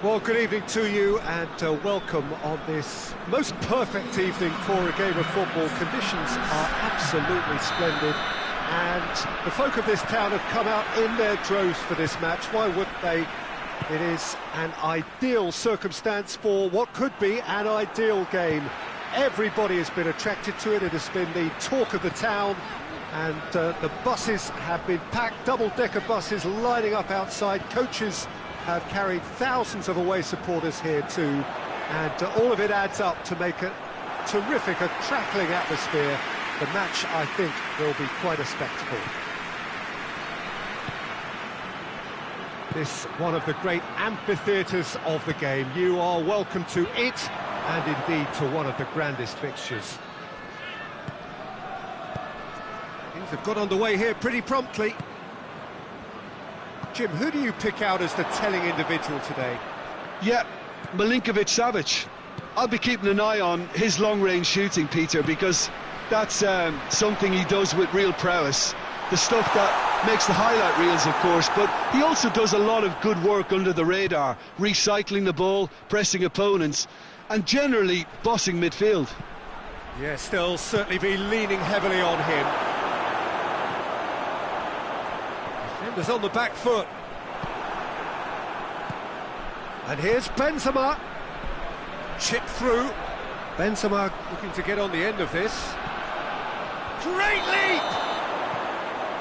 Well, good evening to you and welcome on this most perfect evening for a game of football. Conditions are absolutely splendid and the folk of this town have come out in their droves for this match. Why wouldn't they? It is an ideal circumstance for what could be an ideal game. Everybody has been attracted to it. It has been the talk of the town, and the buses have been packed, double-decker buses lining up outside. Coaches have carried thousands of away supporters here too, and all of it adds up to make a terrific, a crackling atmosphere. The match, I think, will be quite a spectacle. This one of the great amphitheatres of the game. You are welcome to it, and indeed to one of the grandest fixtures. Things have got underway here pretty promptly. Jim, who do you pick out as the telling individual today? Yeah, Milinkovic-Savic. I'll be keeping an eye on his long-range shooting, Peter, because that's something he does with real prowess. The stuff that makes the highlight reels, of course, but he also does a lot of good work under the radar, recycling the ball, pressing opponents, and generally bossing midfield. Yes, they'll certainly be leaning heavily on him. Defenders on the back foot. And here's Benzema. Chip through. Benzema looking to get on the end of this. Great leap!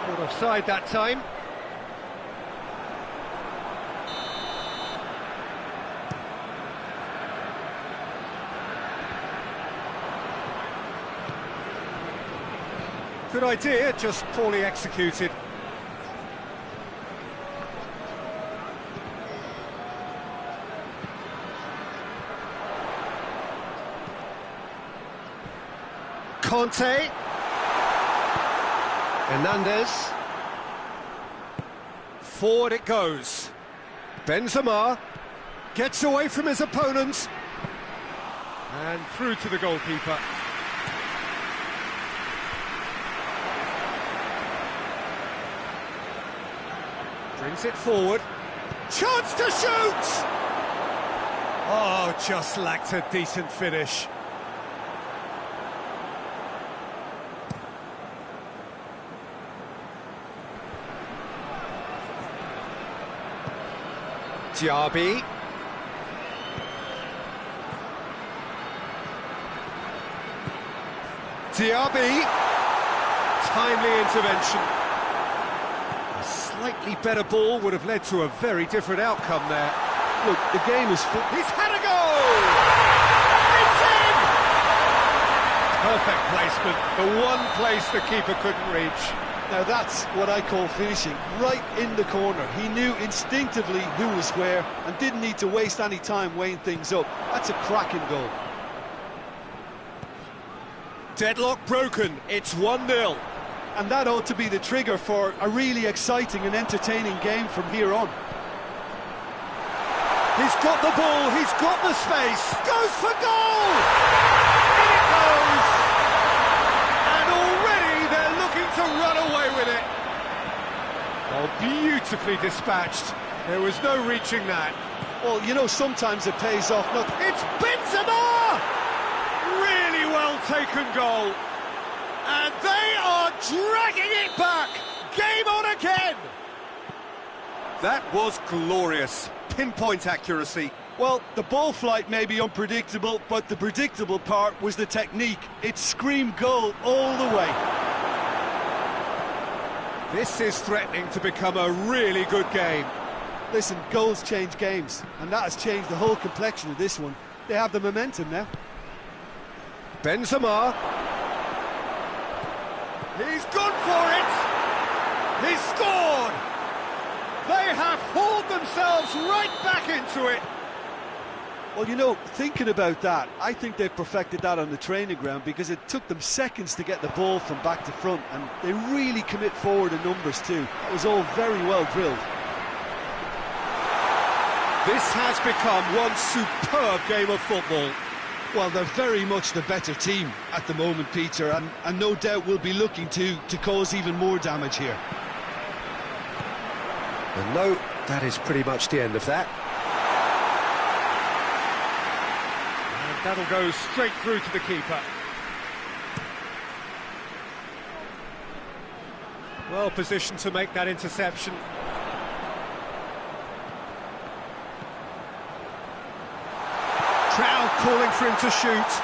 Caught offside that time. Good idea, just poorly executed. Conte. Hernandez. Forward it goes. Benzema gets away from his opponents and through to the goalkeeper. Brings it forward. Chance to shoot! Oh, just lacked a decent finish. Diaby. Diaby. Timely intervention. A slightly better ball would have led to a very different outcome there. Look, the game is full. He's had a goal! It's in! Perfect placement. The one place the keeper couldn't reach. Now that's what I call finishing, right in the corner. He knew instinctively who was where and didn't need to waste any time weighing things up. That's a cracking goal. Deadlock broken, it's 1-0. And that ought to be the trigger for a really exciting and entertaining game from here on. He's got the ball, he's got the space, goes for goal! In it goes! To run away with it. Oh, beautifully dispatched. There was no reaching that. Well, you know, sometimes it pays off. Look, it's Benzema! Really well taken goal. And they are dragging it back. Game on again. That was glorious. Pinpoint accuracy. Well, the ball flight may be unpredictable, but the predictable part was the technique. It screamed goal all the way. This is threatening to become a really good game. Listen, goals change games, and that has changed the whole complexion of this one. They have the momentum now. Benzema. He's gone for it. He's scored. They have hauled themselves right back into it. Well, you know, thinking about that, I think they've perfected that on the training ground because it took them seconds to get the ball from back to front, and they really commit forward in numbers too. It was all very well drilled. This has become one superb game of football. Well, they're very much the better team at the moment, Peter, and no doubt will be looking to cause even more damage here. And no, that is pretty much the end of that. That'll go straight through to the keeper. Well positioned to make that interception. Crowd calling for him to shoot.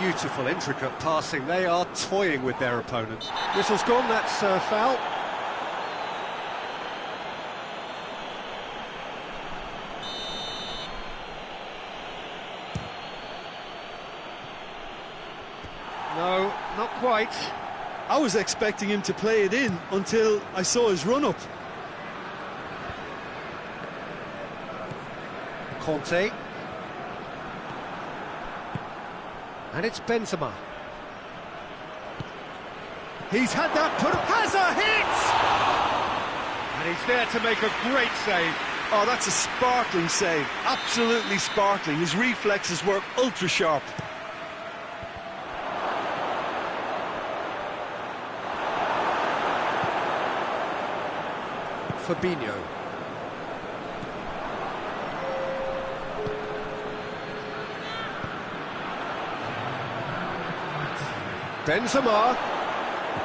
Beautiful, intricate passing. They are toying with their opponent. Whistle's gone, that's foul. No, not quite. I was expecting him to play it in until I saw his run-up. Conte. And it's Benzema. He's had that put up, has a hit! And he's there to make a great save. Oh, that's a sparkling save, absolutely sparkling. His reflexes were ultra sharp. Fabinho. Benzema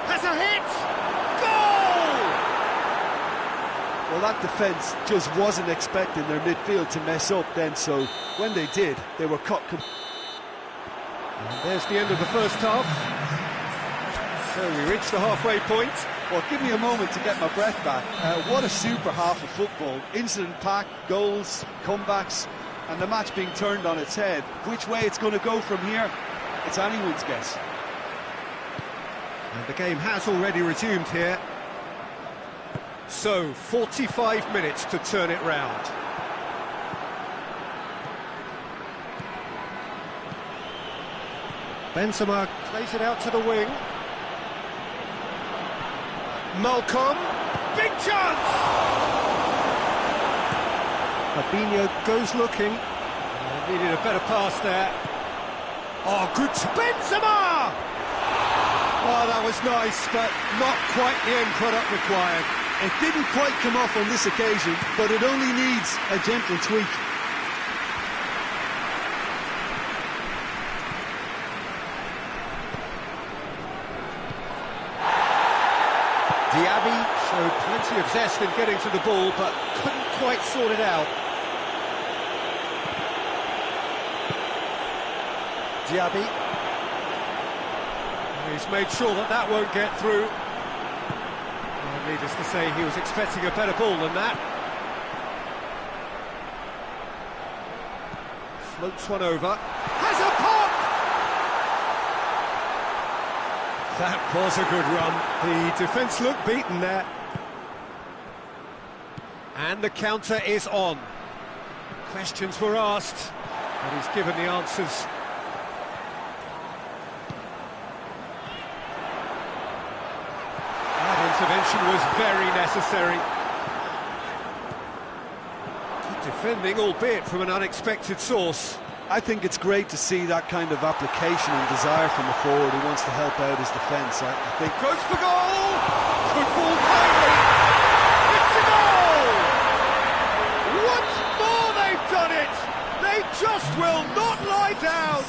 has a hit! Goal! Well, that defence just wasn't expecting their midfield to mess up then, so when they did, they were caught. And there's the end of the first half. So we reach the halfway point. Well, give me a moment to get my breath back. What a super half of football. Incident-packed, goals, comebacks, and the match being turned on its head. Which way it's going to go from here, it's anyone's guess. And the game has already resumed here. So, 45 minutes to turn it round. Benzema plays it out to the wing. Malcolm, big chance! Fabinho goes looking. Needed a better pass there. Oh, good Benzema! Oh, that was nice, but not quite the end product required. It didn't quite come off on this occasion, but it only needs a gentle tweak. Diaby showed plenty of zest in getting to the ball, but couldn't quite sort it out. Diaby. He's made sure that that won't get through. Well, needless to say, he was expecting a better ball than that. Floats one over. Has a pop! That was a good run. The defence looked beaten there. And the counter is on. Questions were asked, but he's given the answers. Intervention was very necessary. Good defending, albeit from an unexpected source. I think it's great to see that kind of application and desire from a forward who wants to help out his defence. I think goes for goal! Could fall kindly! It's a goal! Once more they've done it! They just will not lie down!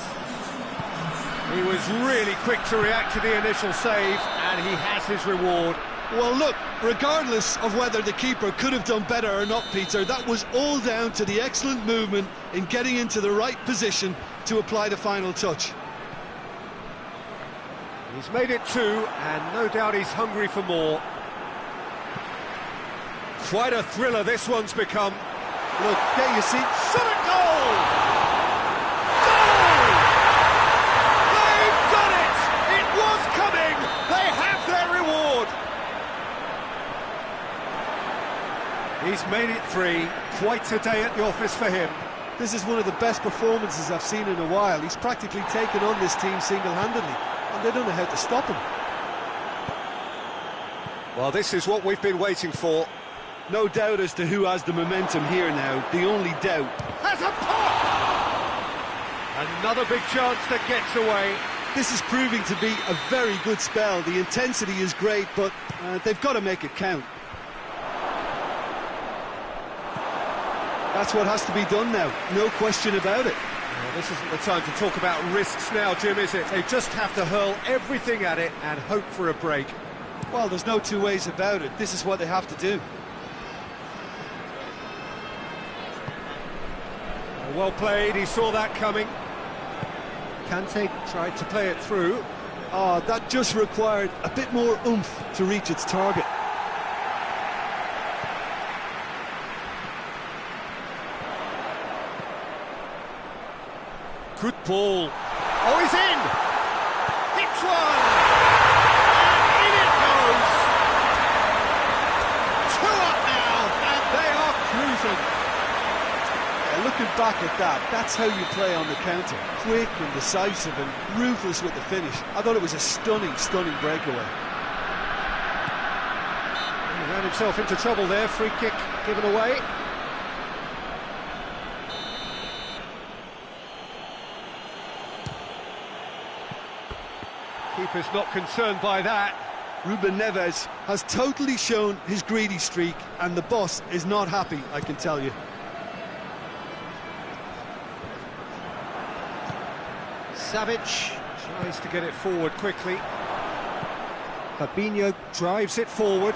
He was really quick to react to the initial save, and he has his reward. Well, look, regardless of whether the keeper could have done better or not, Peter, that was all down to the excellent movement in getting into the right position to apply the final touch. He's made it 2, and no doubt he's hungry for more. Quite a thriller this one's become. Look, there you see. Shot at goal! Goal! They've done it! It was coming! They have their reward! He's made it 3. Quite a day at the office for him. This is one of the best performances I've seen in a while. He's practically taken on this team single-handedly, and they don't know how to stop him. Well, this is what we've been waiting for. No doubt as to who has the momentum here now. The only doubt. Has a pop! Another big chance that gets away. This is proving to be a very good spell. The intensity is great, but they've got to make it count. That's what has to be done now, no question about it. Well, this isn't the time to talk about risks now, Jim, is it? They just have to hurl everything at it and hope for a break. Well, there's no two ways about it. This is what they have to do. Well played, he saw that coming. Kante tried to play it through. Oh, that just required a bit more oomph to reach its target. Good ball. Oh, he's in! Hits one! And in it goes! 2 up now, and they are cruising. Looking back at that, that's how you play on the counter. Quick and decisive and ruthless with the finish. I thought it was a stunning, stunning breakaway. He ran himself into trouble there, free kick given away. Keeper's not concerned by that. Ruben Neves has totally shown his greedy streak, and the boss is not happy, I can tell you. Savic tries to get it forward quickly. Fabinho drives it forward.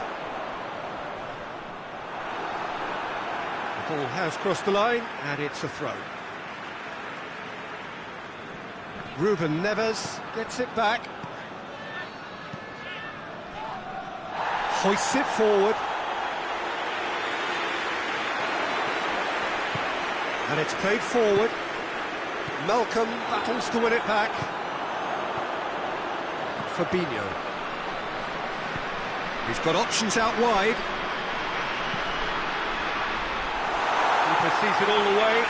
The ball has crossed the line, and it's a throw. Ruben Neves gets it back. Hoists it forward. And it's played forward. Malcolm battles to win it back. Fabinho. He's got options out wide. Keeper sees it all the way.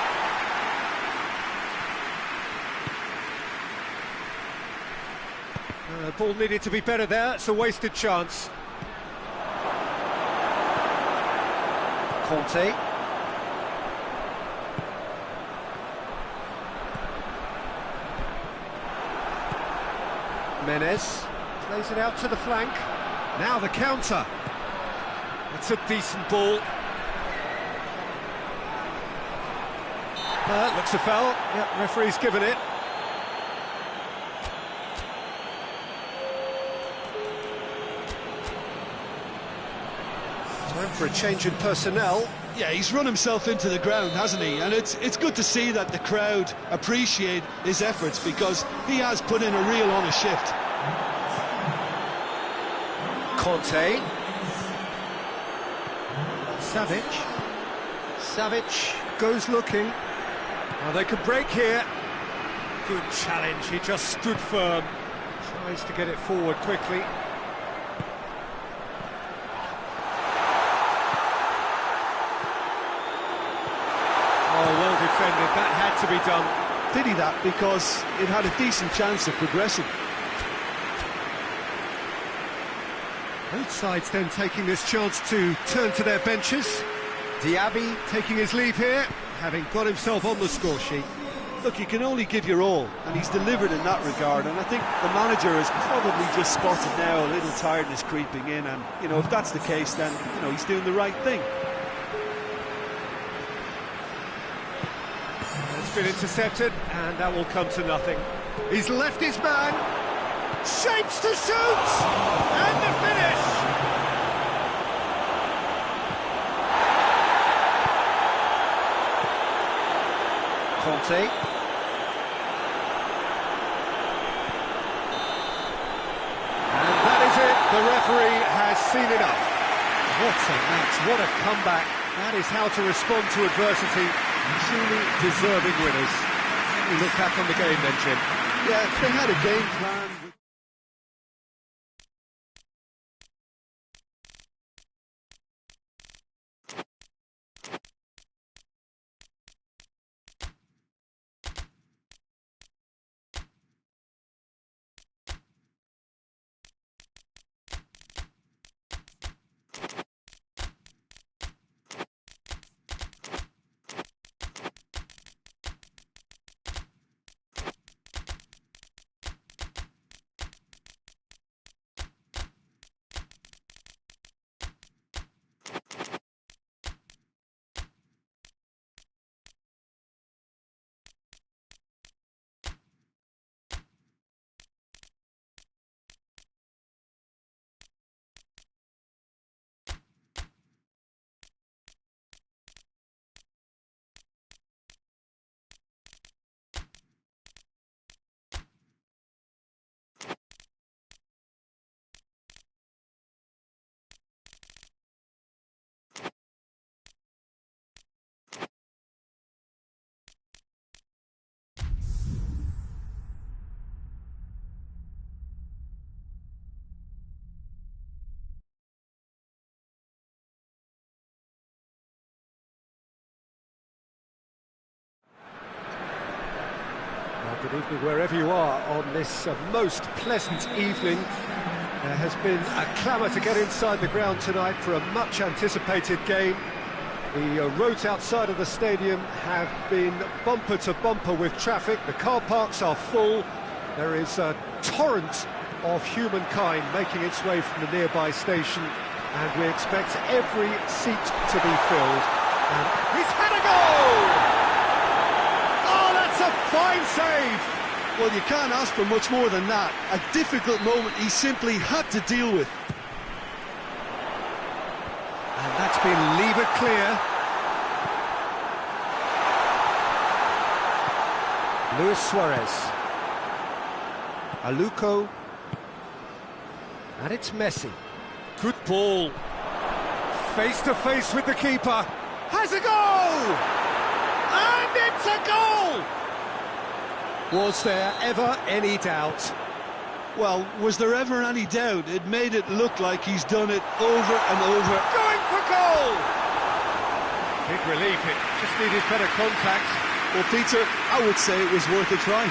The ball needed to be better there. It's a wasted chance. Conte. Menez plays it out to the flank. Now the counter. It's a decent ball. Looks a foul. Yep, referee's given it. Time for a change in personnel. Yeah, he's run himself into the ground, hasn't he? And it's good to see that the crowd appreciate his efforts, because he has put in a real honest shift. Conte. Savic goes looking. Now they can break here. Good challenge, he just stood firm. Tries to get it forward quickly. Oh, well defended, that had to be done. Pity that, because it had a decent chance of progressing. Both sides then taking this chance to turn to their benches. Diaby taking his leave here, having got himself on the score sheet. Look, you can only give your all, and he's delivered in that regard, and I think the manager has probably just spotted now a little tiredness creeping in, and, you know, if that's the case, then, you know, he's doing the right thing. It's been intercepted, and that will come to nothing. He's left his man, shapes to shoot, and the finish! Conte. And that is it, the referee has seen enough. What a match, what a comeback. That is how to respond to adversity. Truly deserving winners. We look back on the game then, Jim. Yeah, they had a game plan. Good evening wherever you are on this most pleasant evening. There has been a clamour to get inside the ground tonight for a much-anticipated game. The roads outside of the stadium have been bumper to bumper with traffic. The car parks are full. There is a torrent of humankind making its way from the nearby station, and we expect every seat to be filled. And he's had a goal! Oh, that's a fine save! Well, you can't ask for much more than that. A difficult moment he simply had to deal with. And that's been levered clear. Luis Suarez. Aluko. And it's Messi. Good ball. Face to face with the keeper. Has a goal! And it's a goal! Was there ever any doubt? Well, was there ever any doubt? It made it look like he's done it over and over. Going for goal! Big relief, it just needed better contact. Well, Peter, I would say it was worth a try.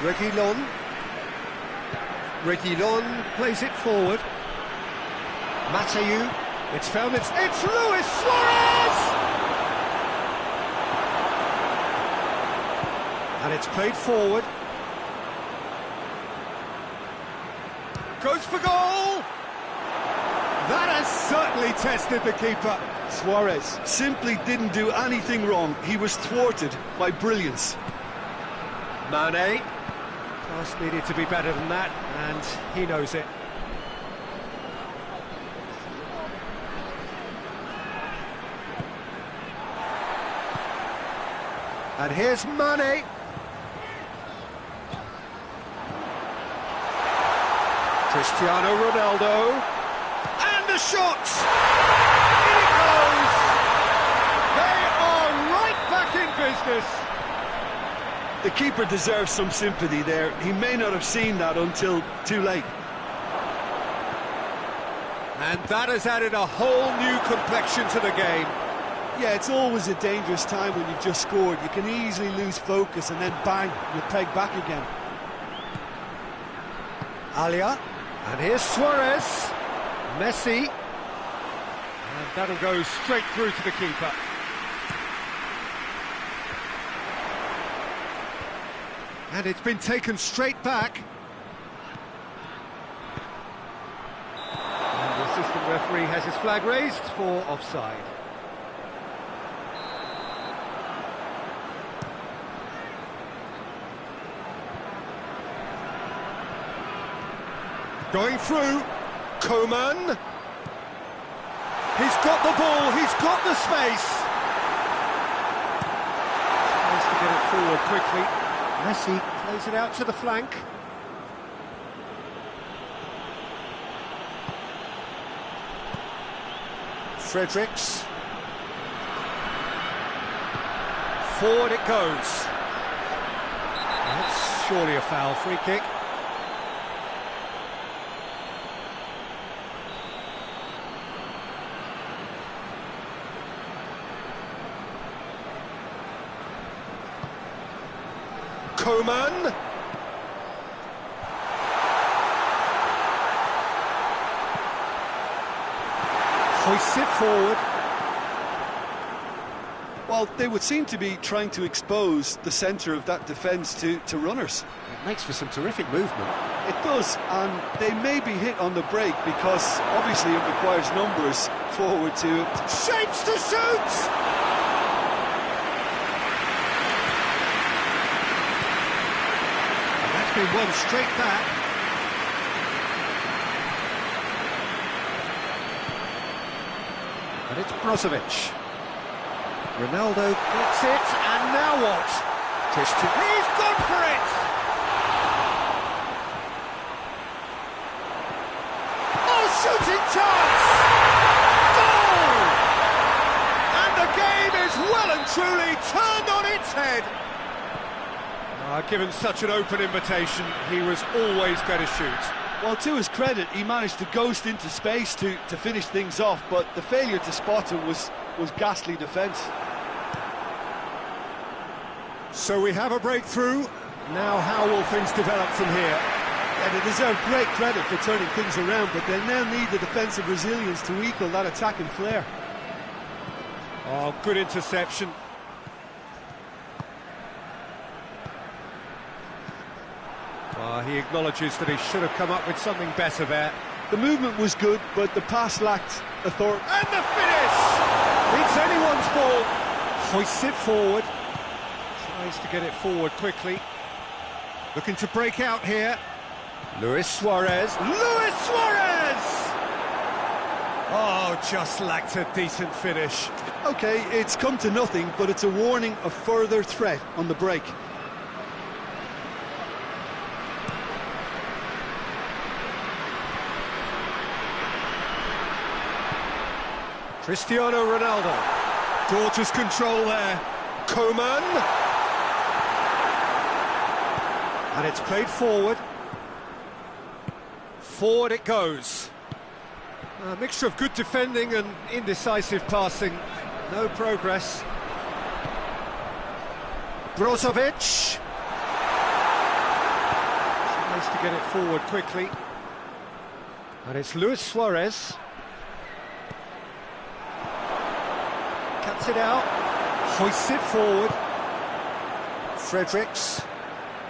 Reguilon. Reguilon plays it forward. Mateu. It's found it's Luis Suarez! And it's played forward. Goes for goal! That has certainly tested the keeper. Suarez simply didn't do anything wrong. He was thwarted by brilliance. Mane. Pass needed to be better than that, and he knows it. And here's Mane. Cristiano Ronaldo. And the shot! In it goes! They are right back in business! The keeper deserves some sympathy there. He may not have seen that until too late. And that has added a whole new complexion to the game. Yeah, it's always a dangerous time when you've just scored. You can easily lose focus and then bang, you're pegged back again. Alia. And here's Suarez. Messi. And that'll go straight through to the keeper. And it's been taken straight back. And the assistant referee has his flag raised for offside. Going through, Coman. He's got the ball, he's got the space. Tries to get it forward quickly. Messi plays it out to the flank. Fredericks. Forward it goes. That's surely a foul, free kick. Coman. Hoists it forward. Well, they would seem to be trying to expose the centre of that defence to runners. It makes for some terrific movement. It does, and they may be hit on the break because obviously it requires numbers forward to it. Shapes to shoot! Been won straight back. And it's Brozovic. Ronaldo gets it, and now what? Christian, he's gone for it! Oh, shooting chance! Goal! And the game is well and truly turned on its head. Given such an open invitation, he was always going to shoot. Well, to his credit, he managed to ghost into space to finish things off, but the failure to spot him was ghastly defence. So we have a breakthrough. Now how will things develop from here? Yeah, they deserve great credit for turning things around, but they now need the defensive resilience to equal that attacking flair. Oh, good interception. He acknowledges that he should have come up with something better there. The movement was good, but the pass lacked authority. And the finish! It's anyone's ball. Hoists it forward. Tries to get it forward quickly. Looking to break out here. Luis Suarez. Luis Suarez! Oh, just lacked a decent finish. OK, it's come to nothing, but it's a warning of further threat on the break. Cristiano Ronaldo. Gorgeous control there. Koeman. And it's played forward. Forward it goes. A mixture of good defending and indecisive passing. No progress. Brozovic. Tries to get it forward quickly. And it's Luis Suarez. Cuts it out. Hoists it forward. Fredericks.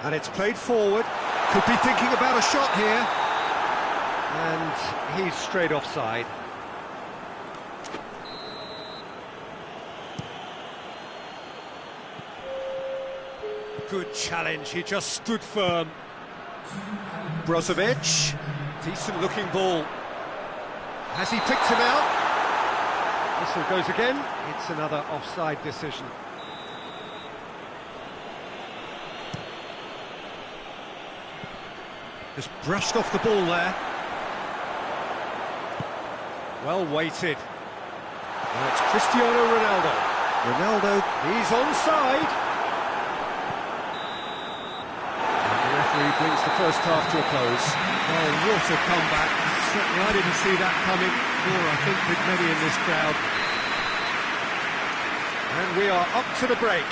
And it's played forward. Could be thinking about a shot here. And he's straight offside. Good challenge, he just stood firm. Brozovic, decent looking ball. Has he picked him out? Whistle goes again, it's another offside decision. Just brushed off the ball there. Well weighted. And it's Cristiano Ronaldo. Ronaldo, he's onside. And the referee brings the first half to a close. Oh, what a comeback. Certainly I didn't see that coming, nor I think did many in this crowd. And we are up to the break.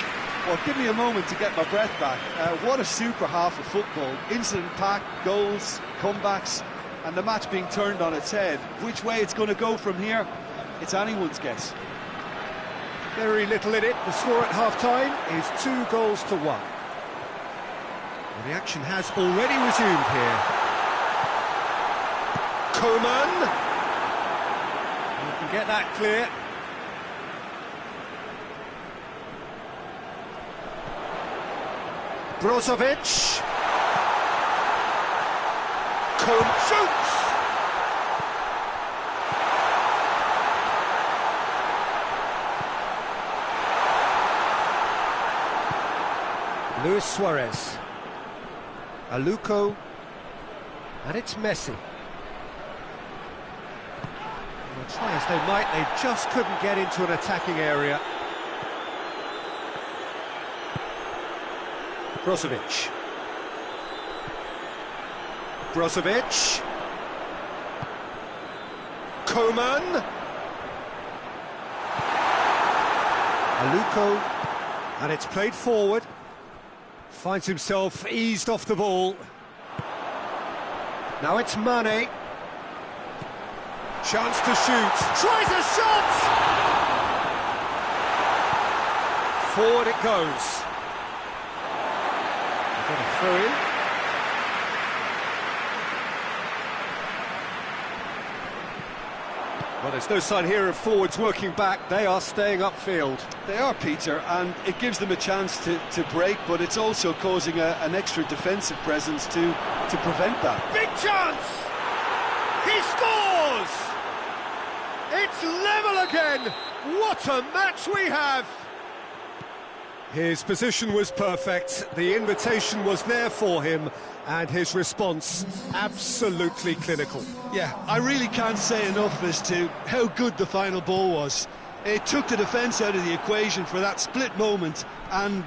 Well, give me a moment to get my breath back. What a super half of football. Incident-packed, goals, comebacks, and the match being turned on its head. Which way it's going to go from here, it's anyone's guess. Very little in it. The score at half-time is 2-1. And the action has already resumed here. Koeman. You can get that clear. Brozovic. Koeman shoots! Luis Suarez. Aluko. And it's Messi. Well, try as they might, they just couldn't get into an attacking area. Brozovic. Brozovic. Koeman. Aluko. And it's played forward. Finds himself eased off the ball. Now it's Mane. Chance to shoot. Tries a shot! Forward it goes. Got a throw in. Well, there's no sign here of forwards working back. They are staying upfield. They are, Peter, and it gives them a chance to break, but it's also causing an extra defensive presence to prevent that. Big chance! He scores! It's level again! What a match we have! His position was perfect, the invitation was there for him, and his response absolutely clinical. Yeah, I really can't say enough as to how good the final ball was. It took the defence out of the equation for that split moment, and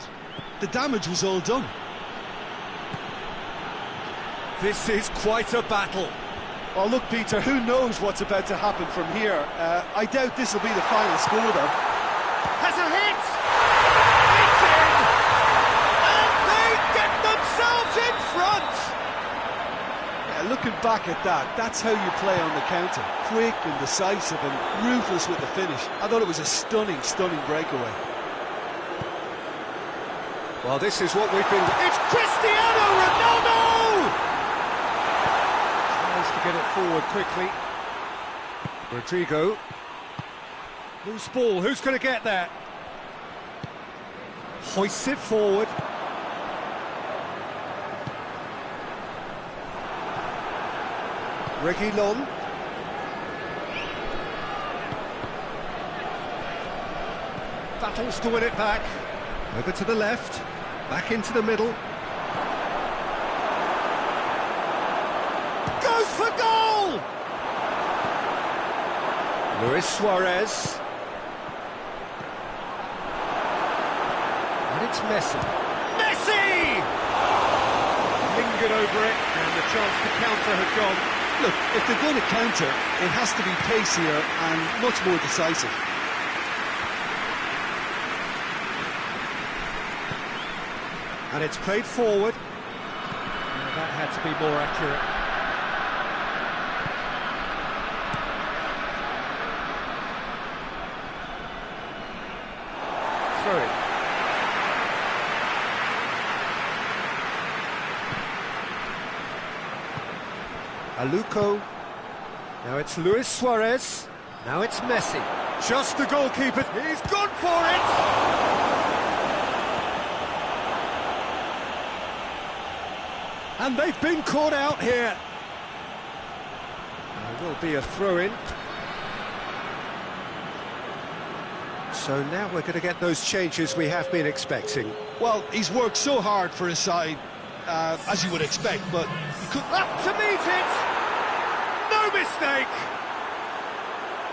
the damage was all done. This is quite a battle. Well, look, Peter, who knows what's about to happen from here? I doubt this will be the final score, though. Has a hit! It's in! And they get themselves in front! Yeah, looking back at that, that's how you play on the counter. Quick and decisive and ruthless with the finish. I thought it was a stunning, stunning breakaway. Well, this is what we've been... It's Cristiano Ronaldo! Tries to get it forward quickly. Rodrigo. Loose ball, who's going to get that? Hoists it forward. Reguilon. Battles to win it back. Over to the left. Back into the middle. Goes for goal! Luis Suarez. And it's Messi. Messi! Lingered over it, and the chance to counter had gone. Look, if they're going to counter, it has to be pacier and much more decisive. And it's played forward. Now that had to be more accurate. Throw it. Aluko. Now it's Luis Suarez. Now it's Messi. Just the goalkeeper. He's gone for it! And they've been caught out here. There will be a throw-in. So now we're going to get those changes we have been expecting. Well, he's worked so hard for his side, as you would expect, but... he could... Up to meet it! No mistake!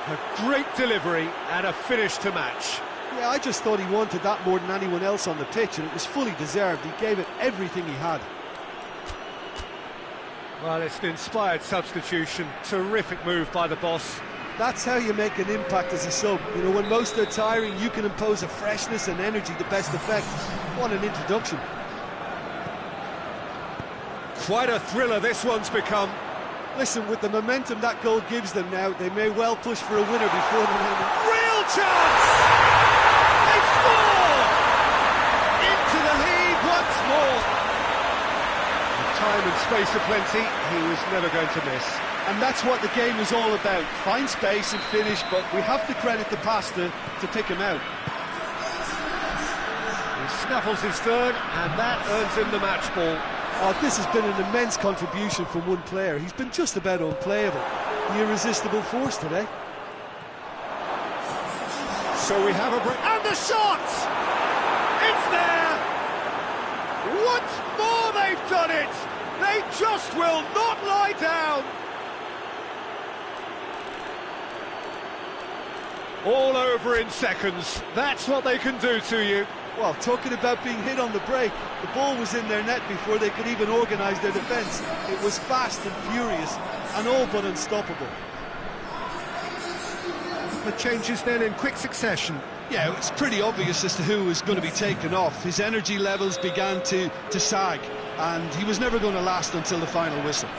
A great delivery and a finish to match. Yeah, I just thought he wanted that more than anyone else on the pitch, and it was fully deserved. He gave it everything he had. Well, it's an inspired substitution. Terrific move by the boss. That's how you make an impact as a sub. You know, when most are tiring, you can impose a freshness and energy to best effect. What an introduction. Quite a thriller this one's become. Listen, with the momentum that goal gives them now, they may well push for a winner before the moment. Real chance! They scored! Into the lead once more. Time and space aplenty, he was never going to miss. And that's what the game is all about. Find space and finish, but we have to credit the passer to pick him out. He snaffles his third, and that earns him the match ball. Oh, this has been an immense contribution from one player. He's been just about unplayable. The irresistible force today. So we have a break. And the shot! It's there! Once more they've done it! They just will not lie down! All over in seconds. That's what they can do to you. Well, talking about being hit on the break, the ball was in their net before they could even organise their defence. It was fast and furious, and all but unstoppable. The changes then in quick succession. Yeah, it was pretty obvious as to who was going to be taken off. His energy levels began to sag, and he was never going to last until the final whistle.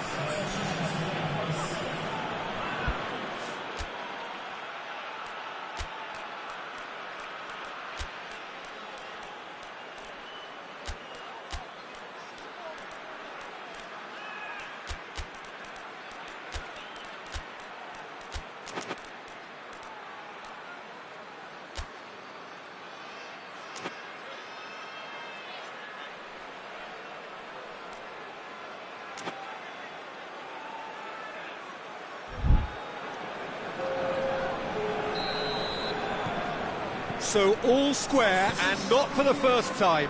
So all square, and not for the first time.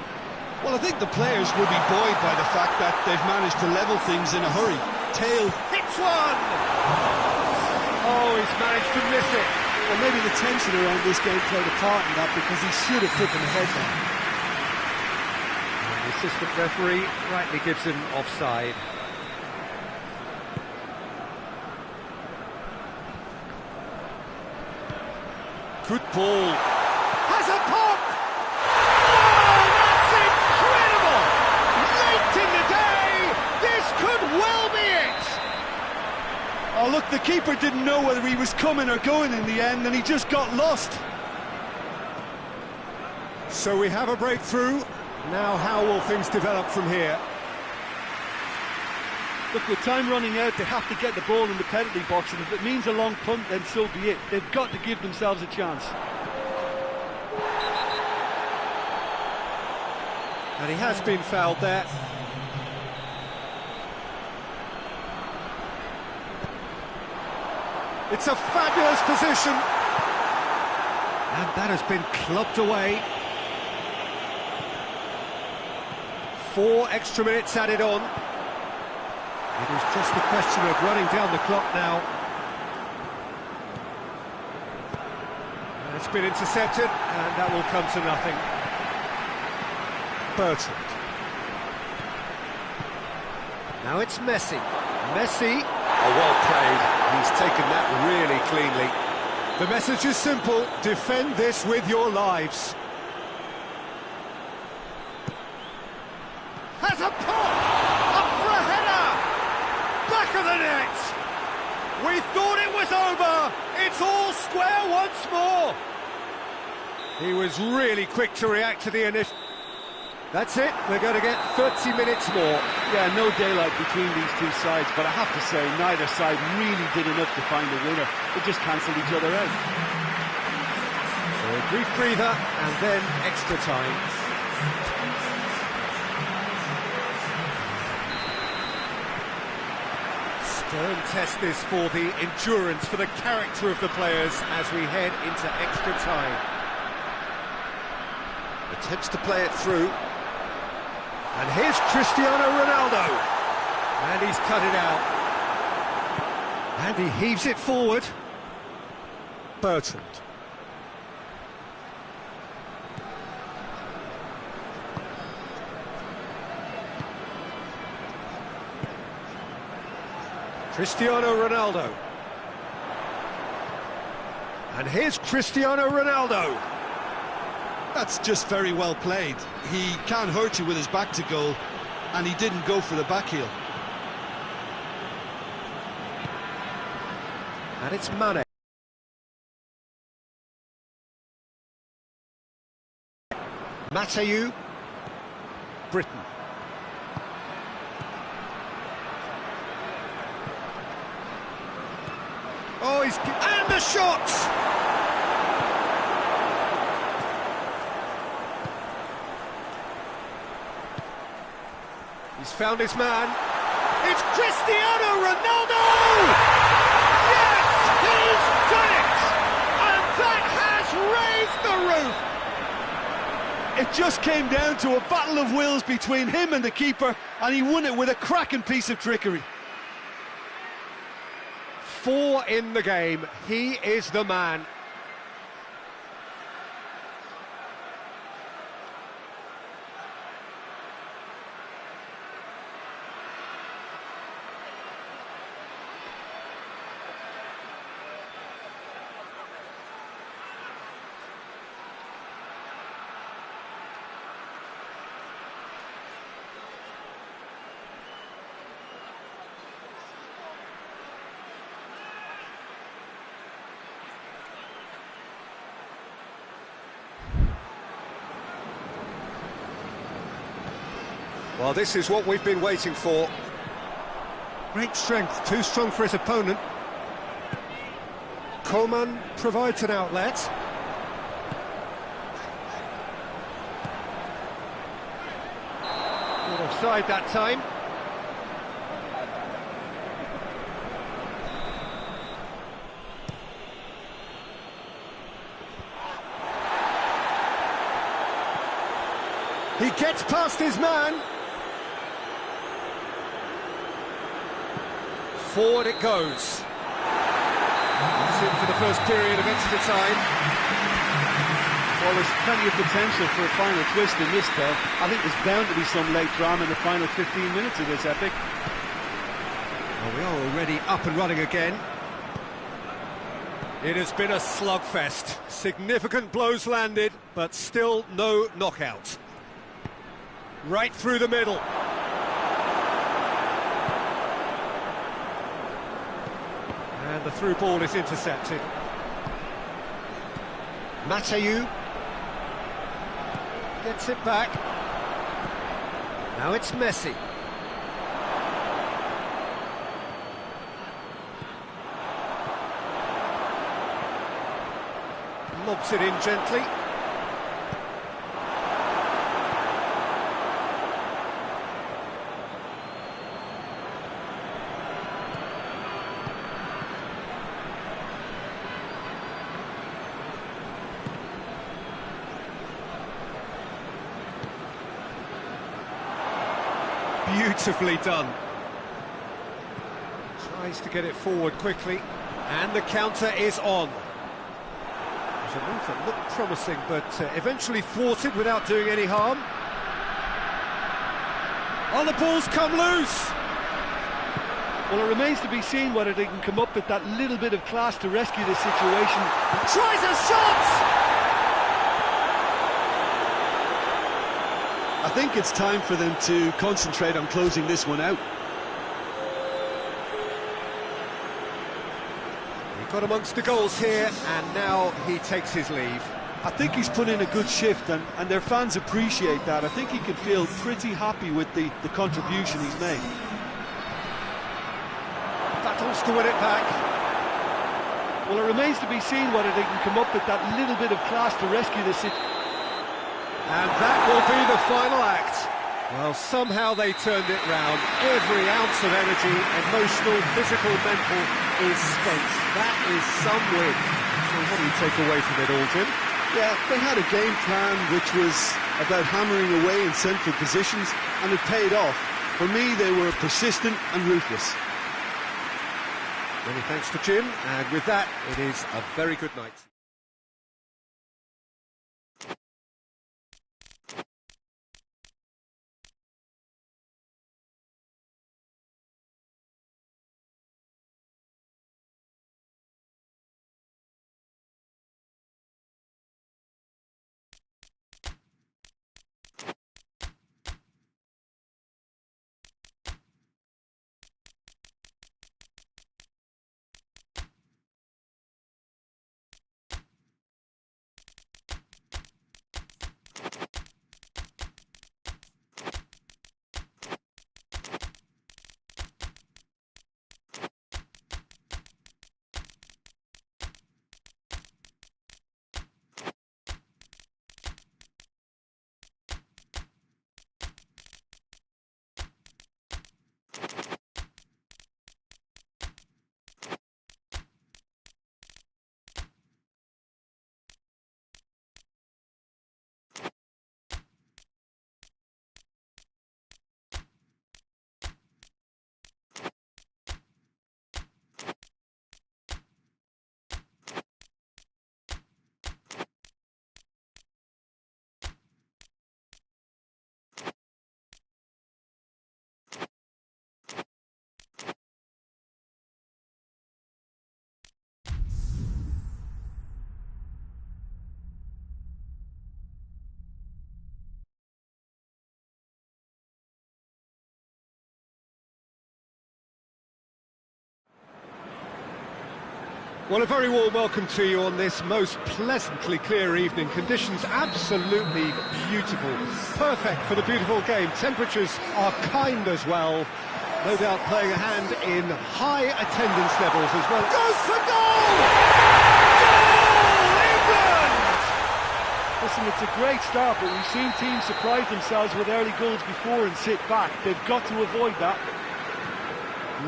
Well, I think the players will be buoyed by the fact that they've managed to level things in a hurry. Tail hits one! Oh, he's managed to miss it. Well, maybe the tension around this game played a part in that, because he should have put them ahead now. And the assistant referee rightly gives him offside. Good ball. Has a pop! Oh, that's incredible! Late in the day, this could well be it! Oh, look, the keeper didn't know whether he was coming or going in the end, and he just got lost. So we have a breakthrough. Now how will things develop from here? Look, with time running out, they have to get the ball in the penalty box, and if it means a long punt, then so be it. They've got to give themselves a chance. And he has been fouled there. It's a fabulous position. And that has been clubbed away. 4 extra minutes added on. It is just a question of running down the clock now. It's been intercepted, and that will come to nothing. Bertrand. Now it's Messi. Messi. Oh, well played. He's taken that really cleanly. The message is simple. Defend this with your lives. Has a pop! Up for a header! Back of the net! We thought it was over! It's all square once more! He was really quick to react to the initial... That's it, we're going to get 30 minutes more. Yeah, no daylight between these two sides, but I have to say, neither side really did enough to find a winner. They just cancelled each other out. So a brief breather, and then extra time. Stern test this for the endurance, for the character of the players as we head into extra time. Attempts to play it through. And here's Cristiano Ronaldo. And he's cut it out. And he heaves it forward. Bertrand. Cristiano Ronaldo. And here's Cristiano Ronaldo. That's just very well played. He can't hurt you with his back to goal, and he didn't go for the back heel. And it's Mane. Mathieu. Britain. Oh, he's... and the shots! He's found his man. It's Cristiano Ronaldo! Yes, he's done it! And that has raised the roof! It just came down to a battle of wills between him and the keeper, and he won it with a cracking piece of trickery. 4 in the game. He is the man. Well, this is what we've been waiting for. Great strength, too strong for his opponent. Coman provides an outlet. Not offside that time. He gets past his man. Forward it goes. That's it for the first period of extra time. Well, there's plenty of potential for a final twist in this, though. I think there's bound to be some late drama in the final 15 minutes of this epic. Well, we are already up and running again. It has been a slugfest. Significant blows landed, but still no knockout. Right through the middle. And the through ball is intercepted. Matayu gets it back. Now it's Messi. Lobs it in gently. Beautifully done. Tries to get it forward quickly, and the counter is on. There's a move that looked promising, but eventually thwarted without doing any harm. Oh, the ball's come loose! Well, it remains to be seen whether they can come up with that little bit of class to rescue the situation. Tries a shot! I think it's time for them to concentrate on closing this one out. He got amongst the goals here, and now he takes his leave. I think he's put in a good shift, and their fans appreciate that. I think he can feel pretty happy with the contribution he's made. Battles to win it back. Well, it remains to be seen whether they can come up with that little bit of class to rescue the situation. And that will be the final act. Well, somehow they turned it round. Every ounce of energy, emotional, physical, mental, is spent. That is some win. So what do you take away from it all, Jim? Yeah, they had a game plan which was about hammering away in central positions, and it paid off. For me, they were persistent and ruthless. Many thanks to Jim, and with that, it is a very good night. Well, a very warm welcome to you on this most pleasantly clear evening. Conditions absolutely beautiful. Perfect for the beautiful game. Temperatures are kind as well. No doubt playing a hand in high attendance levels as well. Goes for goal! Goal! England! Listen, it's a great start, but we've seen teams surprise themselves with early goals before and sit back. They've got to avoid that.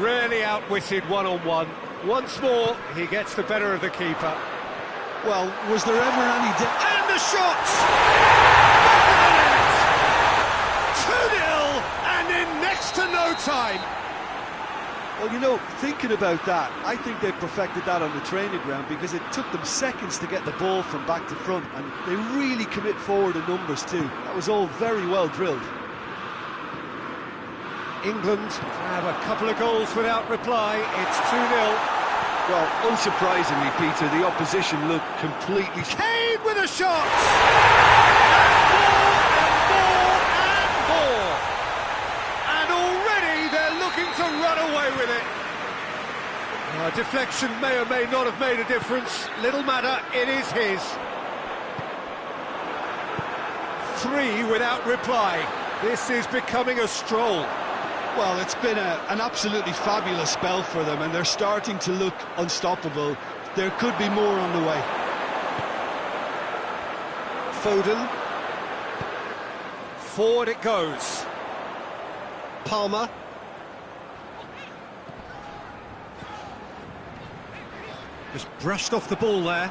Really outwitted one-on-one. Once more, he gets the better of the keeper. Well, was there ever any... And the shot! 2-0, and in next to no time. Well, you know, thinking about that, I think they perfected that on the training ground because it took them seconds to get the ball from back to front, and they really commit forward in numbers too. That was all very well drilled. England have a couple of goals without reply. It's 2-0. Well, unsurprisingly, Peter, the opposition looked completely... Kane with a shot! And more! And already they're looking to run away with it. Deflection may or may not have made a difference. Little matter, it is his. 3 without reply. This is becoming a stroll. Well, it's been an absolutely fabulous spell for them, and they're starting to look unstoppable. There could be more on the way. Foden. Forward it goes. Palmer. Just brushed off the ball there.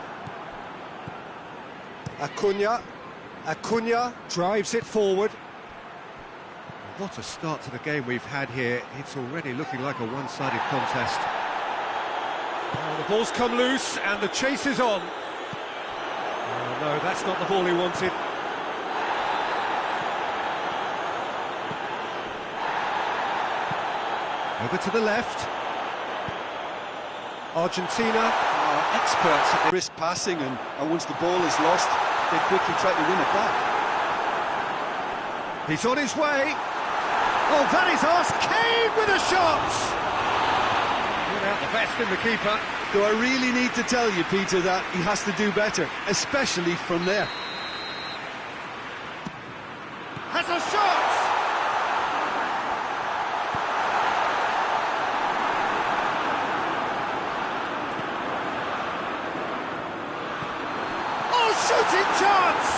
Acuna drives it forward. What a start to the game we've had here. It's already looking like a one-sided contest. Oh, the ball's come loose and the chase is on. Oh, no, that's not the ball he wanted. Over to the left. Argentina are experts at Crisp passing, and once the ball is lost, they quickly try to win it back. He's on his way. Oh, that is us. Kane with a shot! Put out the best in the keeper. Do I really need to tell you, Peter, that he has to do better, especially from there? Has a shot! Oh, shooting chance!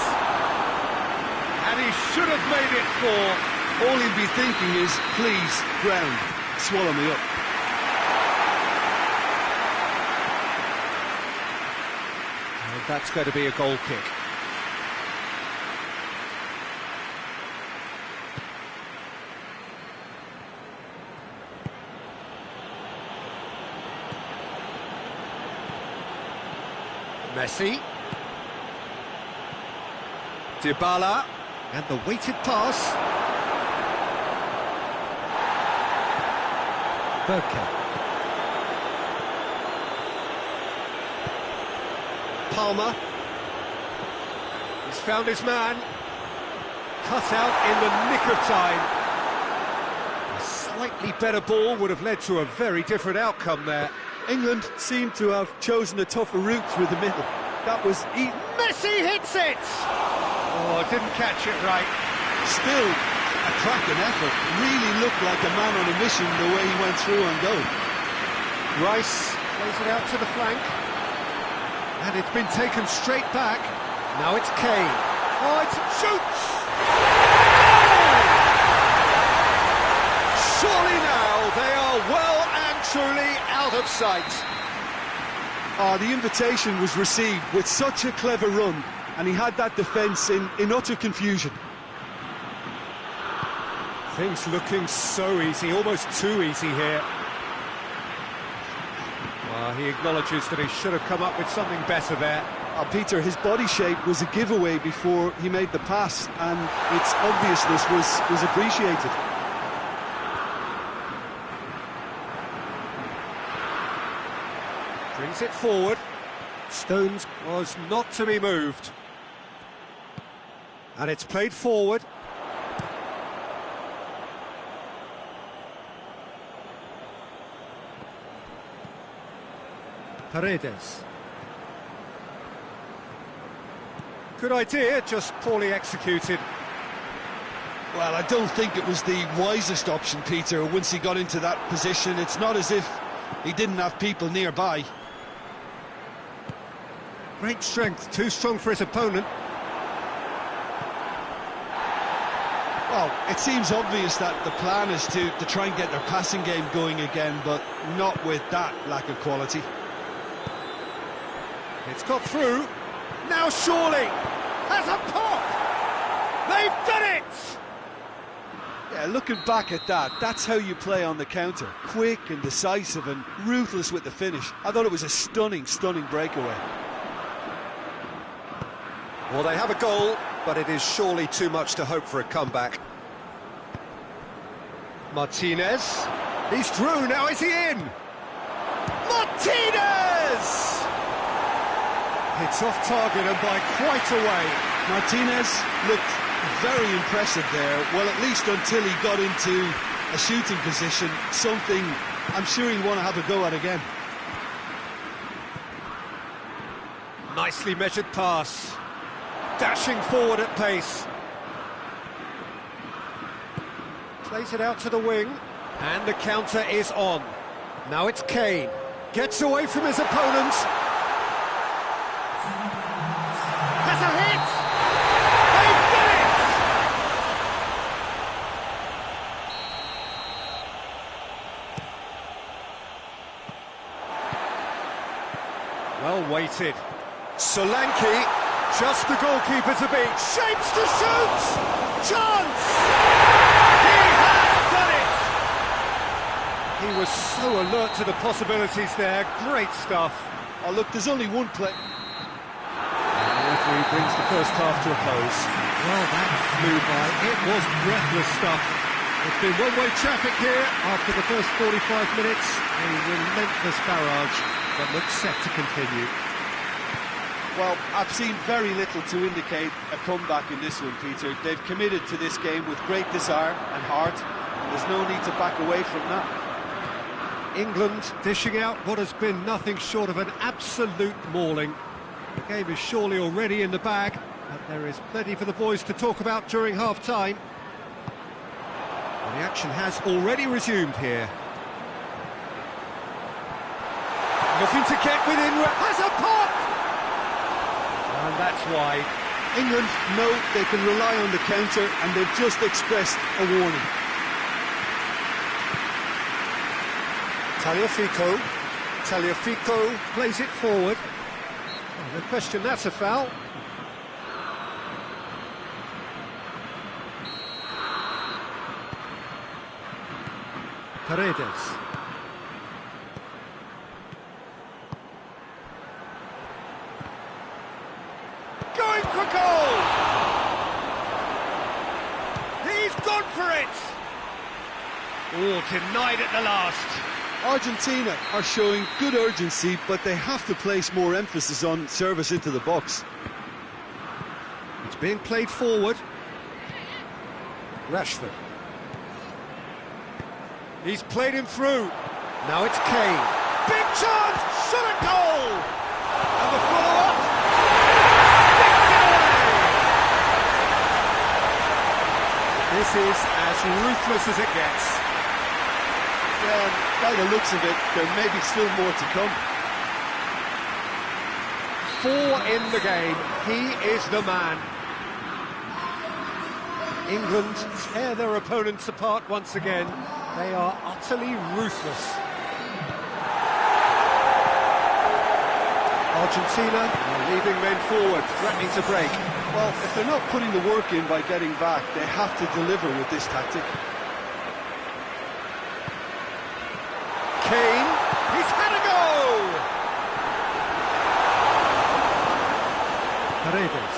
And he should have made it 4. All he'll be thinking is, please, ground, swallow me up. And that's going to be a goal kick. Messi. Dybala. And the weighted pass. Bergkamp. Palmer. He's found his man. Cut out in the nick of time. A slightly better ball would have led to a very different outcome there. England seemed to have chosen a tougher route through the middle. That was... Messi hits it! Oh, didn't catch it right. Still a cracking effort. Really looked like a man on a mission the way he went through on goal. Rice plays it out to the flank. And it's been taken straight back. Now it's Kane. Oh, it shoots! Surely now they are well and truly out of sight. The invitation was received with such a clever run, and he had that defence in utter confusion. Things looking so easy, almost too easy here. Well, he acknowledges that he should have come up with something better there. Peter, his body shape was a giveaway before he made the pass, and its obviousness was appreciated. Brings it forward. Stones was not to be moved. And it's played forward. Paredes. Good idea, just poorly executed. Well, I don't think it was the wisest option, Peter, once he got into that position. It's not as if he didn't have people nearby. Great strength, too strong for his opponent. Well, it seems obvious that the plan is to try and get their passing game going again, but not with that lack of quality. It's got through. Now surely has a pop. They've done it. Yeah, looking back at that, that's how you play on the counter. Quick and decisive and ruthless with the finish. I thought it was a stunning, stunning breakaway. Well, they have a goal, but it is surely too much to hope for a comeback. Martinez. He's through, now is he in? Martinez! It's off target and by quite a way. Martinez looked very impressive there, well, at least until he got into a shooting position, something I'm sure he'll want to have a go at again. Nicely measured pass. Dashing forward at pace. Plays it out to the wing. And the counter is on. Now it's Kane. Gets away from his opponent. Has a hit! They've done it! Well weighted. Solanke, just the goalkeeper to beat. Shapes to shoot! Chance! He has done it! He was so alert to the possibilities there. Great stuff. Oh, look, there's only one play. The referee brings the first half to a close. Well, that flew by. It was breathless stuff. It's been one-way traffic here after the first 45 minutes. A relentless barrage that looks set to continue. Well, I've seen very little to indicate a comeback in this one, Peter. They've committed to this game with great desire and heart, and there's no need to back away from that. England dishing out what has been nothing short of an absolute mauling. The game is surely already in the bag, but there is plenty for the boys to talk about during half-time. Well, the action has already resumed here. Looking to get within, has a pop! And that's why England know they can rely on the counter, and they've just expressed a warning. Tagliafico plays it forward. Oh, no question, that's a foul. Paredes. Going for goal! He's gone for it! Oh, denied at the last. Argentina are showing good urgency, but they have to place more emphasis on service into the box. It's being played forward. Rashford. He's played him through. Now it's Kane. Big chance! Shot at goal! And the follow-up. Sticks it away! This is as ruthless as it gets. By the looks of it, there may be still more to come. 4 in the game. He is the man. England tear their opponents apart once again. They are utterly ruthless. Argentina are leaving men forward, threatening to break. Well, if they're not putting the work in by getting back, they have to deliver with this tactic. Kane, he's had a go! Paredes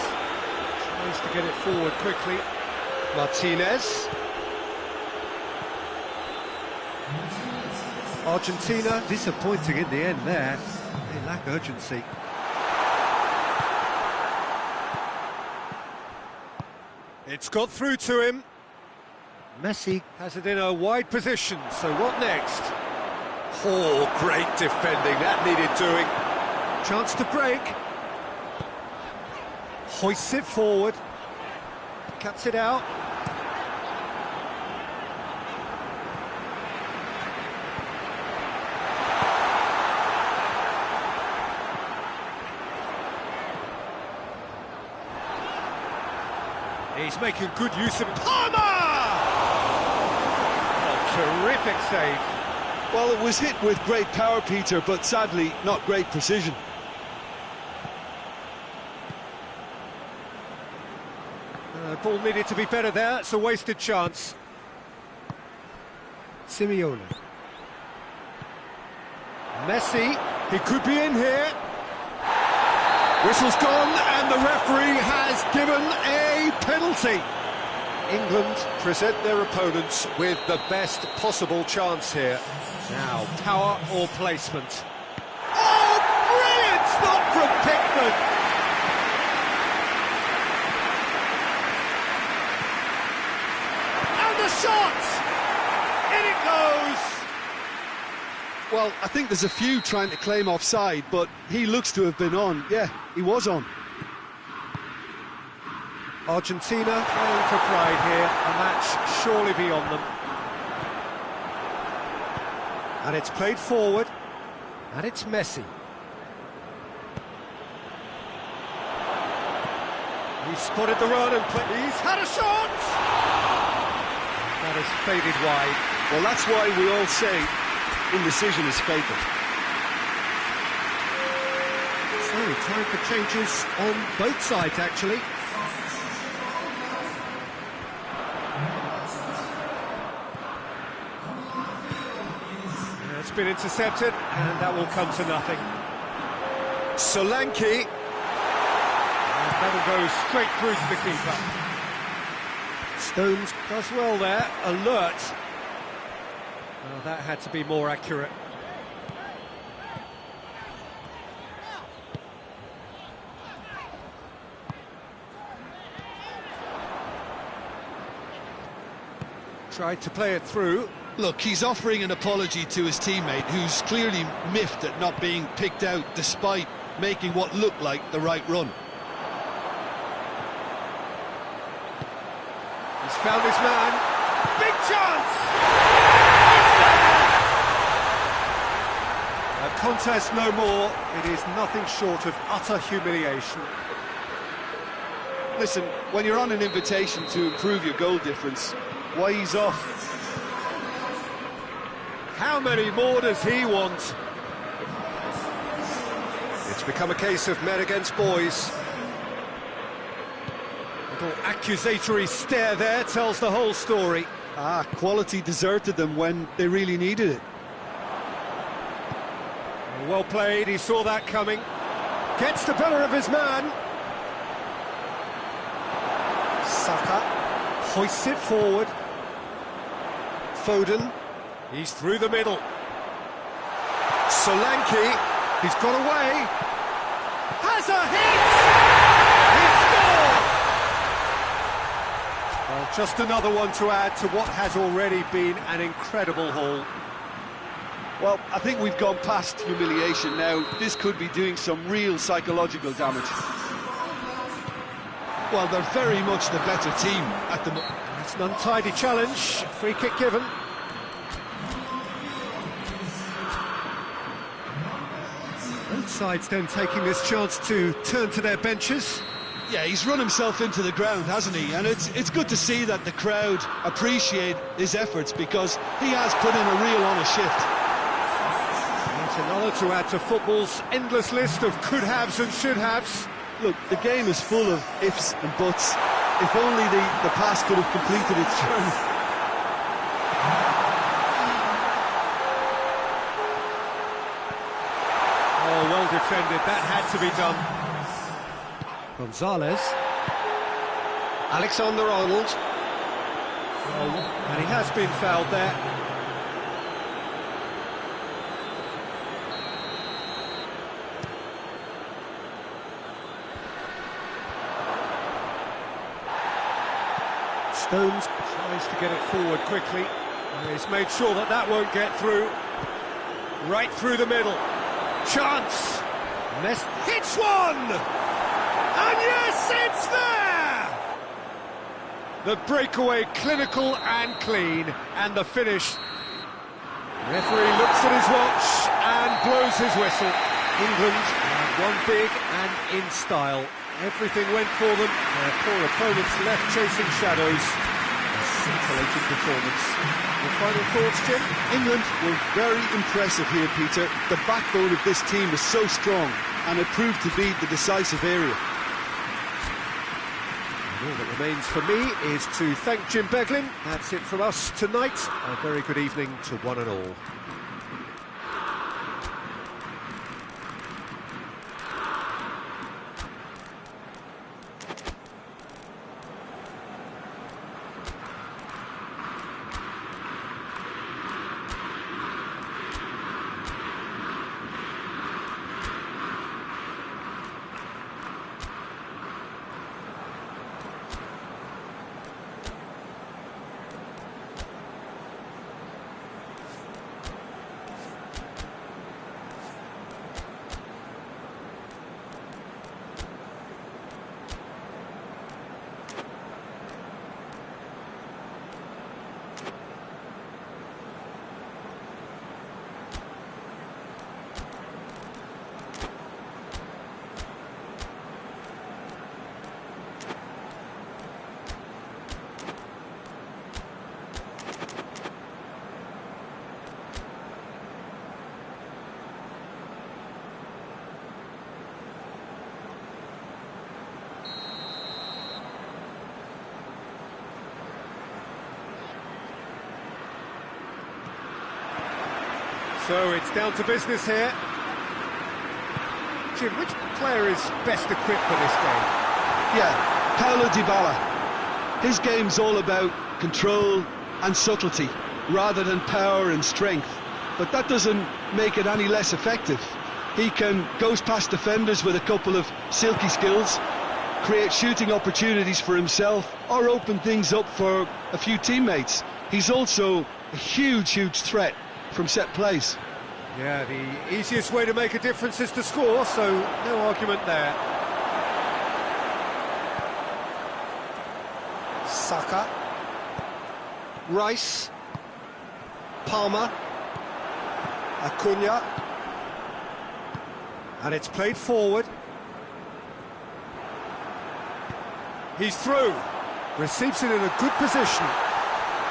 tries to get it forward quickly. Martinez. Argentina disappointing in the end there. They lack urgency. It's got through to him. Messi has it in a wide position, so what next? Oh, great defending, that needed doing. Chance to break. Hoists it forward. Cuts it out. He's making good use of Palmer! Oh, terrific save. Well, it was hit with great power, Peter, but sadly, not great precision. Ball needed to be better there, it's a wasted chance. Simeone. Messi, he could be in here. Whistle's gone, and the referee has given a penalty. England present their opponents with the best possible chance here. Now, power or placement? from Pickford. And the shot! In it goes! Well, I think there's a few trying to claim offside, but he looks to have been on. Yeah, he was on. Argentina playing for pride here, a match surely beyond them. And it's played forward, and it's Messi. He's spotted the run and he's had a shot! That has faded wide. Well, that's why we all say indecision is fatal. So, time for changes on both sides, actually. It's been intercepted, and that will come to nothing. Solanke. And that'll go straight through to the keeper. Stones does well there, alert. Well, that had to be more accurate. Tried to play it through. Look, he's offering an apology to his teammate, who's clearly miffed at not being picked out despite making what looked like the right run. He's found his man. Big chance! A contest no more. It is nothing short of utter humiliation. Listen, when you're on an invitation to improve your goal difference, why he's off? How many more does he want? It's become a case of men against boys. Little accusatory stare there tells the whole story. Ah, quality deserted them when they really needed it. Well played, he saw that coming. Gets the better of his man. Saka hoists it forward. Foden. He's through the middle. Solanke, he's got away. Has a hit! He scored! Well, just another one to add to what has already been an incredible haul. Well, I think we've gone past humiliation now. This could be doing some real psychological damage. Well, they're very much the better team at the moment. It's an untidy challenge. Free kick given. Both sides then taking this chance to turn to their benches. Yeah, he's run himself into the ground, hasn't he? And it's good to see that the crowd appreciate his efforts, because he has put in a real honest shift. That's another to add to football's endless list of could-haves and should-haves. Look, the game is full of ifs and buts. If only the pass could have completed its journey. Oh, well defended, that had to be done. Gonzalez. Alexander-Arnold. Oh, and he has been fouled there. Stones tries to get it forward quickly. He's made sure that that won't get through. Right through the middle. Chance! Messi hits one! And yes, it's there! The breakaway clinical and clean, and the finish. Referee looks at his watch and blows his whistle. England won big and in style. Everything went for them. Their poor opponents left chasing shadows. A scintillating performance. Your final thoughts, Jim? England were very impressive here, Peter. The backbone of this team is so strong, and it proved to be the decisive area. And all that remains for me is to thank Jim Beglin. That's it from us tonight. A very good evening to one and all. So it's down to business here. Jim, which player is best equipped for this game? Yeah, Paulo Dybala. His game's all about control and subtlety, rather than power and strength. But that doesn't make it any less effective. He can goes past defenders with a couple of silky skills, create shooting opportunities for himself, or open things up for a few teammates. He's also a huge threat from set plays. Yeah, the easiest way to make a difference is to score, so no argument there. Saka. Rice. Palmer. Acuna. And it's played forward. He's through. Receives it in a good position.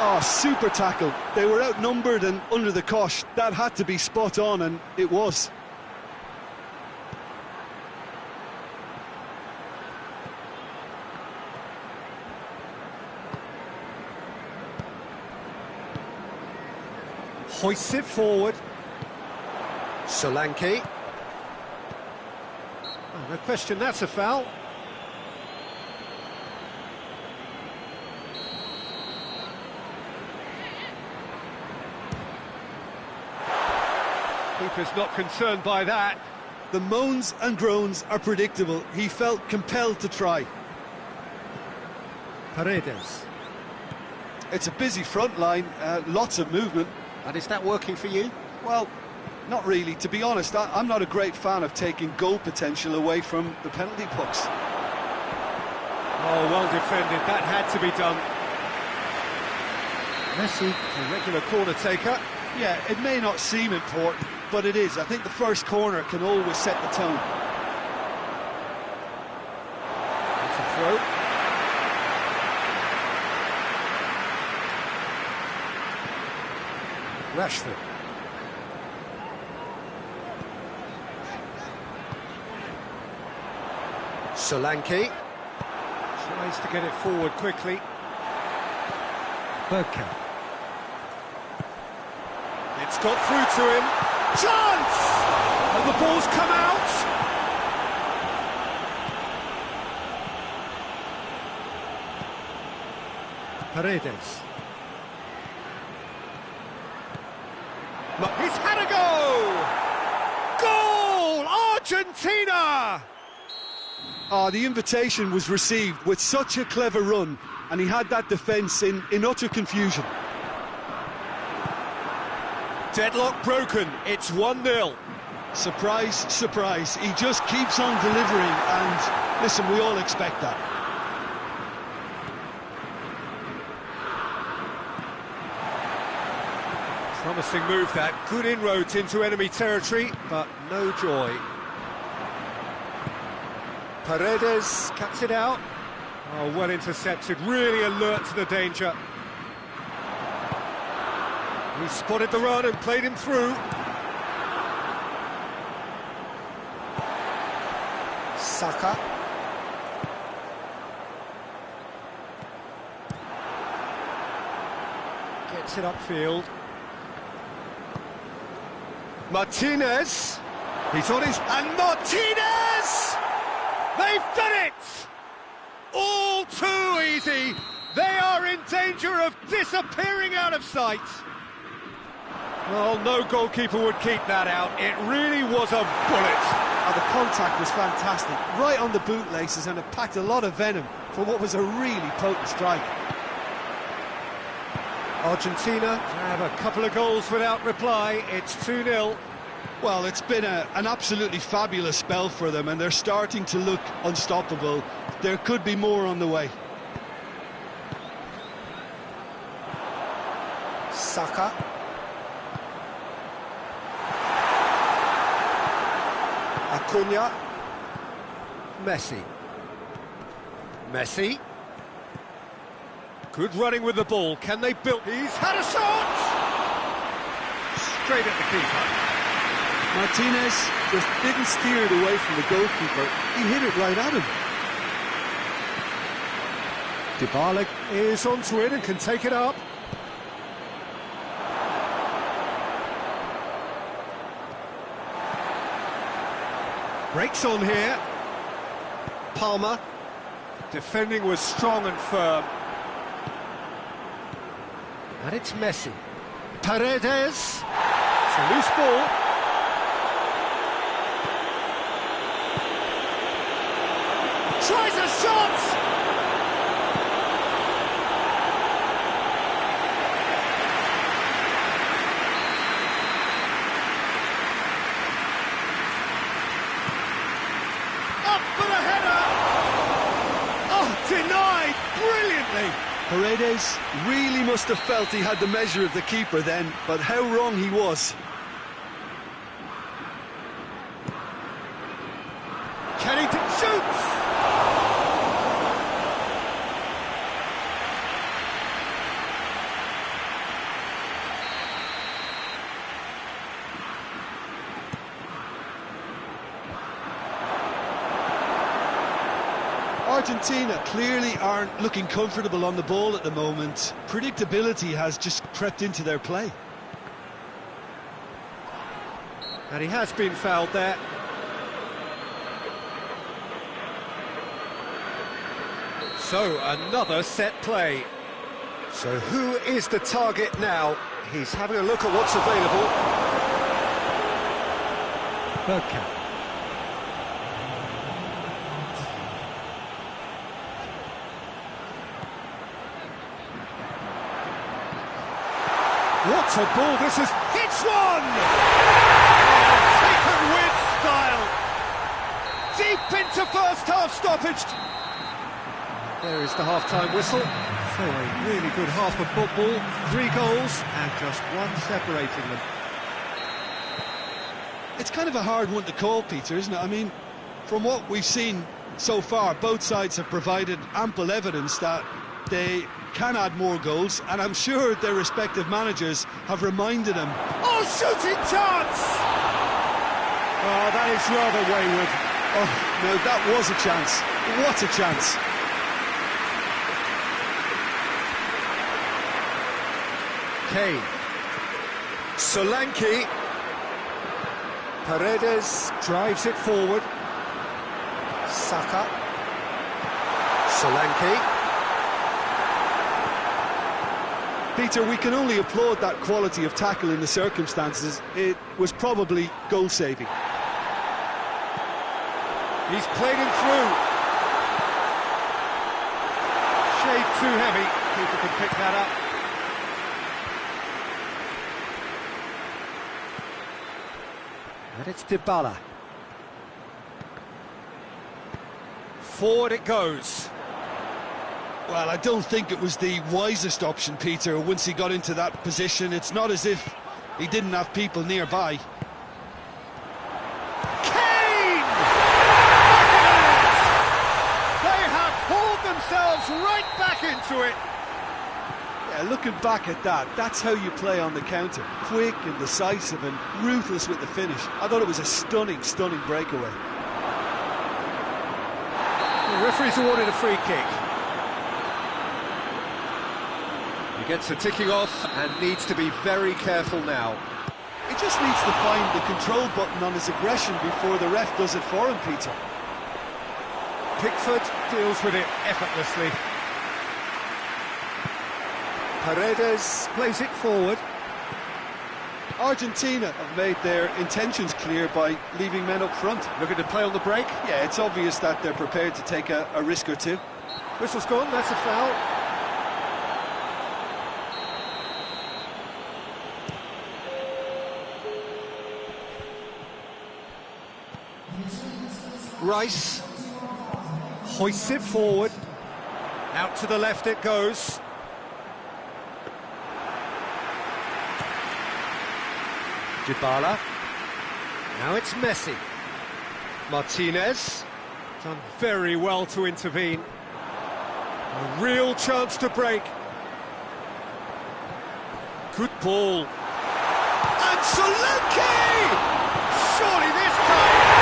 Oh, super tackle. They were outnumbered and under the cosh. That had to be spot on, and it was. Hoists it forward. Solanke. Oh, no question, that's a foul. Keeper's not concerned by that. The moans and groans are predictable. He felt compelled to try. Paredes. It's a busy front line, lots of movement. And is that working for you? Well, not really. To be honest, I'm not a great fan of taking goal potential away from the penalty box. Oh, well defended. That had to be done. Messi, a regular corner taker. Yeah, it may not seem important, but it is. I think the first corner can always set the tone. That's a throw. Rashford. Solanke. Tries to get it forward quickly. Bergkamp. It's got through to him. Chance! And the ball's come out. Paredes. He's had a go! Goal! Argentina! Oh, the invitation was received with such a clever run, and he had that defence in utter confusion. Deadlock broken, it's 1-0. Surprise, surprise, he just keeps on delivering, and listen, we all expect that. Promising move that, good inroads into enemy territory, but no joy. Paredes cuts it out. Oh, well intercepted, really alert to the danger. He spotted the run and played him through. Saka. Gets it upfield. Martinez. He's on his... And Martinez! They've done it! All too easy. They are in danger of disappearing out of sight. Well, no goalkeeper would keep that out. It really was a bullet. Oh, the contact was fantastic, right on the bootlaces, and it packed a lot of venom for what was a really potent strike. Argentina have a couple of goals without reply. It's 2-0. Well, it's been an absolutely fabulous spell for them, and they're starting to look unstoppable. There could be more on the way. Saka. Acuna. Messi. Messi. Good running with the ball. Can they build? He's had a shot! Straight at the keeper. Martinez just didn't steer it away from the goalkeeper. He hit it right at him. Dybala is onto it and can take it up. Breaks on here. Palmer. Defending was strong and firm. And it's Messi. Paredes. It's a loose ball. Tries a shot! Up for the header! Oh, denied brilliantly! Paredes really must have felt he had the measure of the keeper then, but how wrong he was. Kennington shoots! Argentina clearly aren't looking comfortable on the ball at the moment. Predictability has just crept into their play. And he has been fouled there. So, another set play. So who is the target now? He's having a look at what's available. Bergkamp. What a ball this is! Hits one! Oh, taken with style! Deep into first half stoppage! There is the half-time whistle. So a really good half of football, 3 goals and just one separating them. It's kind of a hard one to call, Peter, isn't it? I mean, from what we've seen so far, both sides have provided ample evidence that they can add more goals, and I'm sure their respective managers have reminded them. Oh, shooting chance! Oh, that is rather wayward. Oh, no, that was a chance. What a chance. Kane. Solanke. Paredes drives it forward. Saka. Solanke. Peter, we can only applaud that quality of tackle in the circumstances. It was probably goal-saving. He's played him through. Shade too heavy. Keeper can pick that up. And it's Dybala. Forward it goes. Well, I don't think it was the wisest option, Peter, once he got into that position. It's not as if he didn't have people nearby. Kane! They have pulled themselves right back into it. Yeah, looking back at that, that's how you play on the counter. Quick and decisive and ruthless with the finish. I thought it was a stunning, stunning breakaway. The referee's awarded a free kick. He gets the ticking off and needs to be very careful now. He just needs to find the control button on his aggression before the ref does it for him, Peter. Pickford deals with it effortlessly. Paredes plays it forward. Argentina have made their intentions clear by leaving men up front. Looking to play on the break. Yeah, it's obvious that they're prepared to take a risk or two. Whistle's gone, that's a foul. Rice hoists it forward. Out to the left it goes. Dybala. Now it's Messi. Martinez. Done very well to intervene. A real chance to break. Good ball. And Solanke! Surely this time.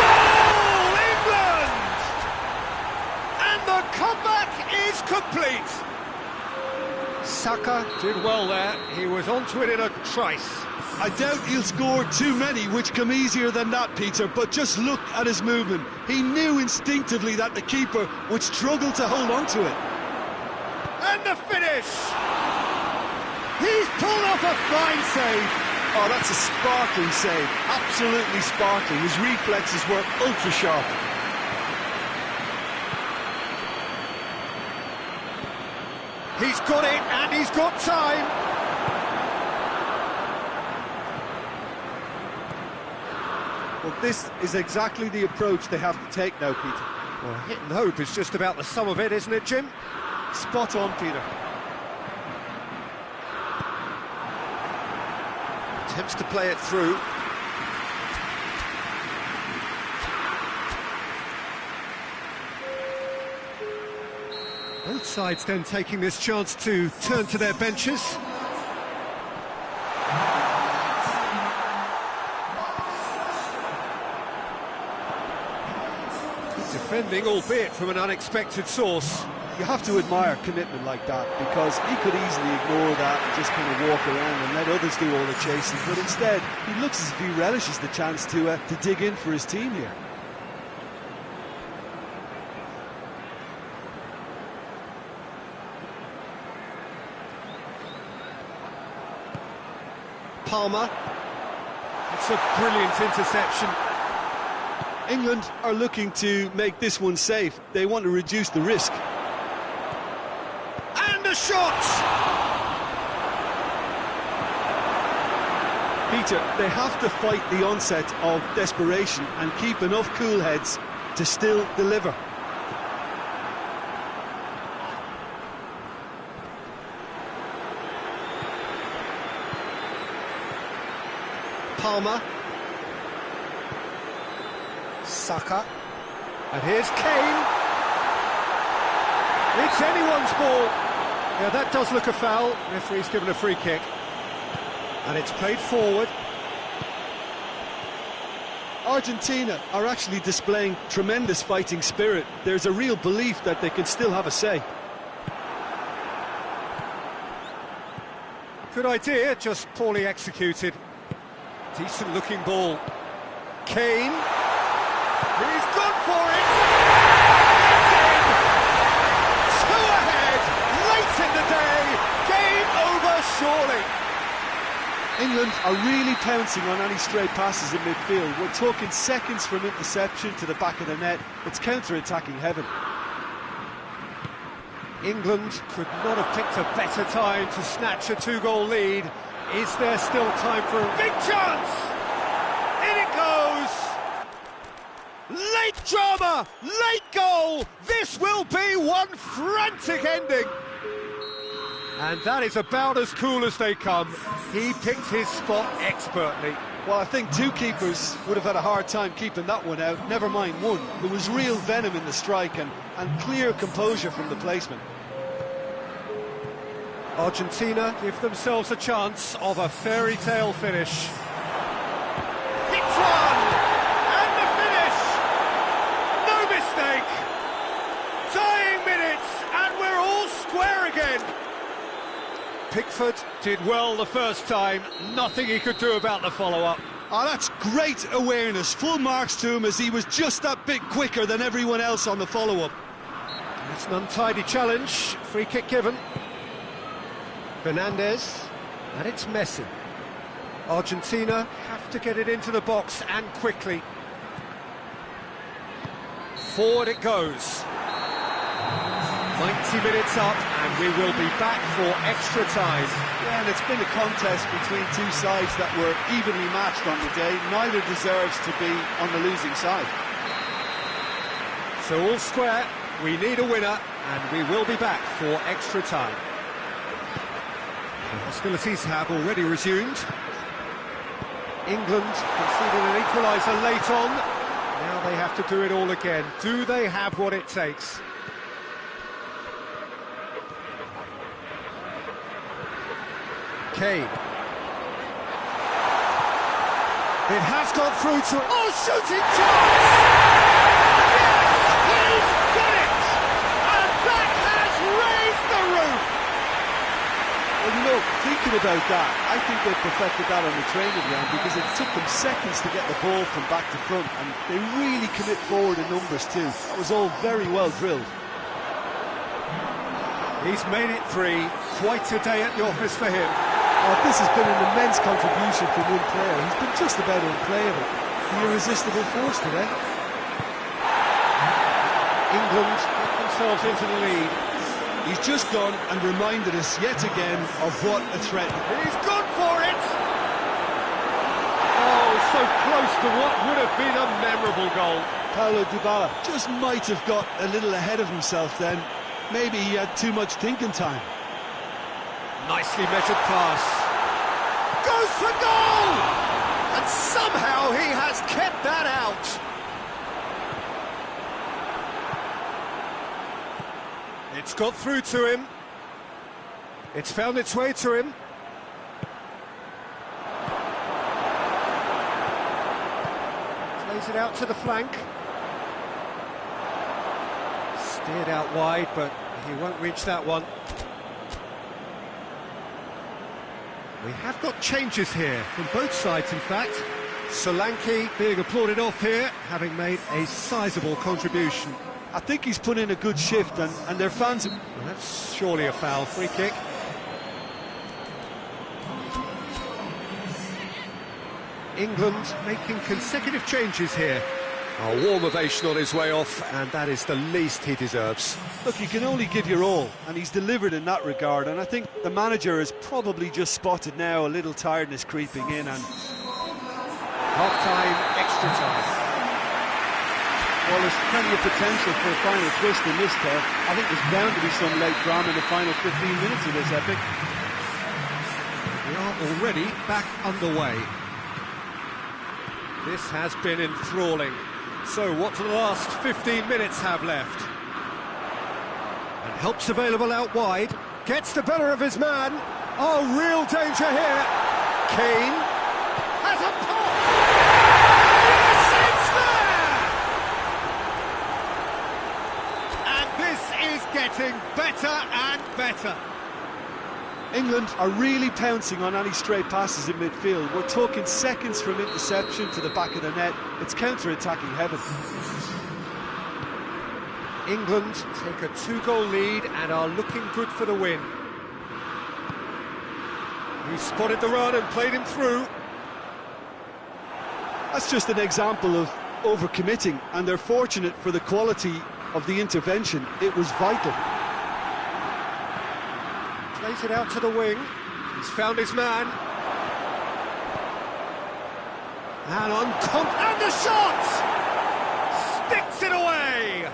Goal, England! And the comeback is complete. Saka did well there. He was onto it in a trice. I doubt he'll score too many which come easier than that, Peter, but just look at his movement. He knew instinctively that the keeper would struggle to hold on to it. And the finish! He's pulled off a fine save. Oh, that's a sparkling save. Absolutely sparkling. His reflexes were ultra sharp. He's got it, and he's got time. Well, this is exactly the approach they have to take now, Peter. Well, hit and hope is just about the sum of it, isn't it, Jim? Spot on, Peter. Attempts to play it through. Both sides then taking this chance to turn to their benches. Defending, albeit from an unexpected source. You have to admire commitment like that, because he could easily ignore that and just kind of walk around and let others do all the chasing, but instead he looks as if he relishes the chance to dig in for his team here. Palmer. It's a brilliant interception. England are looking to make this one safe. They want to reduce the risk. And a shot! Peter, they have to fight the onset of desperation and keep enough cool heads to still deliver. Palmer. Saka. And here's Kane. It's anyone's ball. Yeah, that does look a foul. Referee's given a free kick. And it's played forward. Argentina are actually displaying tremendous fighting spirit. There's a real belief that they can still have a say. Good idea, just poorly executed. Decent looking ball. Kane. He's gone for it! It's in! 2 ahead, late in the day. Game over, surely. England are really pouncing on any stray passes in midfield. We're talking seconds from interception to the back of the net. It's counter-attacking heaven. England could not have picked a better time to snatch a 2-goal lead. Is there still time for a big chance? In it goes! Late drama, late goal! This will be one frantic ending! And that is about as cool as they come. He picked his spot expertly. Well, I think two keepers would have had a hard time keeping that one out, never mind one. There was real venom in the strike and clear composure from the placement. Argentina give themselves a chance of a fairy tale finish. It's one! And the finish! No mistake! Dying minutes, and we're all square again. Pickford did well the first time, nothing he could do about the follow-up. Oh, that's great awareness. Full marks to him as he was just that bit quicker than everyone else on the follow-up. It's an untidy challenge, free kick given. Fernandez, and it's Messi. Argentina have to get it into the box and quickly. Forward it goes. 90 minutes up, and we will be back for extra time. Yeah, and it's been a contest between two sides that were evenly matched on the day. Neither deserves to be on the losing side. So all square, we need a winner, and we will be back for extra time. Hostilities have already resumed. England conceded an equaliser late on. Now they have to do it all again. Do they have what it takes? Kane. It has gone through to... Oh, shooting chance! Yes, he's got it! And that has raised the roof! Well, you know, thinking about that, I think they perfected that on the training ground because it took them seconds to get the ball from back to front, and they really commit forward in numbers too. That was all very well drilled. He's made it 3. Quite a day at the office for him. Oh, this has been an immense contribution from one player. He's been just about unplayable. The irresistible force today. England get themselves into the lead. He's just gone and reminded us yet again of what a threat. He's gone for it! Oh, so close to what would have been a memorable goal. Paulo Dybala just might have got a little ahead of himself then. Maybe he had too much thinking time. Nicely measured pass. Goes for goal! And somehow he has kept that out. It's got through to him. It's found its way to him. Plays it out to the flank. Steered out wide, but he won't reach that one. We have got changes here, from both sides in fact. Solanke being applauded off here, having made a sizable contribution. I think he's put in a good shift, and their fans... Well, that's surely a foul. Free kick. England making consecutive changes here. A warm ovation on his way off, and that is the least he deserves. Look, you can only give your all, and he's delivered in that regard, and I think the manager has probably just spotted now a little tiredness creeping in, and... Half-time, extra time. Well, there's plenty of potential for a final twist in this tale. I think there's bound to be some late drama in the final 15 minutes of this epic. We are already back underway. This has been enthralling. So what do the last 15 minutes have left? And help's available out wide. Gets the better of his man. Oh, real danger here. Kane has a pop. Yes, it's there! And this is getting better and better. England are really pouncing on any stray passes in midfield. We're talking seconds from interception to the back of the net. It's counter-attacking heaven. England take a 2-goal lead and are looking good for the win. He spotted the run and played him through. That's just an example of overcommitting, and they're fortunate for the quality of the intervention. It was vital. Plays it out to the wing. He's found his man. And and the shot! Sticks it away!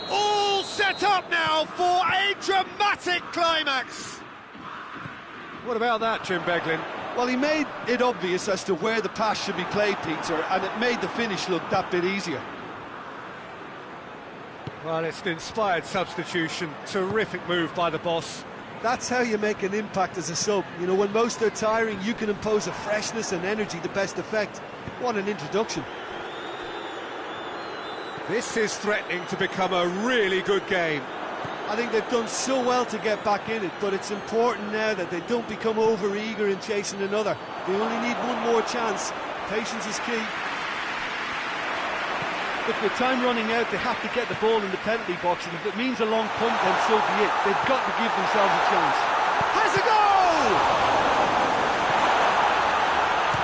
All set up now for a dramatic climax. What about that, Jim Beglin? Well, he made it obvious as to where the pass should be played, Peter, and it made the finish look that bit easier. Well, it's an inspired substitution. Terrific move by the boss. That's how you make an impact as a sub. You know, when most are tiring, you can impose a freshness and energy to best effect. What an introduction. This is threatening to become a really good game. I think they've done so well to get back in it, but it's important now that they don't become over-eager in chasing another. They only need one more chance. Patience is key. Look, with time running out, they have to get the ball in the penalty box, and if it means a long punt, then so be it. They've got to give themselves a chance. Has a goal!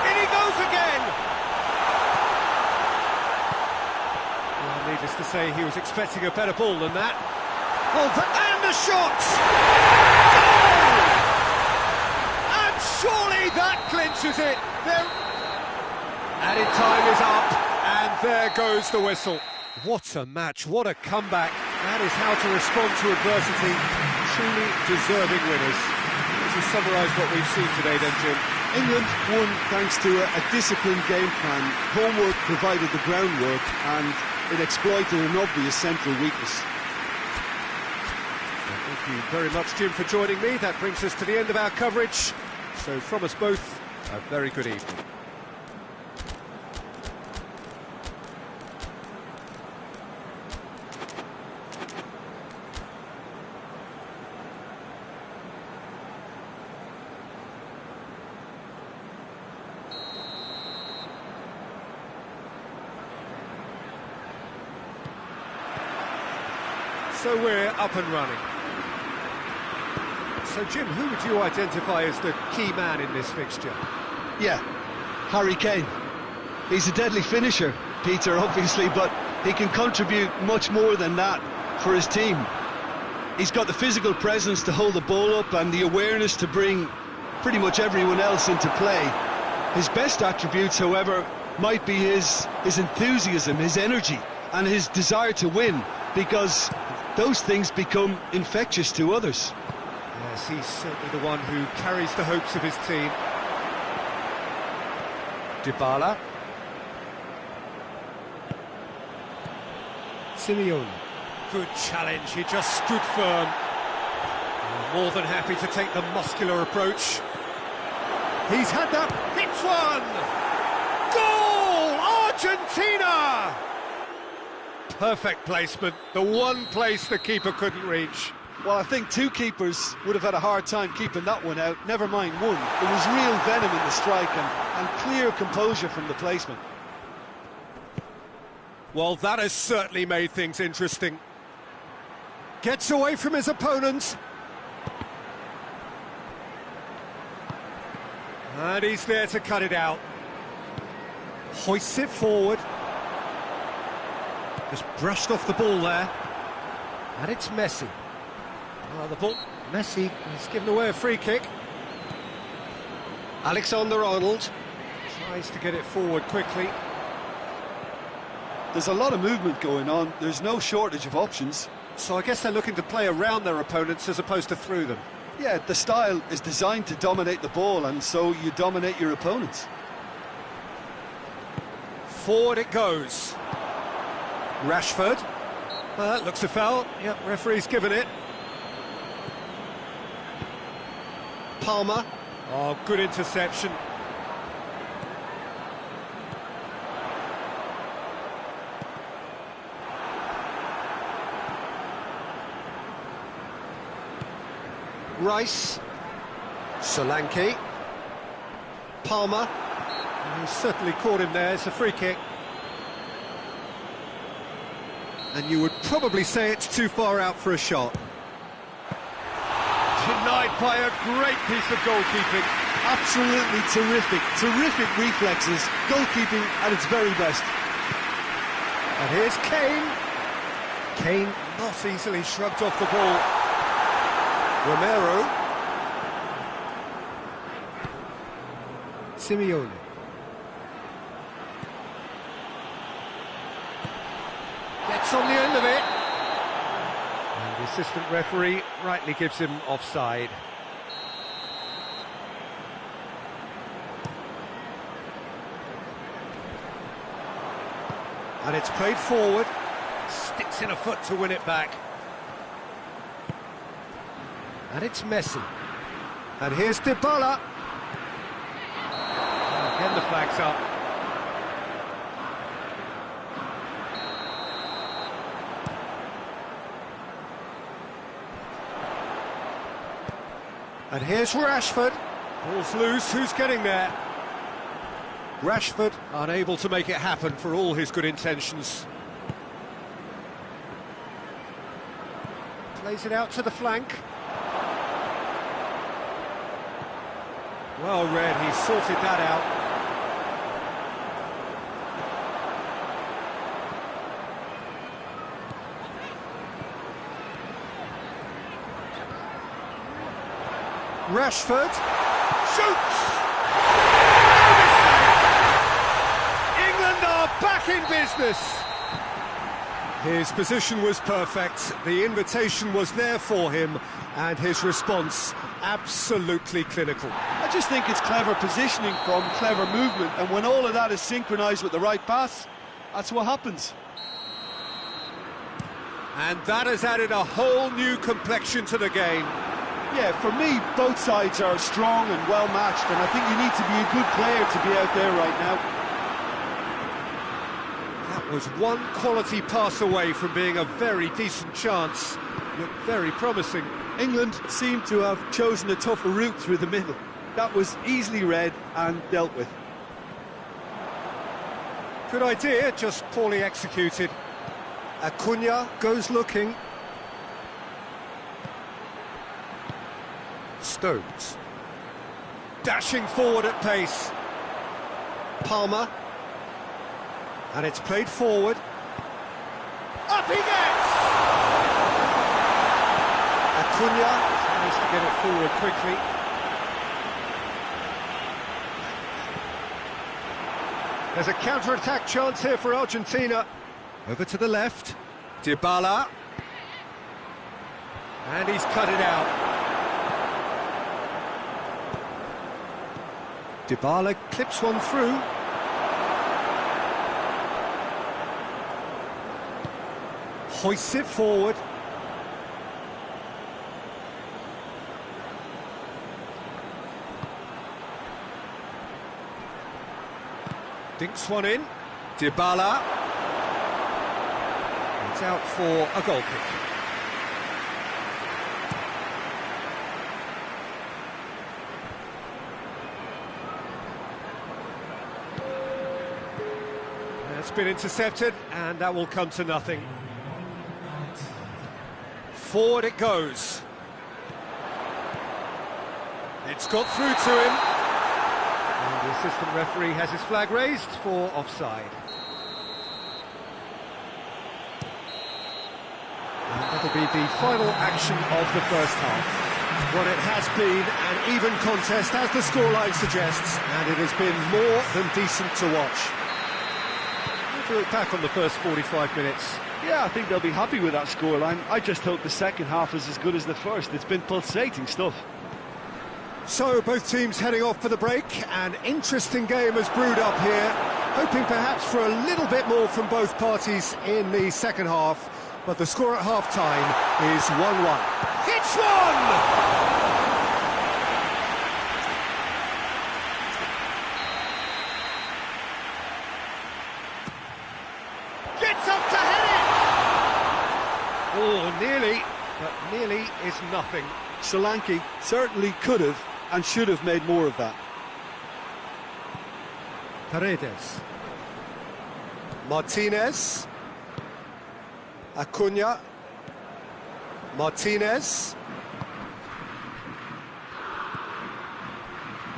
In he goes again! Well, needless to say, he was expecting a better ball than that. Oh, and the shot! Goal! And surely that clinches it. Added time is up. And there goes the whistle. What a match, what a comeback. That is how to respond to adversity. Truly deserving winners. To summarise what we've seen today then, Jim. England won thanks to a disciplined game plan. Homework provided the groundwork, and it exploited an obvious central weakness. Thank you very much, Jim, for joining me. That brings us to the end of our coverage. So from us both, a very good evening. So we're up and running. So Jim, who would you identify as the key man in this fixture? Yeah, Harry Kane. He's a deadly finisher, Peter, obviously, but he can contribute much more than that for his team. He's got the physical presence to hold the ball up and the awareness to bring pretty much everyone else into play. His best attributes, however, might be his enthusiasm, his energy, and his desire to win, because those things become infectious to others. Yes, he's certainly the one who carries the hopes of his team. Dybala. Simeone. Good challenge, he just stood firm. More than happy to take the muscular approach. He's had that, hits one! Goal! Argentina! Perfect placement, the one place the keeper couldn't reach. Well, I think two keepers would have had a hard time keeping that one out, never mind one. There was real venom in the strike and clear composure from the placement. Well, that has certainly made things interesting. Gets away from his opponent. And he's there to cut it out. Hoists it forward. Just brushed off the ball there. And it's Messi. Oh, the ball. Messi has given away a free kick. Alexander-Arnold tries to get it forward quickly. There's a lot of movement going on. There's no shortage of options. So I guess they're looking to play around their opponents as opposed to through them. Yeah, the style is designed to dominate the ball, and so you dominate your opponents. Forward it goes. Rashford. That looks a foul. Yep, referee's given it. Palmer. Oh, good interception. Rice. Solanke. Palmer. And he's certainly caught him there. It's a free kick. And you would probably say it's too far out for a shot. Denied by a great piece of goalkeeping. Absolutely terrific, terrific reflexes, goalkeeping at its very best. And here's Kane. Kane not easily shrugged off the ball. Romero. Simeone. Gets on the end of it. And the assistant referee rightly gives him offside. And it's played forward. Sticks in a foot to win it back. And it's Messi. And here's Dybala. Again the flag's up. And here's Rashford. Ball's loose, who's getting there? Rashford unable to make it happen for all his good intentions. Plays it out to the flank. Well read, he sorted that out. Rashford shoots! England are back in business! His position was perfect, the invitation was there for him, and his response absolutely clinical. I just think it's clever positioning from clever movement, and when all of that is synchronised with the right pass, that's what happens. And that has added a whole new complexion to the game. Yeah, for me, both sides are strong and well matched, and I think you need to be a good player to be out there right now. That was one quality pass away from being a very decent chance. Looked very promising. England seemed to have chosen a tougher route through the middle. That was easily read and dealt with. Good idea, just poorly executed. Acuna goes looking. Stones. Dashing forward at pace. Palmer. And it's played forward. Up he gets! Acuna tries to get it forward quickly. There's a counter-attack chance here for Argentina. Over to the left. Dybala. And he's cut it out. Dybala clips one through. Hoists it forward. Dinks one in. Dybala. It's out for a goal kick. That's been intercepted, and that will come to nothing. Forward it goes. It's got through to him. And the assistant referee has his flag raised for offside. And that'll be the final action of the first half. Well, it has been an even contest, as the scoreline suggests, and it has been more than decent to watch. Look back on the first 45 minutes. Yeah, I think they'll be happy with that scoreline. I just hope the second half is as good as the first. It's been pulsating stuff. So, both teams heading off for the break. An interesting game has brewed up here, hoping perhaps for a little bit more from both parties in the second half. But the score at half-time is 1-1. It's one! Oh, nearly, but nearly is nothing. Solanke certainly could have and should have made more of that. Paredes. Martinez. Acuna. Martinez.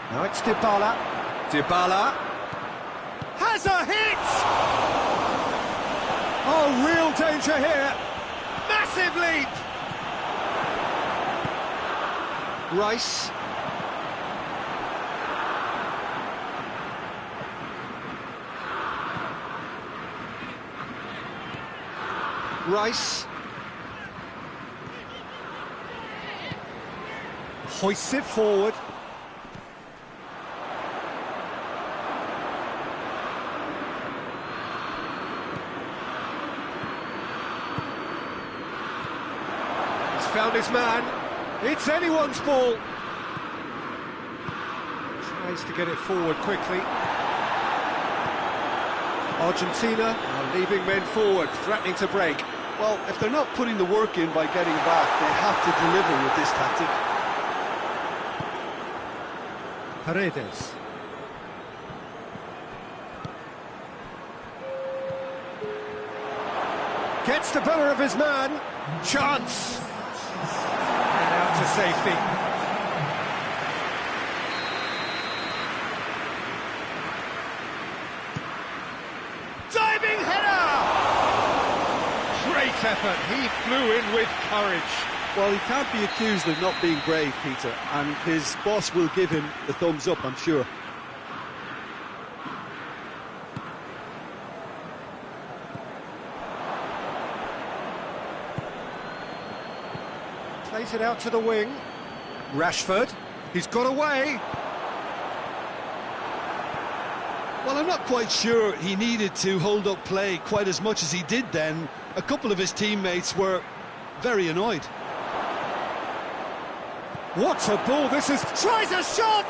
Now it's Dybala. Dybala. Has a hit! Oh, real danger here. Massive leap! Rice. Rice. Hoists it forward. Found his man. It's anyone's ball. Tries to get it forward quickly. Argentina are leaving men forward, threatening to break. Well, if they're not putting the work in by getting back, they have to deliver with this tactic. Paredes. Gets the better of his man. Chance. And out to safety. Diving header! Great effort. He flew in with courage. Well, he can't be accused of not being brave, Peter, and his boss will give him the thumbs up, I'm sure. Plays it out to the wing. Rashford. He's got away. Well, I'm not quite sure he needed to hold up play quite as much as he did then. A couple of his teammates were very annoyed. What a ball this is. Tries a shot!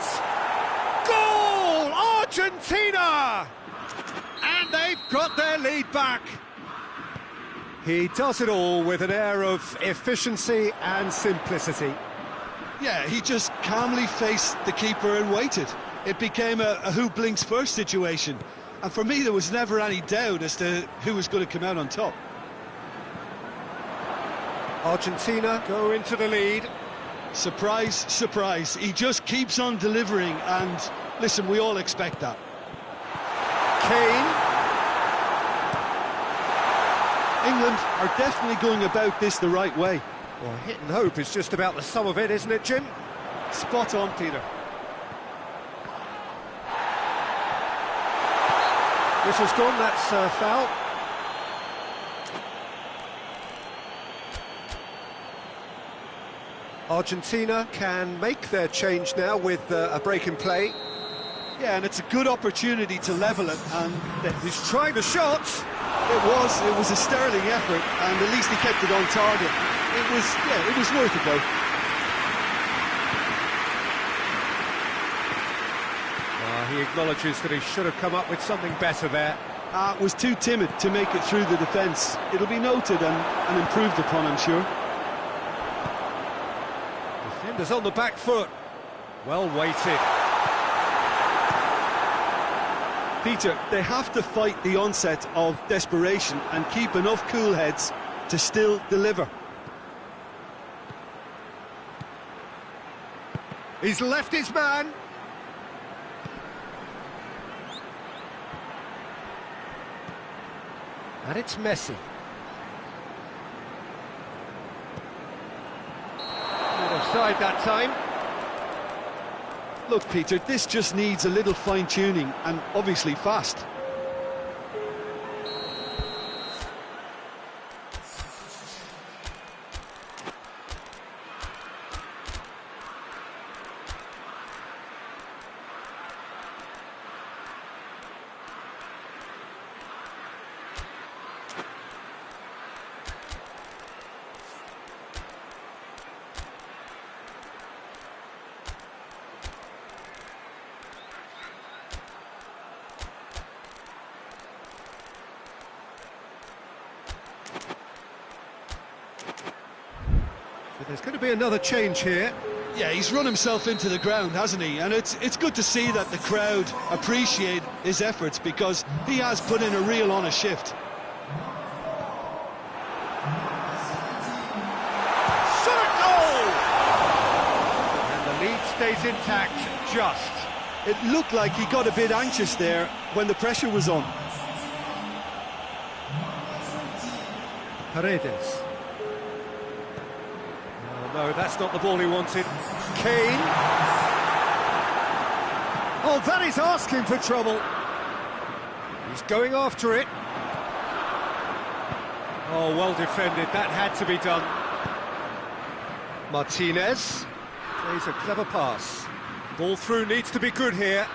Goal! Argentina! And they've got their lead back. He does it all with an air of efficiency and simplicity. Yeah, he just calmly faced the keeper and waited. It became a who blinks first situation. And for me, there was never any doubt as to who was going to come out on top. Argentina go into the lead. Surprise, surprise. He just keeps on delivering, and listen, we all expect that. Kane. England are definitely going about this the right way. Well, hit and hope is just about the sum of it, isn't it, Jim? Spot on, Peter. Whistle's gone, that's foul. Argentina can make their change now with a break in play. Yeah, and it's a good opportunity to level it, and He's trying the shot. it was a sterling effort, and at least he kept it on target. It was worth it though. He acknowledges that he should have come up with something better there. Was too timid to make it through the defence. It'll be noted and improved upon, I'm sure. Defenders on the back foot. Well weighted. Peter, they have to fight the onset of desperation and keep enough cool heads to still deliver. He's left his man. And it's Messi. Not offside that time. Look, Peter, this just needs a little fine-tuning and obviously fast. But there's going to be another change here. Yeah, he's run himself into the ground, hasn't he? And it's good to see that the crowd appreciate his efforts, because he has put in a real honest shift. Shot at goal! And the lead stays intact, just. It looked like he got a bit anxious there when the pressure was on. Paredes. Oh, no, that's not the ball he wanted. Kane. Oh, that is asking for trouble. He's going after it. Oh, well defended. That had to be done. Martinez plays a clever pass. Ball through needs to be good here.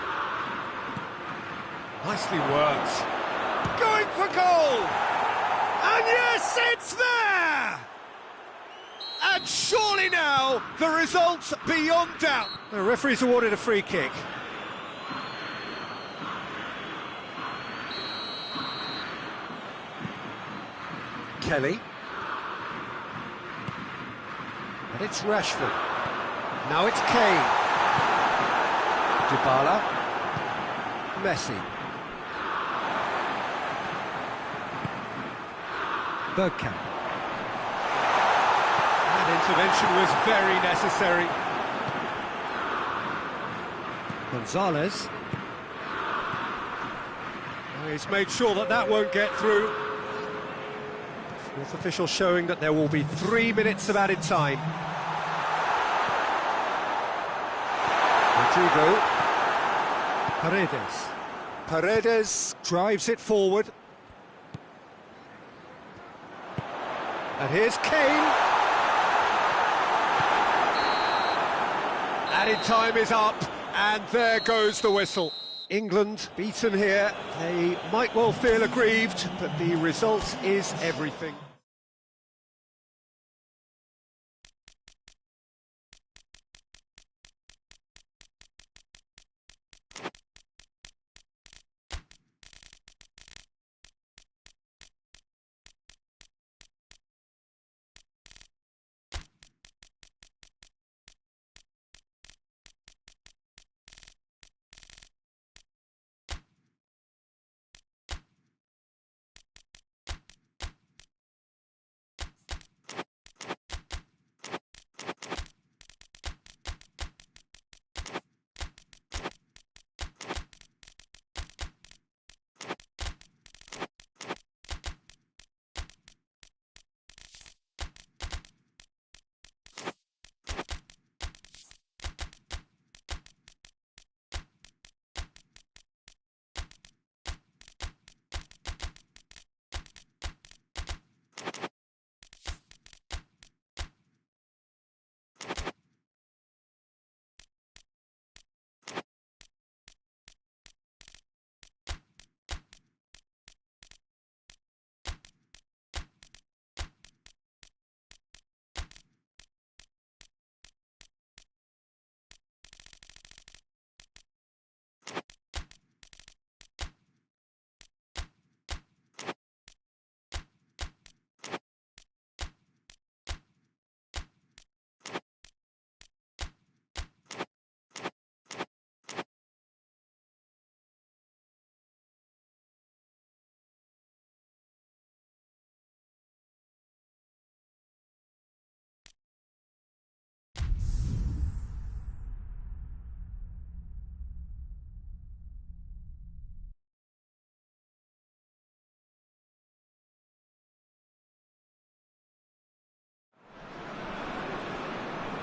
Nicely worked. Going for goal! And yes, it's there! And surely now, the result's beyond doubt. The referee's awarded a free kick. Kelly. And it's Rashford. Now it's Kane. Dybala. Messi. Bergkamp. That intervention was very necessary. Gonzalez. Well, he's made sure that that won't get through. Fourth official showing that there will be 3 minutes of added time. Rodrigo. Paredes. Paredes drives it forward. And here's Kane. Added time is up, and there goes the whistle. England beaten here. They might well feel aggrieved, but the result is everything.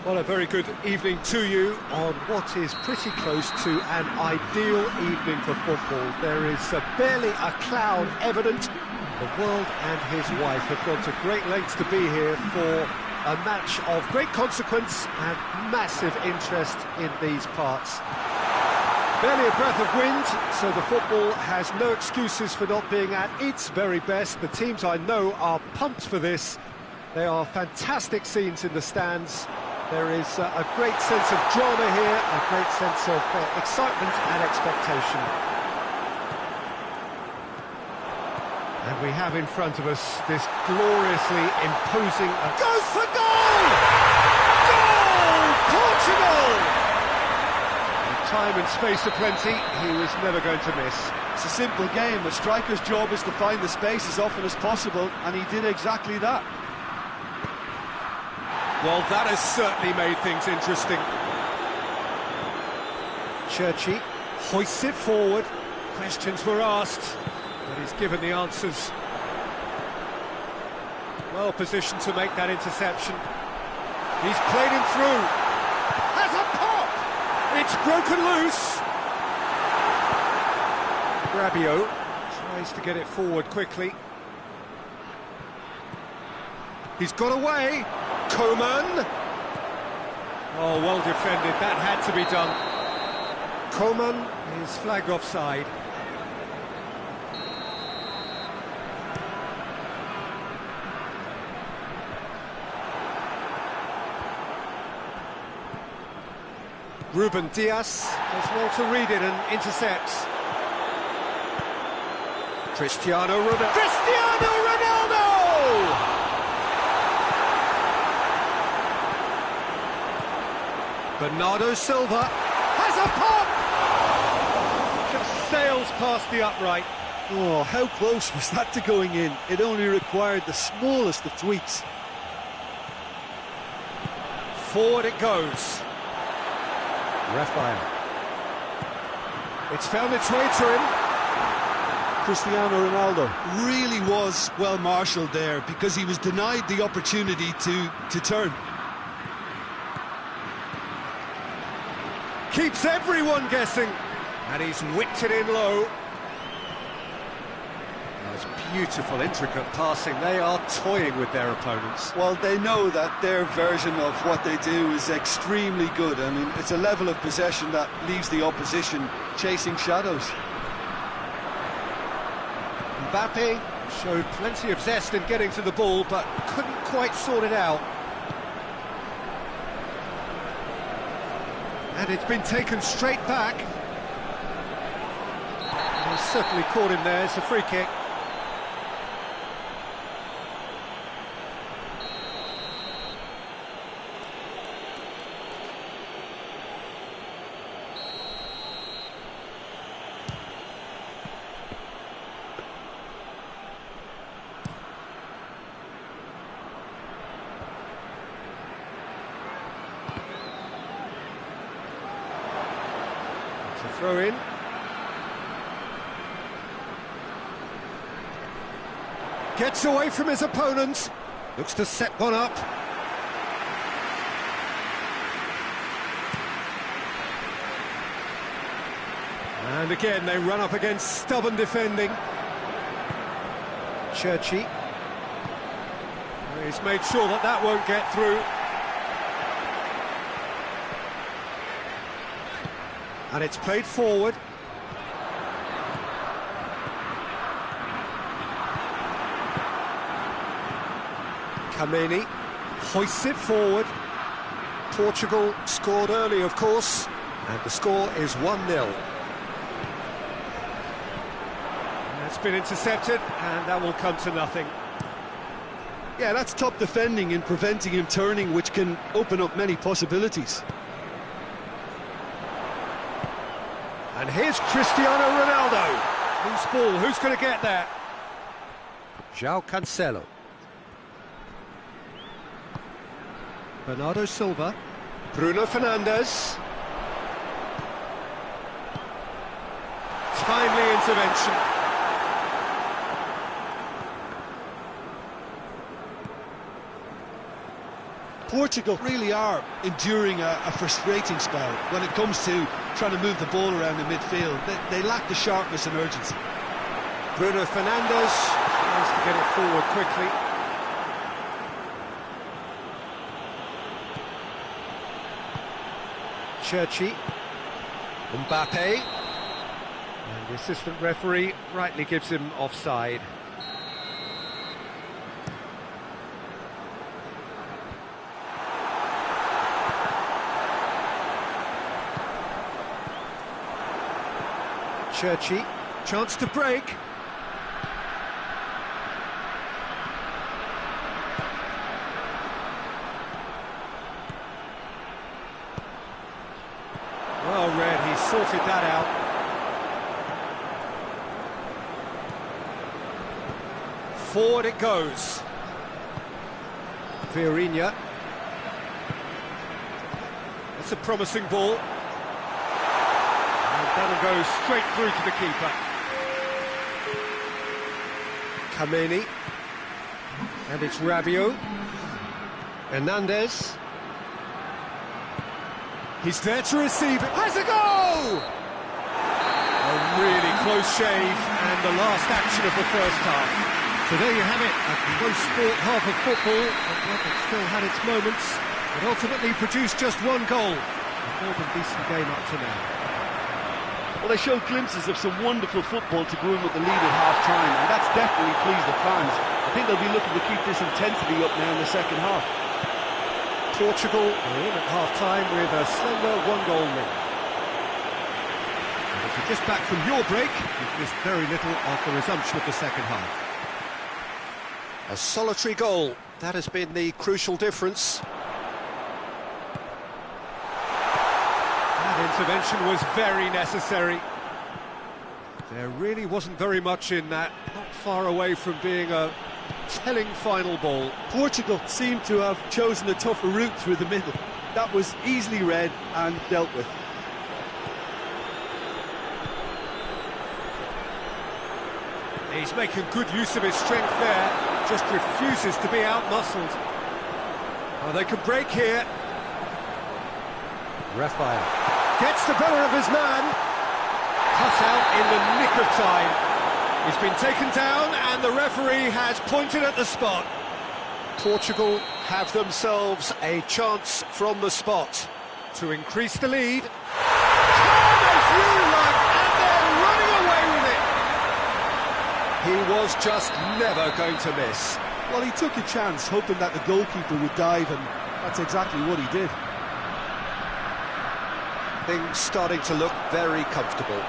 Well, a very good evening to you on what is pretty close to an ideal evening for football. There is barely a cloud evident. The world and his wife have gone to great lengths to be here for a match of great consequence and massive interest in these parts. Barely a breath of wind, so the football has no excuses for not being at its very best. The teams I know are pumped for this. There are fantastic scenes in the stands. There is a great sense of drama here, a great sense of excitement and expectation. And we have in front of us this gloriously imposing... Goes for goal! Goal! Portugal! With time and space aplenty, he was never going to miss. It's a simple game. A striker's job is to find the space as often as possible, and he did exactly that. Well, that has certainly made things interesting. Churchy hoists it forward. Questions were asked, but he's given the answers. Well positioned to make that interception. He's played him through. Has a pop! It's broken loose. Rabiot tries to get it forward quickly. He's got away. Coman. Oh, well defended. That had to be done. Coman is flagged offside. Ruben Dias does well to read it and intercepts. Cristiano Ronaldo! Bernardo Silva has a pop! Just sails past the upright. Oh, how close was that to going in? It only required the smallest of tweaks. Forward it goes. Raphael. It's found its way to him. Cristiano Ronaldo really was well marshalled there because he was denied the opportunity to turn. Keeps everyone guessing, and he's whipped it in low. That's beautiful, intricate passing. They are toying with their opponents. Well, they know that their version of what they do is extremely good. I mean, it's a level of possession that leaves the opposition chasing shadows. Mbappe showed plenty of zest in getting to the ball, but couldn't quite sort it out. And it's been taken straight back. He's certainly caught him there. It's a free kick. Throw in. Gets away from his opponent. Looks to set one up. And again, they run up against stubborn defending. Churchy. He's made sure that that won't get through. And it's played forward. Kameni hoists it forward. Portugal scored early, of course, and the score is 1-0. That's been intercepted, and that will come to nothing. Yeah, that's top defending and preventing him turning, which can open up many possibilities. And here's Cristiano Ronaldo. Loose ball, who's going to get that? João Cancelo. Bernardo Silva. Bruno Fernandes. Timely intervention. Portugal really are enduring a frustrating spell when it comes to trying to move the ball around in midfield. They lack the sharpness and urgency. Bruno Fernandes tries to get it forward quickly. Churchy. Mbappe. And the assistant referee rightly gives him offside. Churchy, chance to break. Well read, he sorted that out. Forward it goes. Vieirinha. That's a promising ball. That'll go straight through to the keeper. Kameni. And it's Rabiot. Hernandez. He's there to receive it. Has a goal! A really close shave and the last action of the first half. So there you have it, a close sport half of football, but one that still had its moments, but ultimately produced just one goal. A more than decent game up to now. Well, they showed glimpses of some wonderful football to go in with the lead at half-time, and that's definitely pleased the fans. I think they'll be looking to keep this intensity up now in the second half. Portugal are in at half-time with a slender one-goal lead. And if you're just back from your break, you've missed very little of the resumption of the second half. A solitary goal, that has been the crucial difference. That intervention was very necessary. There really wasn't very much in that, not far away from being a telling final ball. Portugal seemed to have chosen a tougher route through the middle. That was easily read and dealt with. He's making good use of his strength there, just refuses to be out-muscled. Oh, they can break here. Raphael gets the better of his man. Cut out in the nick of time. He's been taken down and the referee has pointed at the spot. Portugal have themselves a chance from the spot to increase the lead. Calm as you like, and they're running away with it. He was just never going to miss. Well, he took a chance, hoping that the goalkeeper would dive, and that's exactly what he did. Things starting to look very comfortable.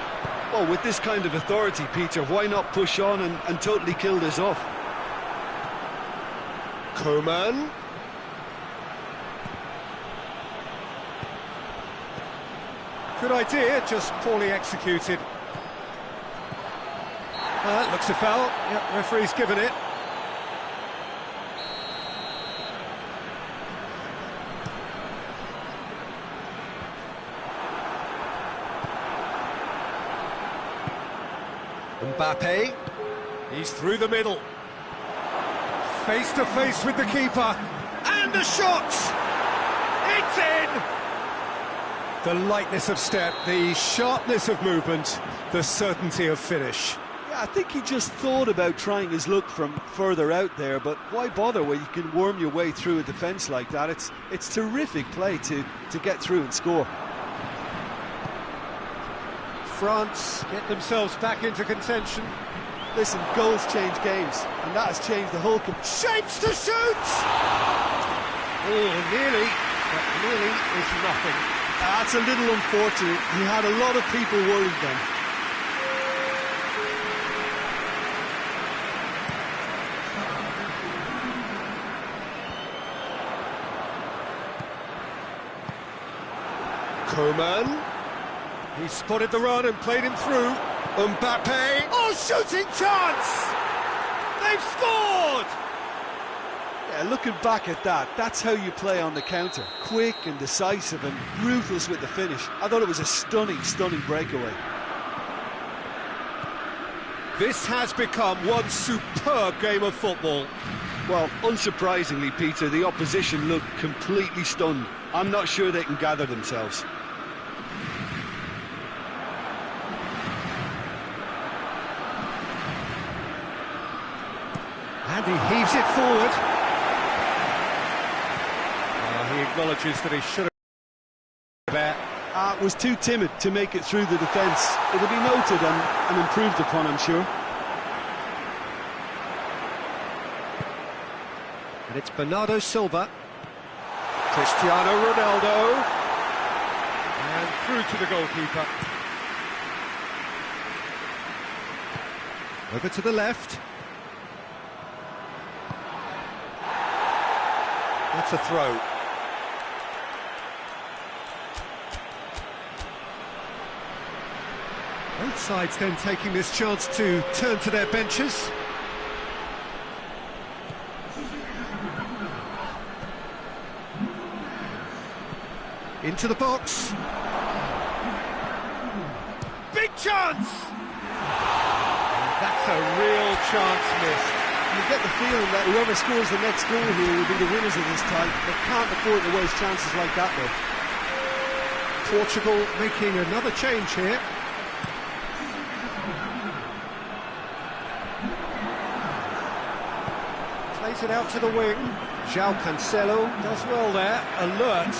Well, with this kind of authority, Peter, why not push on and totally kill this off? Koeman. Good idea, just poorly executed. Looks a foul. Yep, referee's given it. Mbappe, he's through the middle. Face to face with the keeper. And the shot! It's in! The lightness of step, the sharpness of movement, the certainty of finish. Yeah, I think he just thought about trying his luck from further out there, but why bother when you can worm your way through a defence like that? It's terrific play to get through and score. France get themselves back into contention. Listen, goals change games, and that has changed the whole... Shapes to shoot! Oh, nearly, but nearly is nothing. That's a little unfortunate. He had a lot of people worried then. Koeman. He spotted the run and played him through. Mbappe. Oh, shooting chance! They've scored! Yeah, looking back at that, that's how you play on the counter. Quick and decisive and ruthless with the finish. I thought it was a stunning, stunning breakaway. This has become one superb game of football. Well, unsurprisingly, Peter, the opposition look completely stunned. I'm not sure they can gather themselves. And he heaves it forward. He acknowledges that he should have... Was too timid to make it through the defence. It'll be noted and improved upon, I'm sure. And it's Bernardo Silva. Cristiano Ronaldo. And through to the goalkeeper. Over to the left. That's a throw. Both sides then taking this chance to turn to their benches. Into the box. Big chance! That's a real chance missed. You get the feeling that whoever scores the next goal here will be the winners of this tie. They can't afford to waste chances like that, though. Portugal making another change here. Plays it out to the wing. João Cancelo does well there, alert.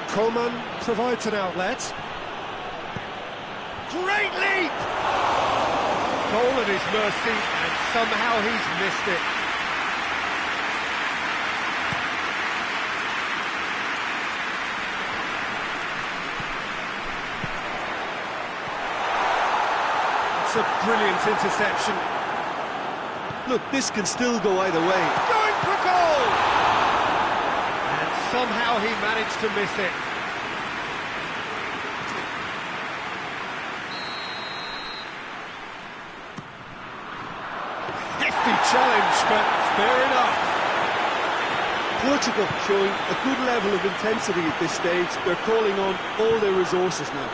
Coman provides an outlet. Great leap! Goal at his mercy, and somehow he's missed it. It's a brilliant interception. Look, this can still go either way. Going for goal! And somehow he managed to miss it. Hefty challenge, but fair enough. Portugal showing a good level of intensity at this stage. They're calling on all their resources now.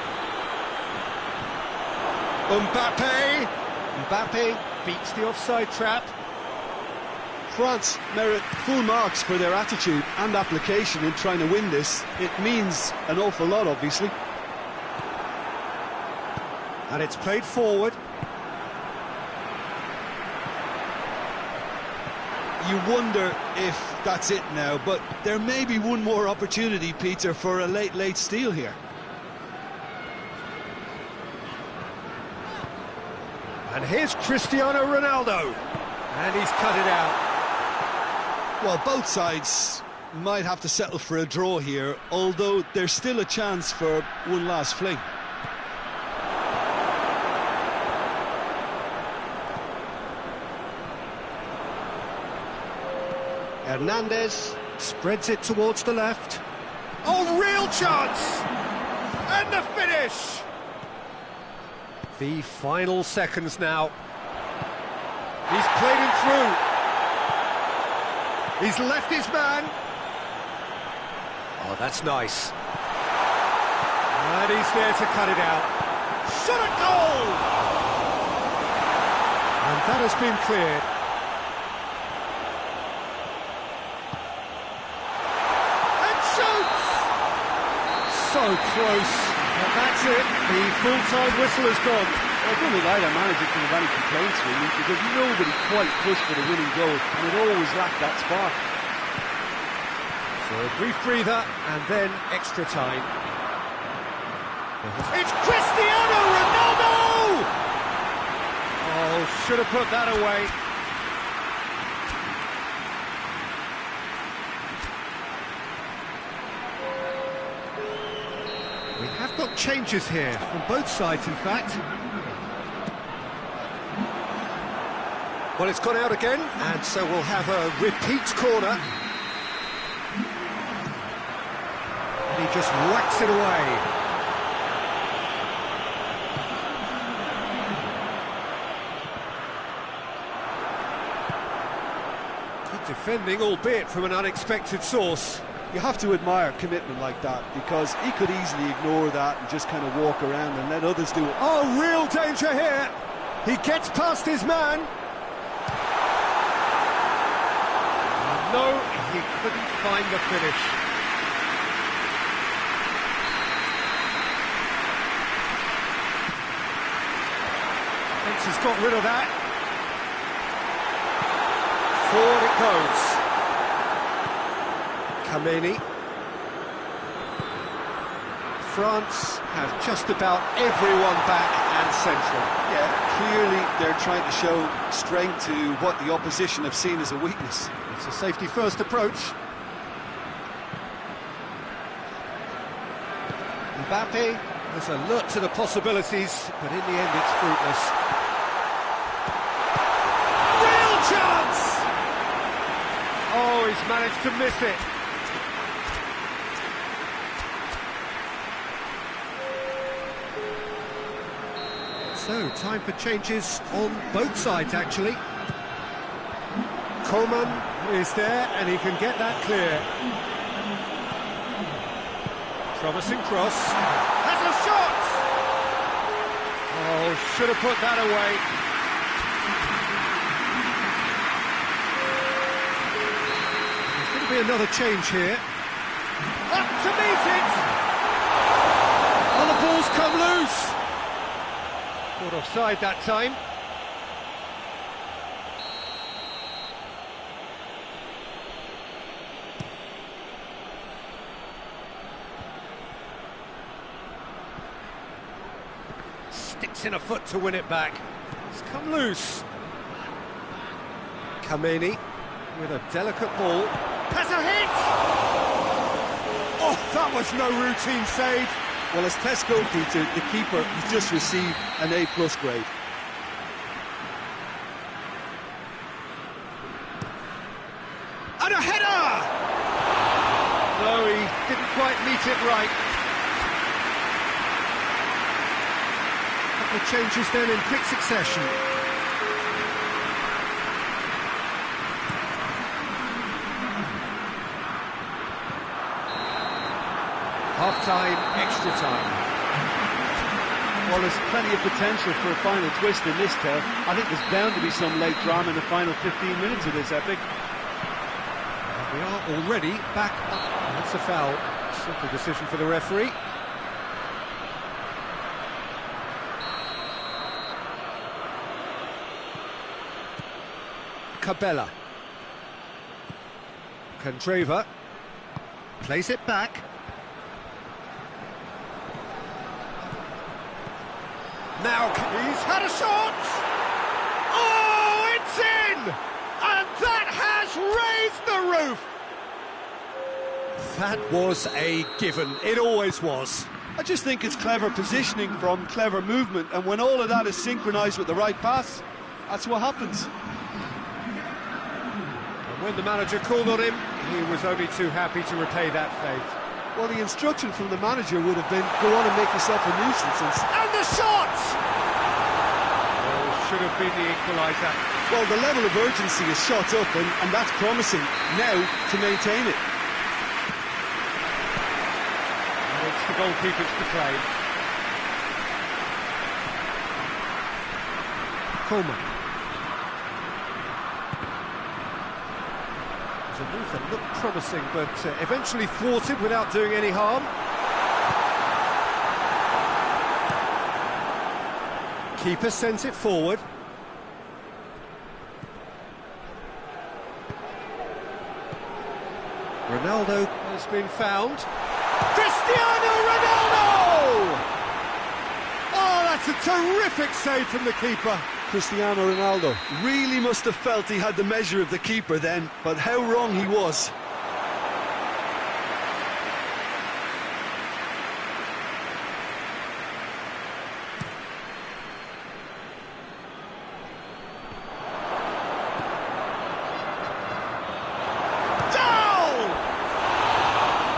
Mbappe beats the offside trap. France merit full marks for their attitude and application in trying to win this. It means an awful lot, obviously. And it's played forward. You wonder if that's it now, but there may be one more opportunity, Peter, for a late steal here. And here's Cristiano Ronaldo. And he's cut it out. Well, both sides might have to settle for a draw here, although there's still a chance for one last fling. Hernandez spreads it towards the left. Oh, real chance! And the finish! The final seconds now. He's played him through. He's left his man. Oh, that's nice. And he's there to cut it out. Shot at goal! And that has been cleared. And shoots! So close. And that's it. The full-time whistle has gone. I don't think either manager can have any complaints really, because nobody quite pushed for the winning goal, and it always lacked that spark. So a brief breather, and then extra time. It's Cristiano Ronaldo! Oh, should have put that away. We have got changes here, from both sides in fact. Well, it's gone out again, and so we'll have a repeat corner. And he just whacks it away. Good defending, albeit from an unexpected source. You have to admire commitment like that, because he could easily ignore that and just kind of walk around and let others do it. Oh, real danger here! He gets past his man. No, he couldn't find the finish. Defence has got rid of that. Forward it goes. Kameni. France have just about everyone back and central. Yeah, clearly they're trying to show strength to what the opposition have seen as a weakness. It's a safety-first approach. Mbappe has alert to the possibilities, but in the end it's fruitless. Real chance! Oh, he's managed to miss it. So, time for changes on both sides, actually. Coman is there, and he can get that clear. Promising cross. Has a shot! Oh, should have put that away. There's going to be another change here. Up to meet it! Oh, the ball's come loose! Caught offside that time. Sticks in a foot to win it back. It's come loose. Kameni with a delicate ball. Has a hit! Oh, that was no routine save. Well, as Tesco, Peter, the keeper, has just received an A+ grade. And a header! No, he didn't quite meet it right. A couple of changes then in quick succession. Half-time, extra time. Well, there's plenty of potential for a final twist in this tale. I think there's bound to be some late drama in the final 15 minutes of this epic. We are already back up. That's a foul. Simple decision for the referee. Cabella. Candreva. Plays it back. Now he's had a shot! Oh, it's in! And that has raised the roof! That was a given. It always was. I just think it's clever positioning from clever movement, and when all of that is synchronised with the right pass, that's what happens. And when the manager called on him, he was only too happy to repay that faith. Well, the instruction from the manager would have been, go on and make yourself a nuisance. And the shot! Oh, should have been the equaliser. Well, the level of urgency is shot up, and that's promising now to maintain it. And it's the goalkeepers to play. Coleman. A move that looked promising, but eventually thwarted without doing any harm. Keeper sends it forward. Ronaldo has been found. Cristiano Ronaldo! Oh, that's a terrific save from the keeper. Cristiano Ronaldo really must have felt he had the measure of the keeper then, but how wrong he was. Down!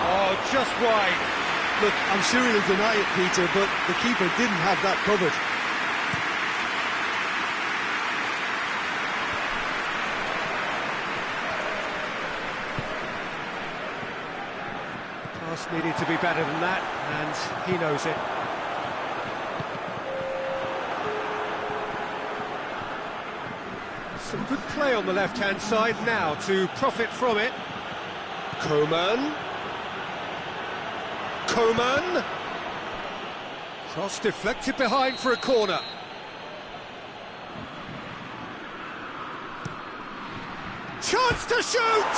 Oh, just wide. Look, I'm sure he'll deny it, Peter, but the keeper didn't have that covered. Needed to be better than that, and he knows it. play on the left-hand side now to profit from it. Coman. Cross deflected behind for a corner. Chance to shoot!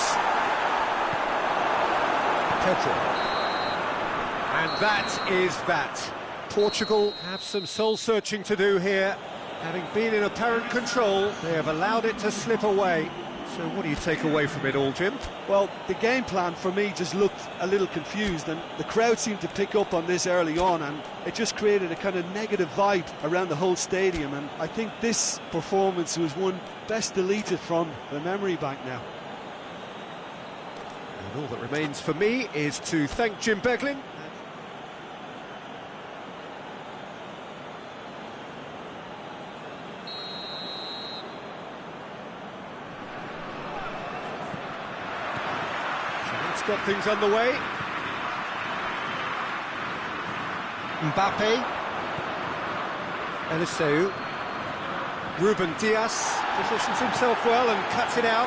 Pedro. And that is that. Portugal have some soul-searching to do here. Having been in apparent control, they have allowed it to slip away. So what do you take away from it all, Jim? Well, the game plan for me just looked a little confused, and the crowd seemed to pick up on this early on, and it just created a kind of negative vibe around the whole stadium, and I think this performance was one best deleted from the memory bank now. And all that remains for me is to thank Jim Beglin. Got things underway. Mbappe. Eliseu. Ruben Dias positions himself well and cuts it out.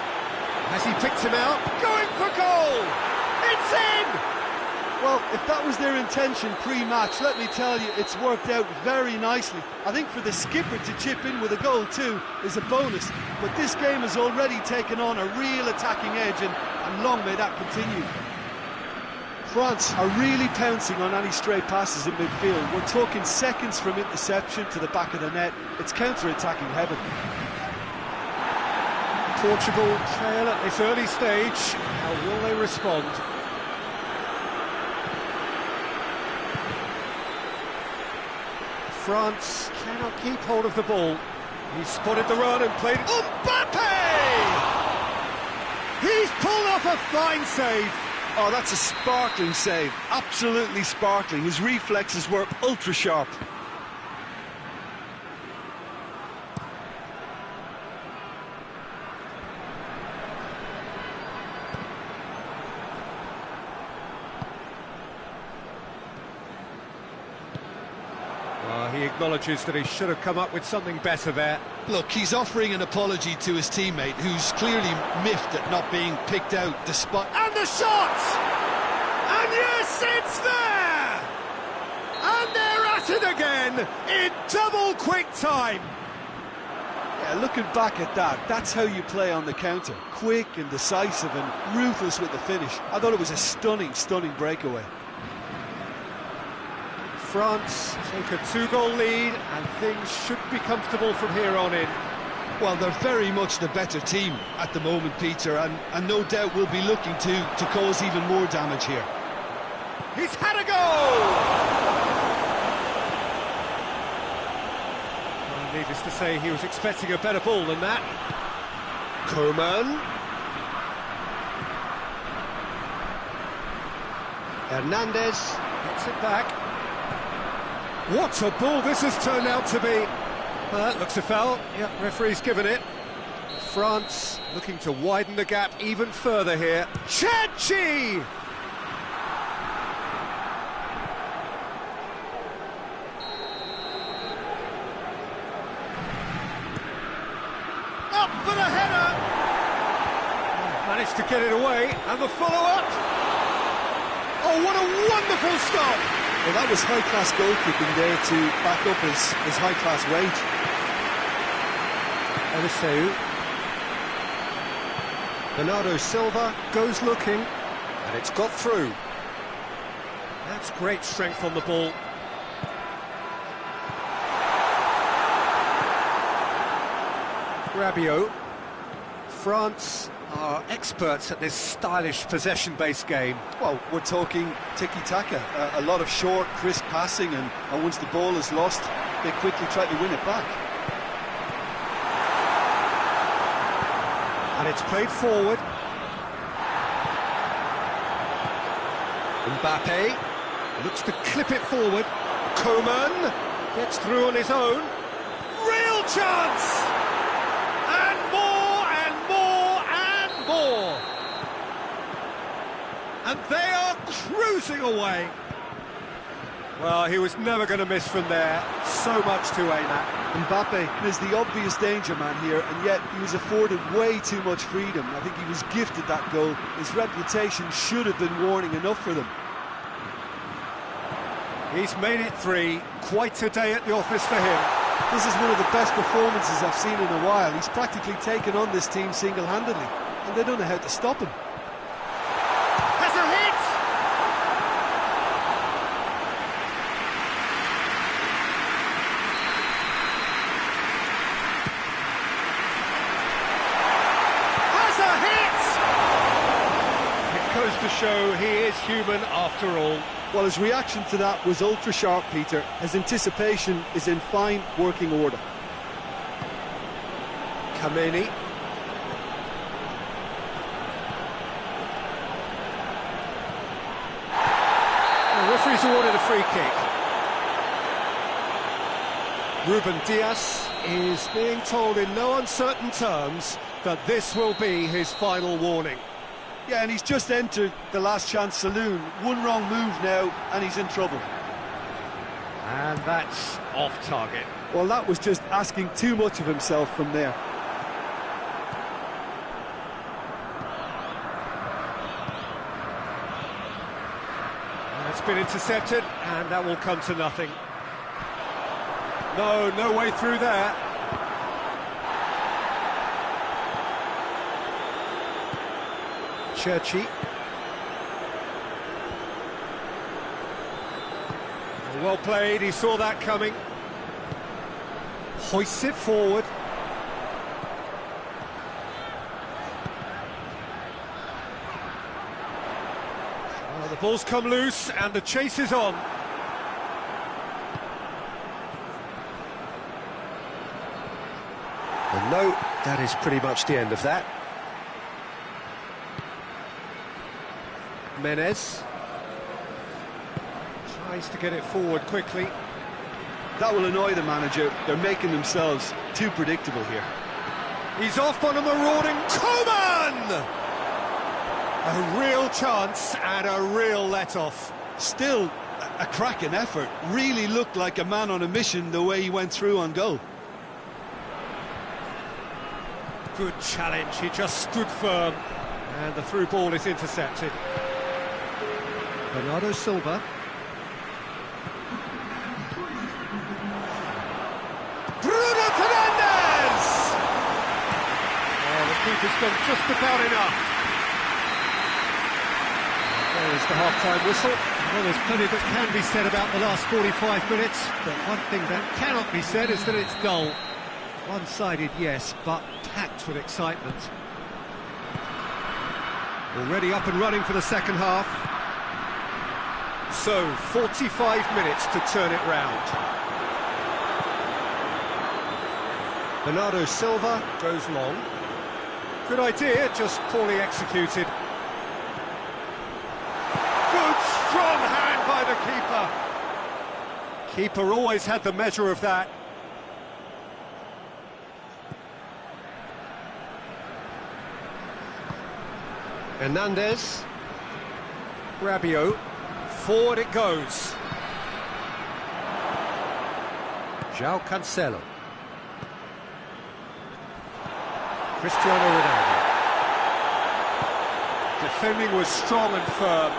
Has he picked him out? Going for goal! It's in! Well, if that was their intention pre-match, let me tell you, it's worked out very nicely. I think for the skipper to chip in with a goal too is a bonus, but this game has already taken on a real attacking edge, and long may that continue. France are really pouncing on any stray passes in midfield. We're talking seconds from interception to the back of the net. It's counter-attacking heaven. Portugal trail at this early stage. How will they respond? France cannot keep hold of the ball. He's spotted the run and played it. Mbappe! He's pulled off a fine save. Oh, that's a sparkling save. Absolutely sparkling. His reflexes were ultra-sharp. He acknowledges that he should have come up with something better there. Look, he's offering an apology to his teammate, who's clearly miffed at not being picked out despite... And the shot! And yes, it's there! And they're at it again in double quick time. Yeah, looking back at that, that's how you play on the counter. Quick and decisive and ruthless with the finish. I thought it was a stunning breakaway. France take a 2-goal lead, and things should be comfortable from here on in. Well, they're very much the better team at the moment, Peter, and no doubt will be looking to cause even more damage here. He's had a goal! Well, needless to say, he was expecting a better ball than that. Coman. Hernandez Gets it back. What a ball this has turned out to be. That looks a foul. Yep, referee's given it. France looking to widen the gap even further here. Chachi! Up for the header! Managed to get it away, and the follow-up. Oh, what a wonderful stop! Well, that was high-class goalkeeping there to back up his high-class wage. Eliseu. Bernardo Silva goes looking, and it's got through. That's great strength on the ball. Rabiot. France are experts at this stylish possession-based game. Well, we're talking tiki-taka, a lot of short, crisp passing, and once the ball is lost, they quickly try to win it back. And it's played forward. Mbappe looks to clip it forward. Coman gets through on his own. Real chance! And more and more and more. And they are cruising away. Well, he was never going to miss from there. So much to aim at. Mbappe is the obvious danger man here, and yet he was afforded way too much freedom. I think he was gifted that goal. His reputation should have been warning enough for them. He's made it 3. Quite a day at the office for him. This is one of the best performances I've seen in a while. He's practically taken on this team single-handedly, and they don't know how to stop him. Has a hit! Has a hit! It goes to show he is human after all. Well, his reaction to that was ultra-sharp, Peter. His anticipation is in fine working order. Kameni. The referee's awarded a free kick. Ruben Dias is being told in no uncertain terms that this will be his final warning. Yeah, and he's just entered the last chance saloon. One wrong move now, and he's in trouble. And that's off target. Well, that was just asking too much of himself from there. It's been intercepted, and that will come to nothing. No way through there. Churchy. Well played, he saw that coming. Hoists it forward. Well, the ball's come loose and the chase is on. Well, no, that is pretty much the end of that. Menez tries to get it forward quickly. That will annoy the manager. They're making themselves too predictable here. He's off on a marauding Coman! A real chance and a real let-off. Still, a cracking effort. Really looked like a man on a mission the way he went through on goal. Good challenge, he just stood firm. And the through ball is intercepted. Bernardo Silva. Bruno Fernandes! Oh, the keeper's done just about enough. There's the half-time whistle. Well, there's plenty that can be said about the last 45 minutes, but one thing that cannot be said is that it's dull. One-sided, yes, but packed with excitement. Already up and running for the second half. So, 45 minutes to turn it round. Bernardo Silva goes long. Good idea, just poorly executed. Good, strong hand by the keeper. Keeper always had the measure of that. Hernandez. Rabiot. Forward it goes. João Cancelo. Cristiano Ronaldo. Defending was strong and firm.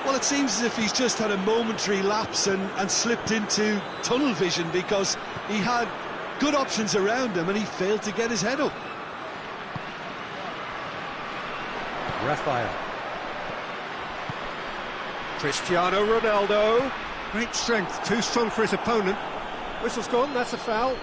Well, it seems as if he's just had a momentary lapse and slipped into tunnel vision, because he had good options around him and he failed to get his head up. Rafael. Cristiano Ronaldo. Great strength, too strong for his opponent. Whistle's gone, that's a foul.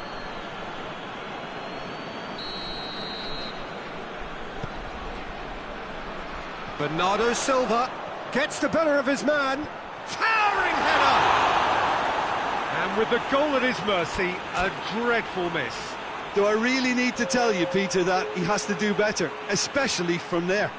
Bernardo Silva gets the better of his man. Towering header! And with the goal at his mercy, a dreadful miss. Do I really need to tell you, Peter, that he has to do better, especially from there?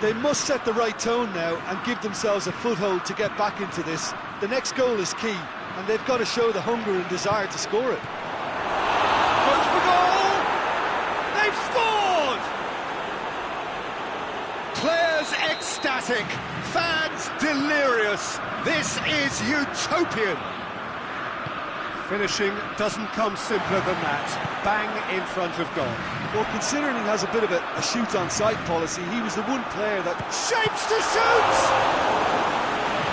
They must set the right tone now and give themselves a foothold to get back into this. The next goal is key, and they've got to show the hunger and desire to score it. Goes for goal! They've scored! ecstatic, fans delirious. This is utopian. Finishing doesn't come simpler than that. Bang in front of goal. Well, considering he has a bit of a shoot-on-sight policy, he was the one player that... Shapes to shoot!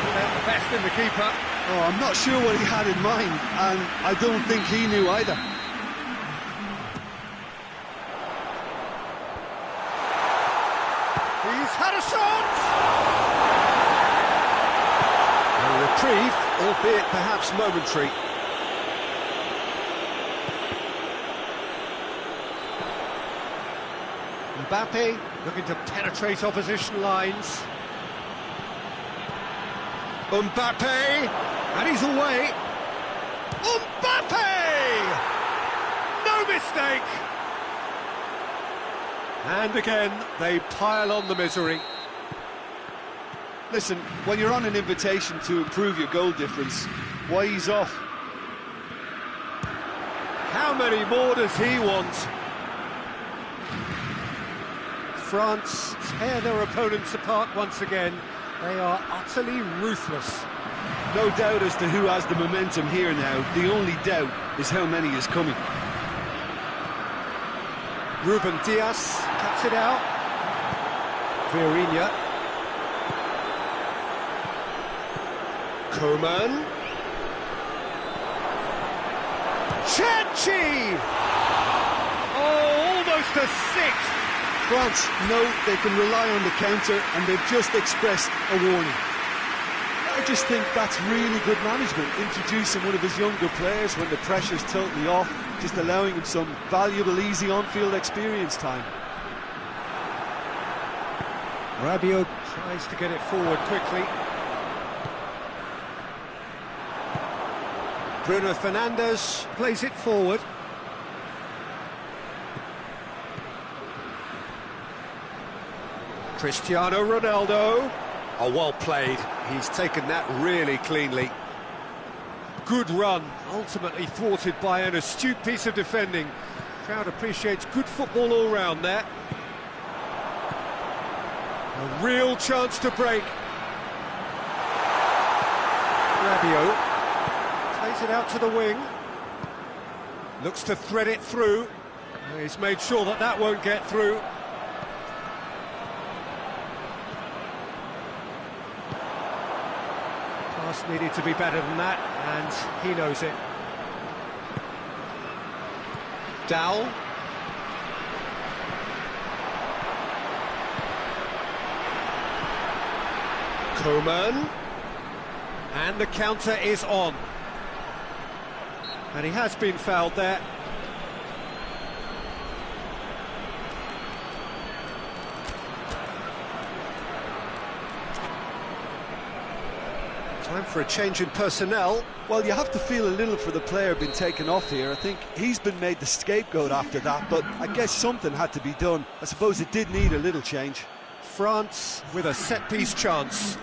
The best in the keeper. Oh, I'm not sure what he had in mind, and I don't think he knew either. He's had a shot! A reprieve, albeit perhaps momentary. Mbappe looking to penetrate opposition lines. Mbappe, and he's away. Mbappe! No mistake! And again, they pile on the misery. Listen, when you're on an invitation to improve your goal difference, why ease off? How many more does he want? France tear their opponents apart once again. They are utterly ruthless. No doubt as to who has the momentum here now. The only doubt is how many is coming. Ruben Dias cuts it out. Vieirinha. Coman. Cherchi! Oh, almost a sixth! France know they can rely on the counter, and they've just expressed a warning. I just think that's really good management, introducing one of his younger players when the pressure's totally off, just allowing him some valuable, easy on-field experience time. Rabiot tries to get it forward quickly. Bruno Fernandes plays it forward. Cristiano Ronaldo. Oh, well played. He's taken that really cleanly. Good run, ultimately thwarted by an astute piece of defending. Crowd appreciates good football all round there. A real chance to break. Rabiot plays it out to the wing. Looks to thread it through. He's made sure that that won't get through. Pass needed to be better than that, and he knows it. Dowell. Coman. And the counter is on. And he has been fouled there. Time for a change in personnel. Well, you have to feel a little for the player being taken off here. I think he's been made the scapegoat after that, but I guess something had to be done. I suppose it did need a little change. France with a set-piece chance.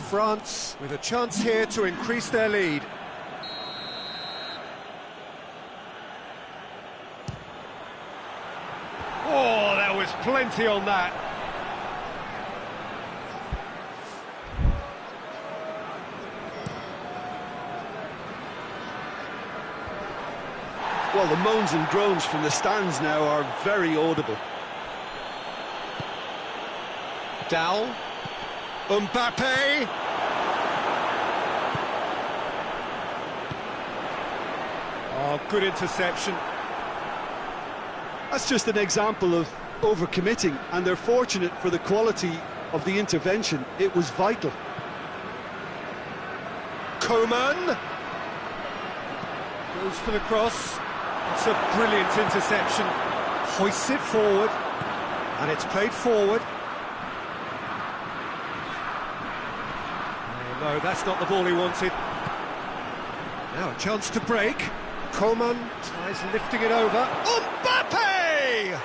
France with a chance here to increase their lead. Oh, there was plenty on that. Well, the moans and groans from the stands now are very audible. Dowell. Mbappe. Oh, good interception. That's just an example of overcommitting, and they're fortunate for the quality of the intervention. It was vital. Coman. Goes for the cross. It's a brilliant interception. Hoists it forward. And it's played forward. No, that's not the ball he wanted. Now a chance to break. Coman tries lifting it over. Mbappe!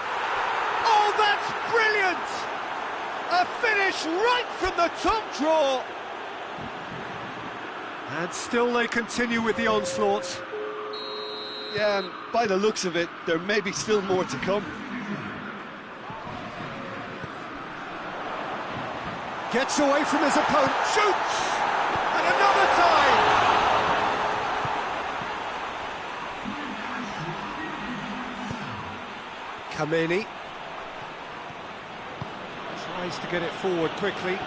Oh, that's brilliant! A finish right from the top draw. And still they continue with the onslaughts. Yeah, and by the looks of it, there may be still more to come. Gets away from his opponent, shoots! And another time! Kameni tries to get it forward quickly.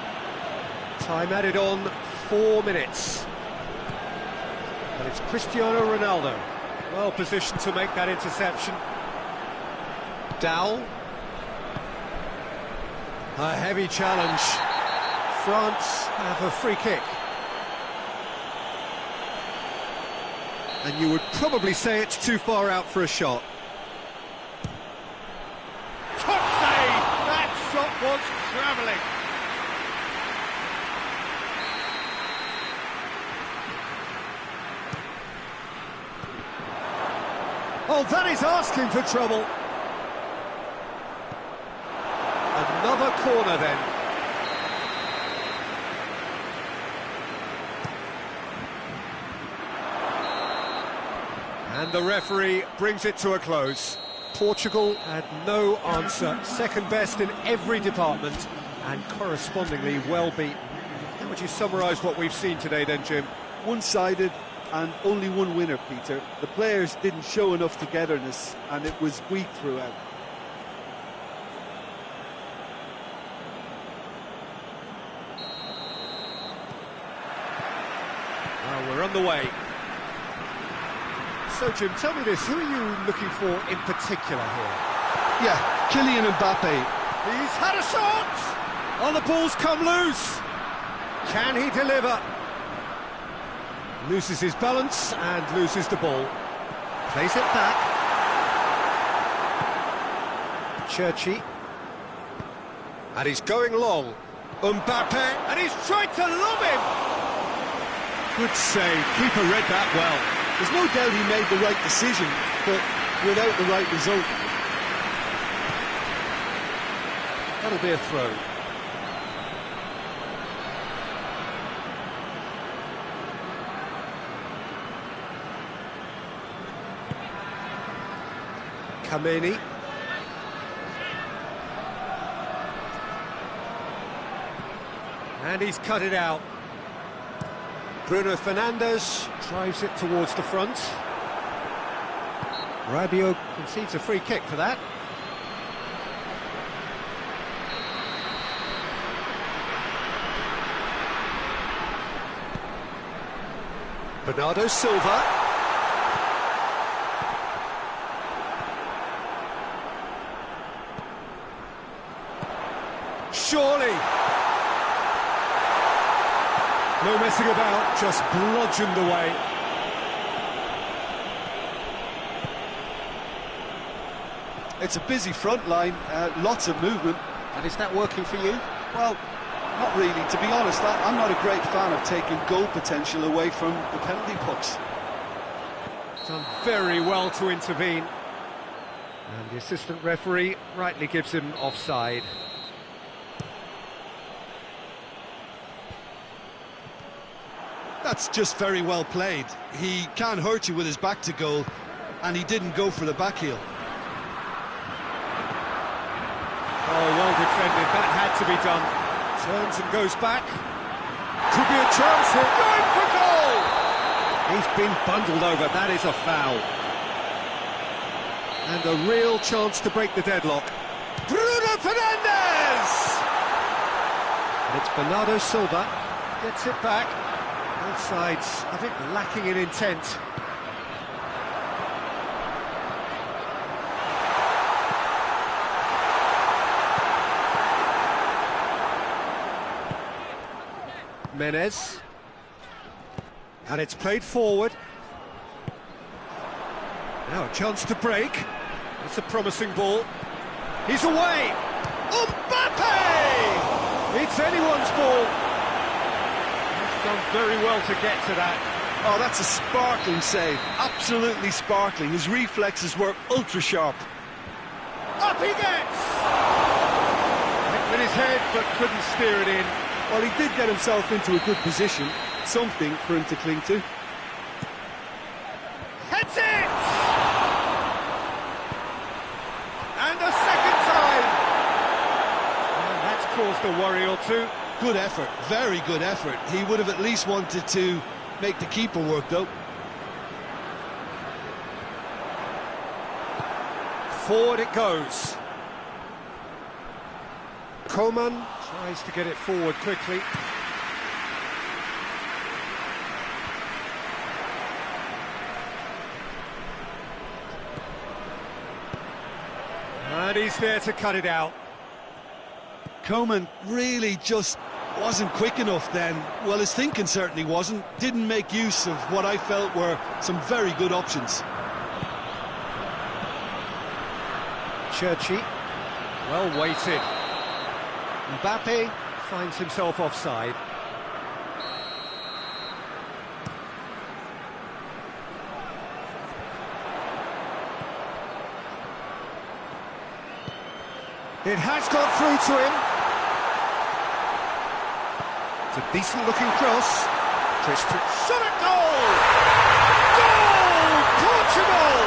Time added on, 4 minutes. And it's Cristiano Ronaldo, well positioned to make that interception. Dowell. A heavy challenge. France have a free kick. And you would probably say it's too far out for a shot. Top save! That shot was travelling. Oh, that is asking for trouble. Another corner then. And the referee brings it to a close. Portugal had no answer. Second best in every department and correspondingly well beaten. How would you summarise what we've seen today then, Jim? One-sided and only one winner, Peter. The players didn't show enough togetherness and it was weak throughout. Well, we're on the way. So, Jim, tell me this, who are you looking for in particular here? Yeah, Kylian Mbappe. He's had a shot! Oh, the ball's come loose! Can he deliver? Loses his balance and loses the ball. Plays it back. Churchy. And he's going long. Mbappe, and he's tried to lob him! Good save, keeper read that well. There's no doubt he made the right decision, but without the right result. That'll be a throw. Kameni. And he's cut it out. Bruno Fernandes drives it towards the front. Rabiot concedes a free kick for that. Bernardo Silva. Surely. No messing about, just bludgeoned away. It's a busy front line, lots of movement. And is that working for you? Well, not really. To be honest, I'm not a great fan of taking goal potential away from the penalty box. Done very well to intervene. And the assistant referee rightly gives him offside. That's just very well played. He can't hurt you with his back to goal, and he didn't go for the back heel. Oh, well defended, that had to be done. Turns and goes back. Could be a chance here. Going for goal! He's been bundled over, that is a foul. And a real chance to break the deadlock. Bruno Fernandes! And it's Bernardo Silva. Gets it back. Both sides, I think, lacking in intent. Menez. And it's played forward. Now a chance to break. It's a promising ball. He's away! Mbappe! It's anyone's ball. He's done very well to get to that. Oh, that's a sparkling save. Absolutely sparkling. His reflexes were ultra-sharp. Up he gets! Hit with his head, but couldn't steer it in. Well, he did get himself into a good position. Something for him to cling to. Heads it! And a second time! Well, that's caused a worry or two. Good effort, very good effort. He would have at least wanted to make the keeper work, though. Forward it goes. Coman tries to get it forward quickly. And he's there to cut it out. Coman really just wasn't quick enough then. Well, his thinking certainly wasn't. Didn't make use of what I felt were some very good options. Churchy, well weighted. Mbappe finds himself offside. It has got through to him. It's a decent looking cross. Christian shot at goal! Goal! Portugal!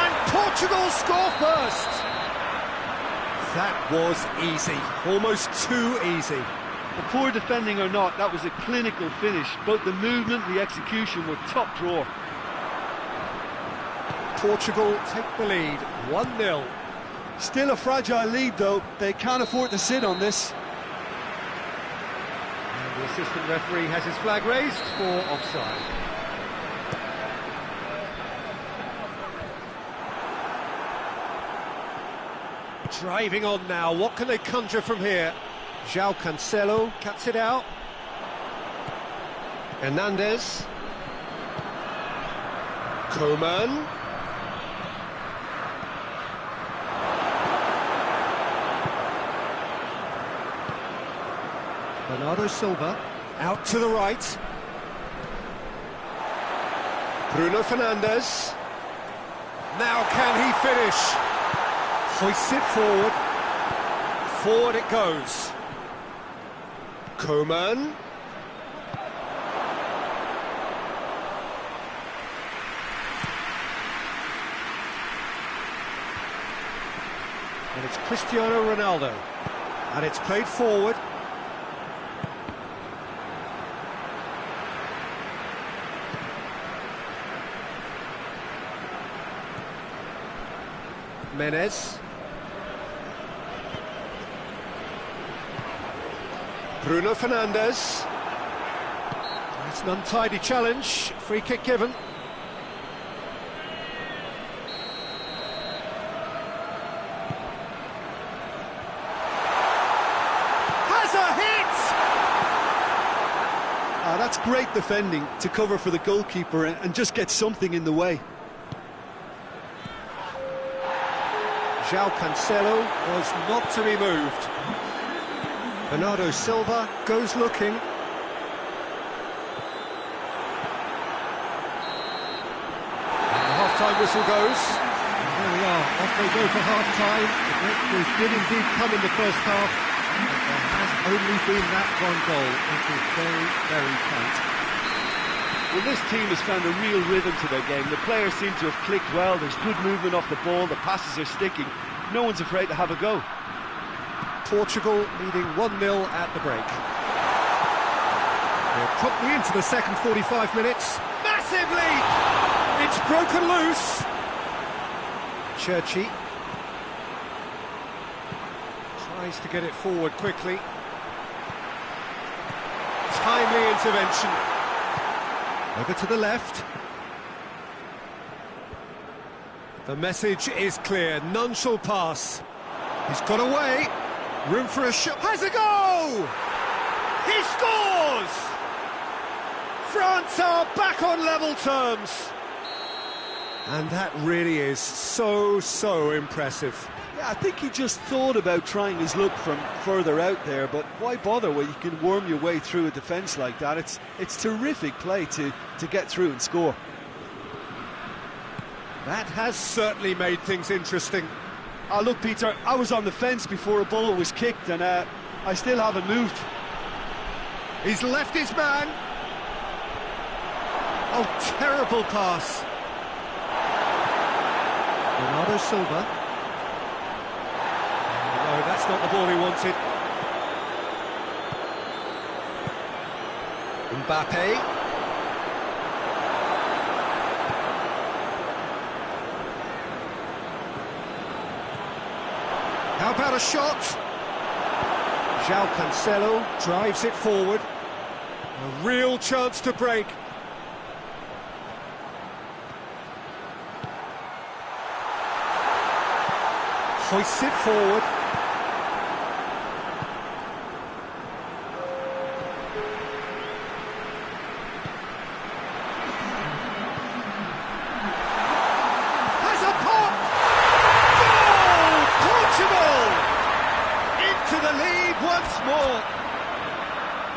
And Portugal score first. That was easy, almost too easy. The poor defending or not, that was a clinical finish. Both the movement and the execution were top drawer. Portugal take the lead, 1-0. Still a fragile lead, though. They can't afford to sit on this. And the assistant referee has his flag raised for offside. Driving on now, what can they conjure from here? João Cancelo cuts it out. Hernandez. Coman. Bernardo Silva, out to the right. Bruno Fernandes. Now can he finish? Hoists it forward. Forward it goes. Coman. And it's Cristiano Ronaldo. And it's played forward. Menez. Bruno Fernandes. It's an untidy challenge. Free kick given. Has a hit! That's great defending to cover for the goalkeeper and just get something in the way. João Cancelo was not to be moved. Bernardo Silva goes looking. And the half-time whistle goes. And there we are, off they go for half-time. The breakthroughs did indeed come in the first half, but there has only been that one goal. It was very, very tight. Well, this team has found a real rhythm to their game. The players seem to have clicked well. There's good movement off the ball. The passes are sticking. No one's afraid to have a go. Portugal leading 1-0 at the break. We're promptly into the second 45 minutes. Massive lead! It's broken loose. Churchy tries to get it forward quickly. Timely intervention. Over to the left. The message is clear, none shall pass. He's got away, room for a shot, has a goal! He scores! France are back on level terms. And that really is so impressive. Yeah, I think he just thought about trying his luck from further out there, but why bother when you can worm your way through a defence like that? It's terrific play to get through and score. That has certainly made things interesting. Oh, look, Peter, I was on the fence before a ball was kicked, and I still haven't moved. He's left his man. Oh, terrible pass. Bernardo Silva. No, that's not the ball he wanted. Mbappe. How about a shot? João Cancelo drives it forward. A real chance to break. Hoists it forward. Has a pop! Goal! Portugal! Into the lead once more.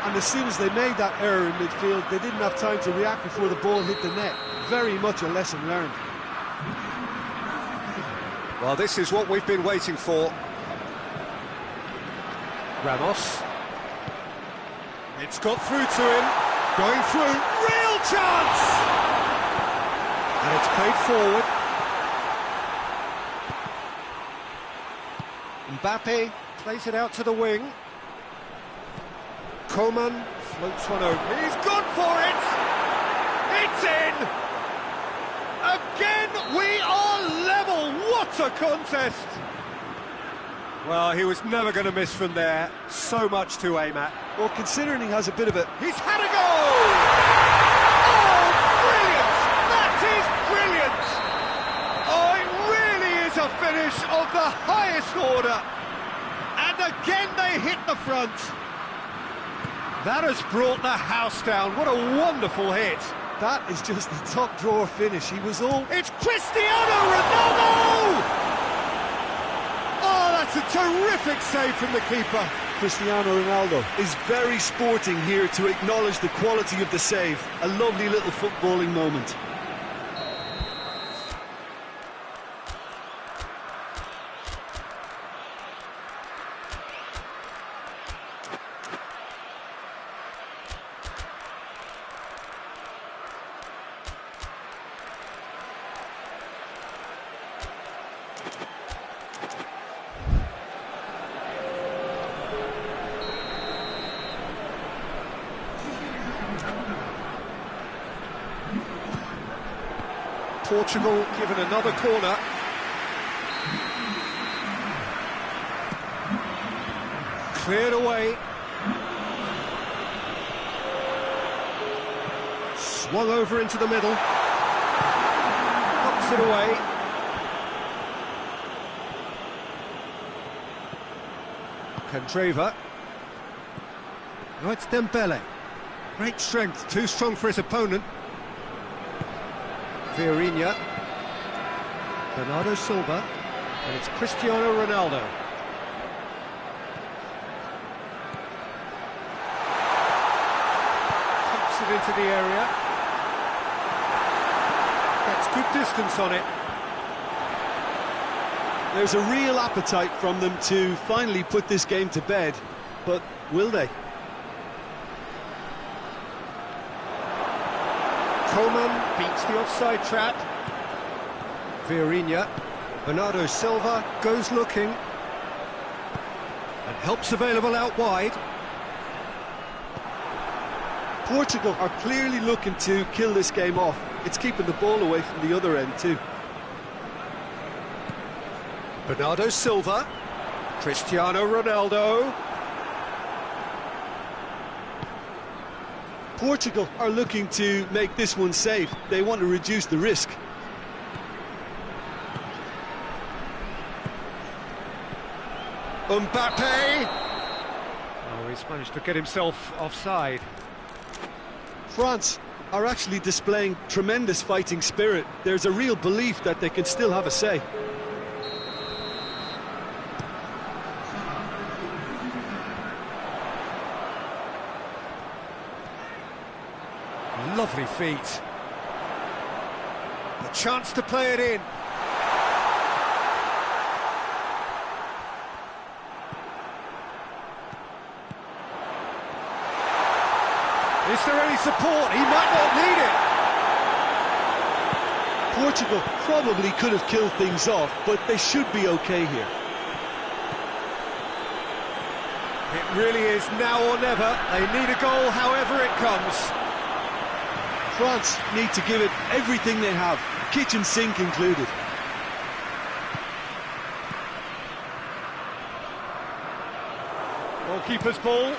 And as soon as they made that error in midfield, they didn't have time to react before the ball hit the net. Very much a lesson learned. Well, this is what we've been waiting for. Ramos. It's got through to him. Going through. Real chance! And it's played forward. Mbappe plays it out to the wing. Coman floats one over. He's gone for it! It's in! Again, we are level! What a contest! Well, he was never going to miss from there. So much to aim at. Well, considering he has a bit of a... He's had a goal! Oh, brilliant! That is brilliant! Oh, it really is a finish of the highest order. And again they hit the front. That has brought the house down. What a wonderful hit. That is just the top drawer finish. He was all... It's Cristiano Ronaldo! Oh, that's a terrific save from the keeper. Cristiano Ronaldo Is very sporting here to acknowledge the quality of the save. A lovely little footballing moment. Portugal given another corner. Cleared away. Swung over into the middle. Knocks it away. Candreva. Oh, it's Dembele. Great strength, too strong for his opponent. Vieirinha, Bernardo Silva, and it's Cristiano Ronaldo. Pumps it into the area. Gets good distance on it. There's a real appetite from them to finally put this game to bed, but will they? Coman beats the offside trap. Vieirinha, Bernardo Silva goes looking. And help's available out wide. Portugal are clearly looking to kill this game off. It's keeping the ball away from the other end too. Bernardo Silva, Cristiano Ronaldo. Portugal are looking to make this one safe. They want to reduce the risk. Mbappe. Oh, he's managed to get himself offside. France are actually displaying tremendous fighting spirit. There's a real belief that they can still have a say. Lovely feet. A chance to play it in. Is there any support? He might not need it. Portugal probably could have killed things off, but they should be okay here. It really is now or never. They need a goal however it comes. France need to give it everything they have, kitchen sink included. Goalkeeper's ball.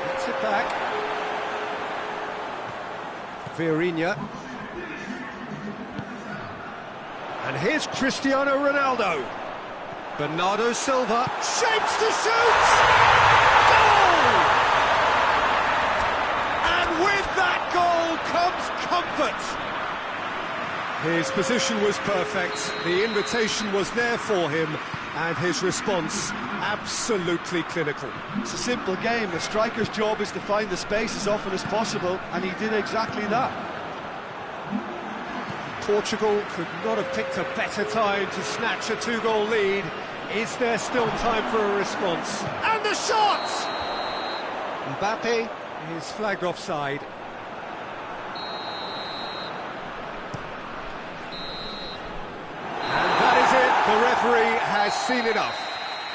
Gets it back. Vieirinha. And here's Cristiano Ronaldo. Bernardo Silva shapes to shoot! Goal! And with that goal comes comfort. His position was perfect, the invitation was there for him, and his response absolutely clinical. It's a simple game. The striker's job is to find the space as often as possible, and he did exactly that. Portugal could not have picked a better time to snatch a two-goal lead. Is there still time for a response? And the shot! Mbappe is flagged offside. And that is it. The referee has seen enough.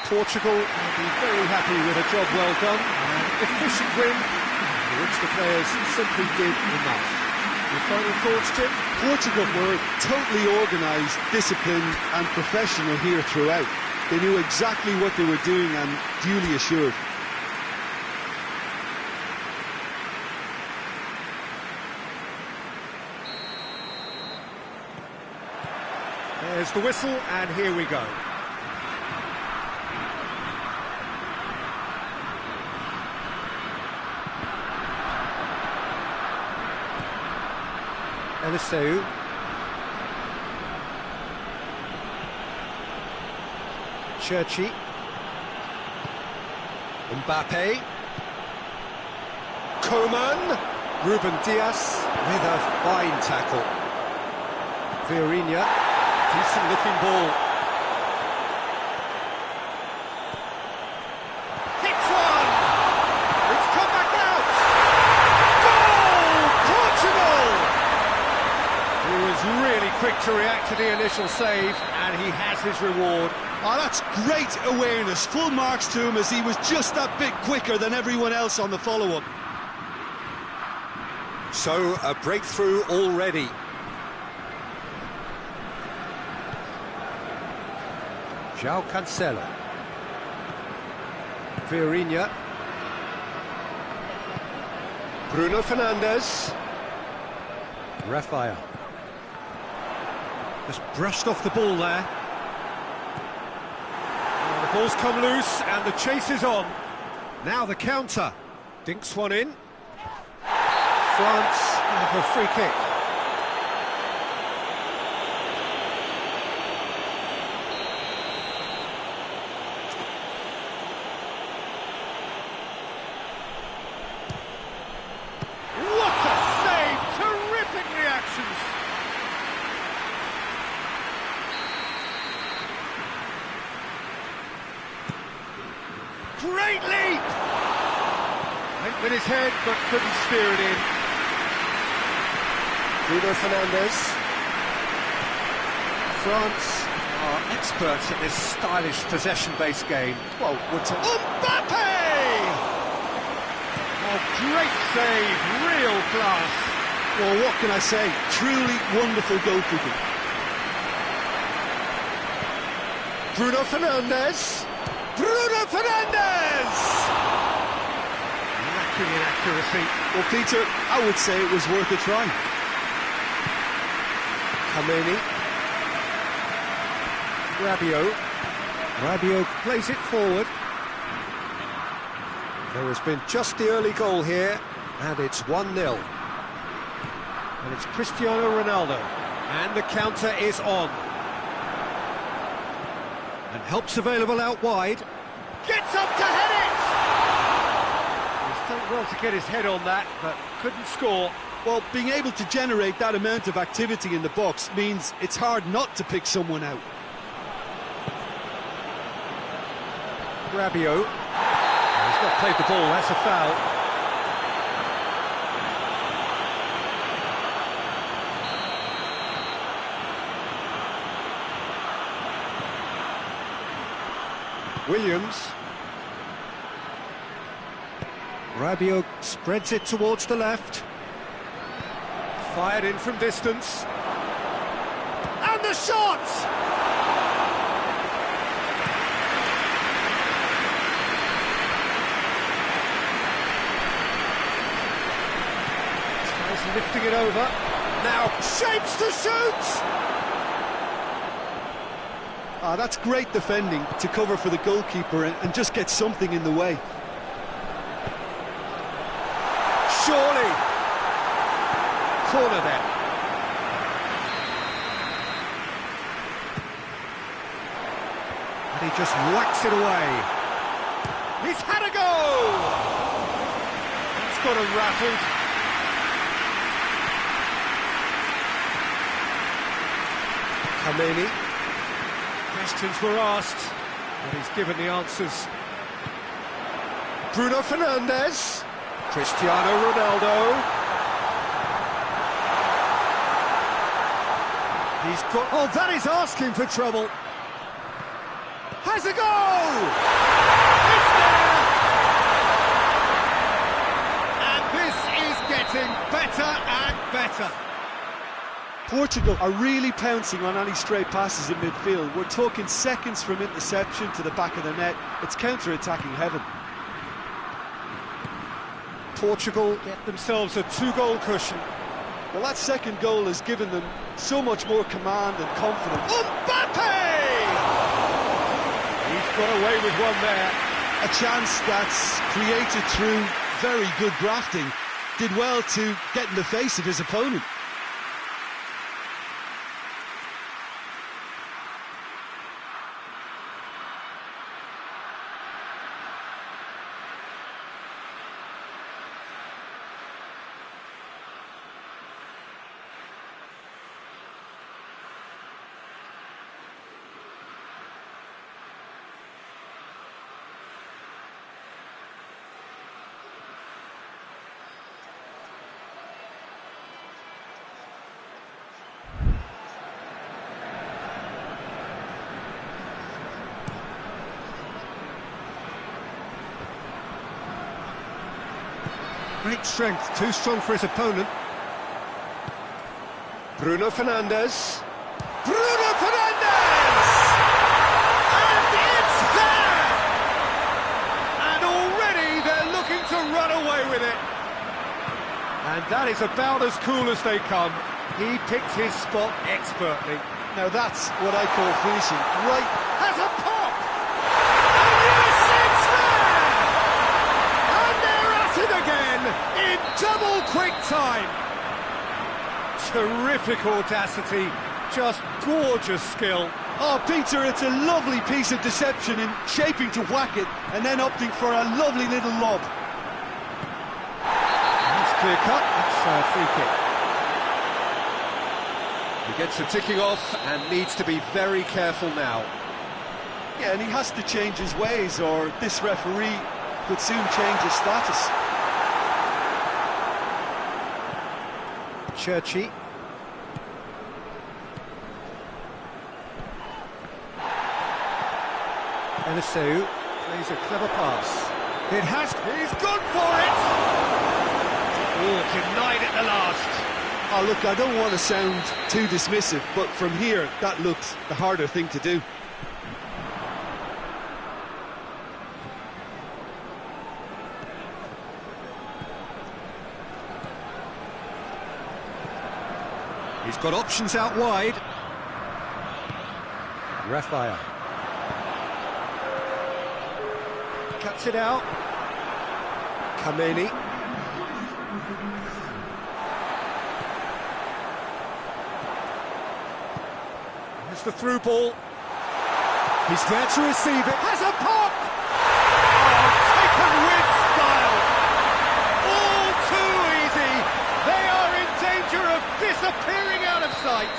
Portugal will be very happy with a job well done. An efficient win, for which the players simply did enough. Your final thoughts, Jim? Portugal were totally organised, disciplined and professional here throughout. They knew exactly what they were doing and duly assured. There's the whistle, and here we go. Eliseu. Churchy. Mbappe. Coman. Ruben Dias with a fine tackle. Vieirinha. Decent looking ball. Hits one! It's come back out! Goal! Portugal! He was really quick to react to the initial save, and he has his reward. Oh, that's great awareness. Full marks to him as he was just that bit quicker than everyone else on the follow-up. So, a breakthrough already. João Cancelo. Vieirinha. Bruno Fernandes. Rafael. Just brushed off the ball there. And the ball's come loose and the chase is on. Now the counter. Dinks one in. France have a free kick. Great leap! Went with his head, but couldn't steer it in. Bruno Fernandes. France are experts at this stylish possession-based game. Well, what's it? Mbappe! Oh, great save, real class. Well, what can I say? Truly wonderful goalkeeping. Bruno Fernandes. Bruno Fernandes! Lacking in accuracy. Well, Peter, I would say it was worth a try. Kameni. Rabiot. Rabiot plays it forward. There has been just the early goal here, and it's 1-0. And it's Cristiano Ronaldo. And the counter is on. And help's available out wide. Gets up to head it! He's done well to get his head on that, but couldn't score. Well, being able to generate that amount of activity in the box means it's hard not to pick someone out. Rabiot. He's not played the ball, that's a foul. Williams. Rabiot spreads it towards the left. Fired in from distance. And the shot! Tries lifting it over. Now shapes to shoot! That's great defending to cover for the goalkeeper and just get something in the way. Surely! Corner then. And he just whacks it away. He's had a go! It's got him rattled. Kameni. Questions were asked, and he's given the answers. Bruno Fernandes. Cristiano Ronaldo. He's got... Oh, that is asking for trouble. Has a go! It's there! And this is getting better and better. Portugal are really pouncing on any stray passes in midfield. We're talking seconds from interception to the back of the net. It's counter-attacking heaven. Portugal get themselves a 2-goal cushion. Well, that second goal has given them so much more command and confidence. Mbappe! He's got away with one there. A chance that's created through very good grafting. Did well to get in the face of his opponent. Great strength, too strong for his opponent. Bruno Fernandes. Bruno Fernandes! And it's there! And already they're looking to run away with it. And that is about as cool as they come. He picked his spot expertly. Now that's what I call finishing. Right. Has a pop! And yes, it's there! And they're at it again in double quick time. Terrific audacity, just gorgeous skill. Oh, Peter, it's a lovely piece of deception in shaping to whack it and then opting for a lovely little lob. That's clear cut, that's a free kick. He gets the ticking off and needs to be very careful now. Yeah, and he has to change his ways or this referee could soon change his status. Churchy. Eliseu plays a clever pass. It has... He's gone for it! Oh, denied at the last. Oh, look, I don't want to sound too dismissive, but from here, that looked the harder thing to do. He's got options out wide. Raphael. Cuts it out. Kameni. Here's the through ball. He's there to receive it. Has a pop! Oh, taken with style. All too easy. They are in danger of disappearing out of sight.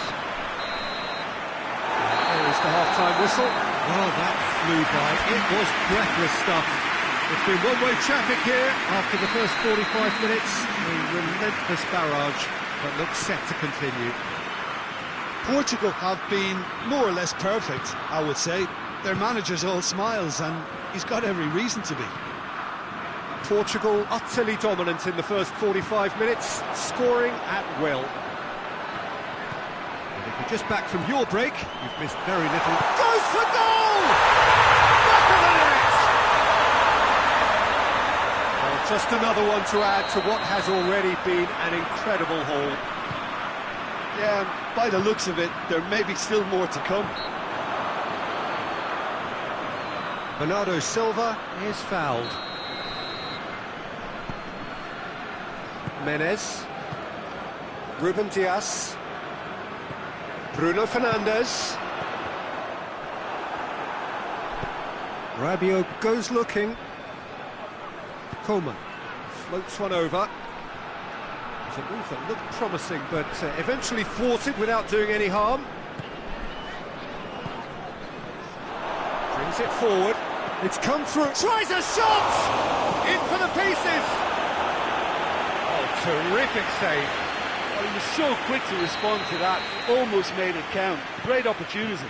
There's the half-time whistle. Well, that flew by. It was breathless stuff. It's been one-way traffic here after the first 45 minutes. A relentless barrage, but looks set to continue. Portugal have been more or less perfect, I would say. Their manager's all smiles, and he's got every reason to be. Portugal utterly dominant in the first 45 minutes, scoring at will. And if you're just back from your break, you've missed very little. Goes for goal! Back of the net! Well, just another one to add to what has already been an incredible haul. Yeah, and by the looks of it, there may be still more to come. Bernardo Silva is fouled. Menez. Ruben Dias. Bruno Fernandes. Rabiot goes looking. Coman floats one over. It's a move that looked promising, but eventually thwarted without doing any harm. Brings it forward. It's come through. Tries a shot! In for the pieces! Oh, terrific save. Well, he was so quick to respond to that. Almost made it count. Great opportunity.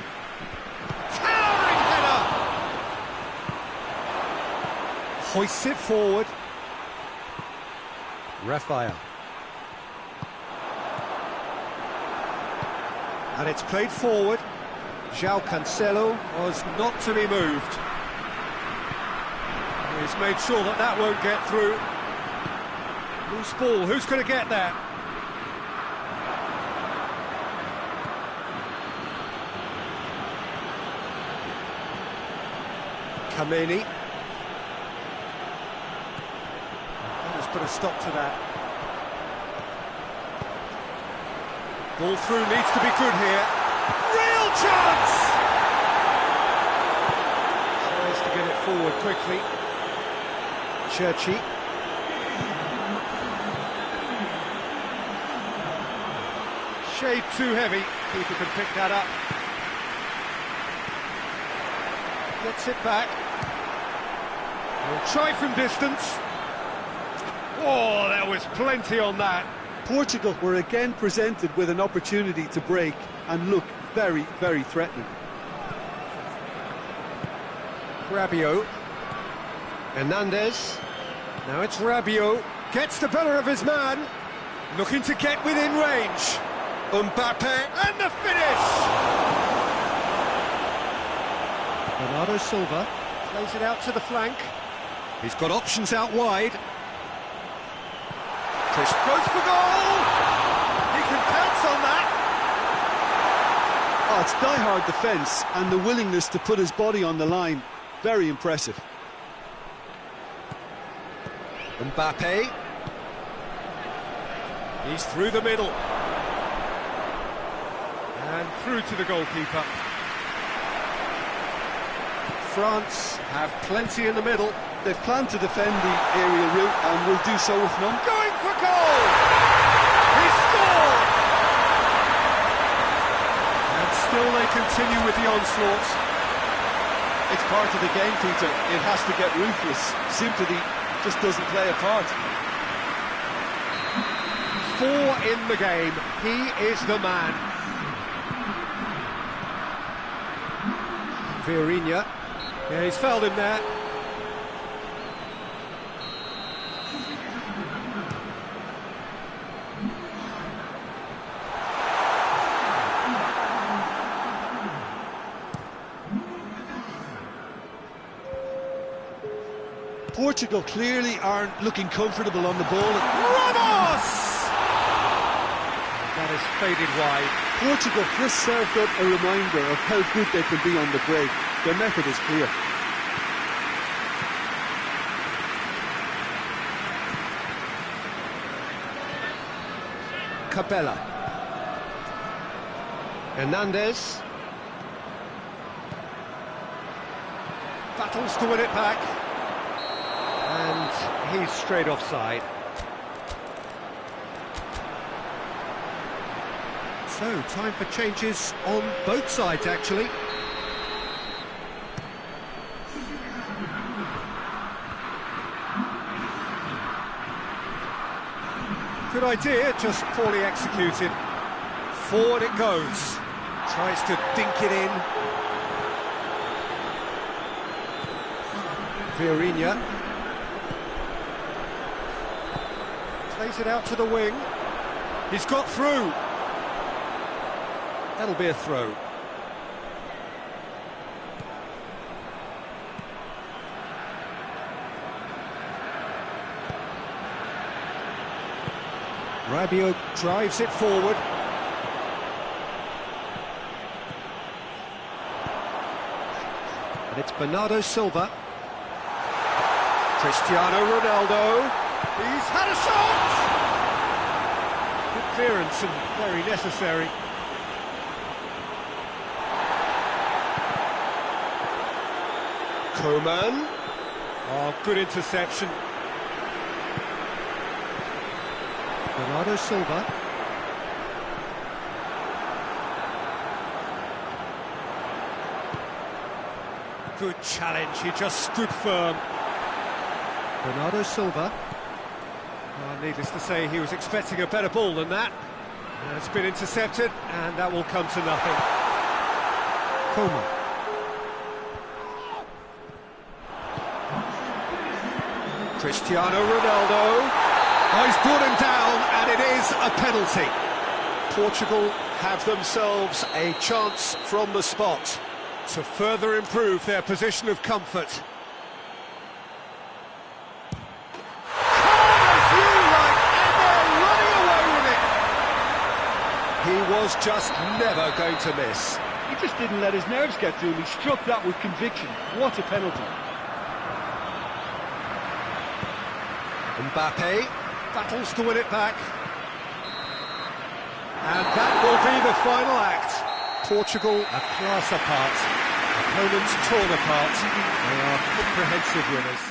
Towering header! Hoists it forward. Rafael. And it's played forward. João Cancelo was not to be moved. He's made sure that that won't get through. Loose ball, who's going to get that? Kameni. Let's put a stop to that. Ball through needs to be good here. Real chance! Tries to get it forward quickly. Churchy. Shade too heavy. Keeper can pick that up. Gets it back. We'll try from distance. Oh, there was plenty on that. Portugal were again presented with an opportunity to break and look very, very threatening. Rabiot. Hernandez. Now it's Rabiot. Gets the better of his man. Looking to get within range. Mbappe. And the finish! Bernardo Silva plays it out to the flank. He's got options out wide. Chris goes for goal! He can pounce on that! Oh, it's die-hard defence and the willingness to put his body on the line. Very impressive. Mbappe. He's through the middle. And through to the goalkeeper. France have plenty in the middle. They've planned to defend the aerial route and will do so with none. Going for goal! He scored! And still they continue with the onslaught. It's part of the game, Peter. It has to get ruthless. Sympathy just doesn't play a part. 4 in the game. He is the man. Vieirinha. Yeah, he's fouled him there. Portugal clearly aren't looking comfortable on the ball. Ramos! That is faded wide. Portugal just served up a reminder of how good they can be on the break. Their method is clear. Capella. Hernandez. Battles to win it back. And he's straight offside. So, time for changes on both sides, actually. Good idea, just poorly executed. Forward it goes. Tries to dink it in. Vieirinha. Plays it out to the wing. He's got through. That'll be a throw. Rabiot drives it forward. And it's Bernardo Silva. Cristiano Ronaldo. He's had a shot! Good clearance and very necessary. Coman. Oh, good interception. Bernardo Silva. Good challenge, he just stood firm. Bernardo Silva. Oh, needless to say, he was expecting a better ball than that. It's been intercepted, and that will come to nothing. Coman. Cristiano Ronaldo. Oh, he's brought him down, and it is a penalty. Portugal have themselves a chance from the spot to further improve their position of comfort. Corner view, like, and they're running away with it. He was just never going to miss. He just didn't let his nerves get to him. He struck that with conviction. What a penalty. Mbappe battles to win it back. And that will be the final act. Portugal a class apart. Opponents torn apart. They are comprehensive winners.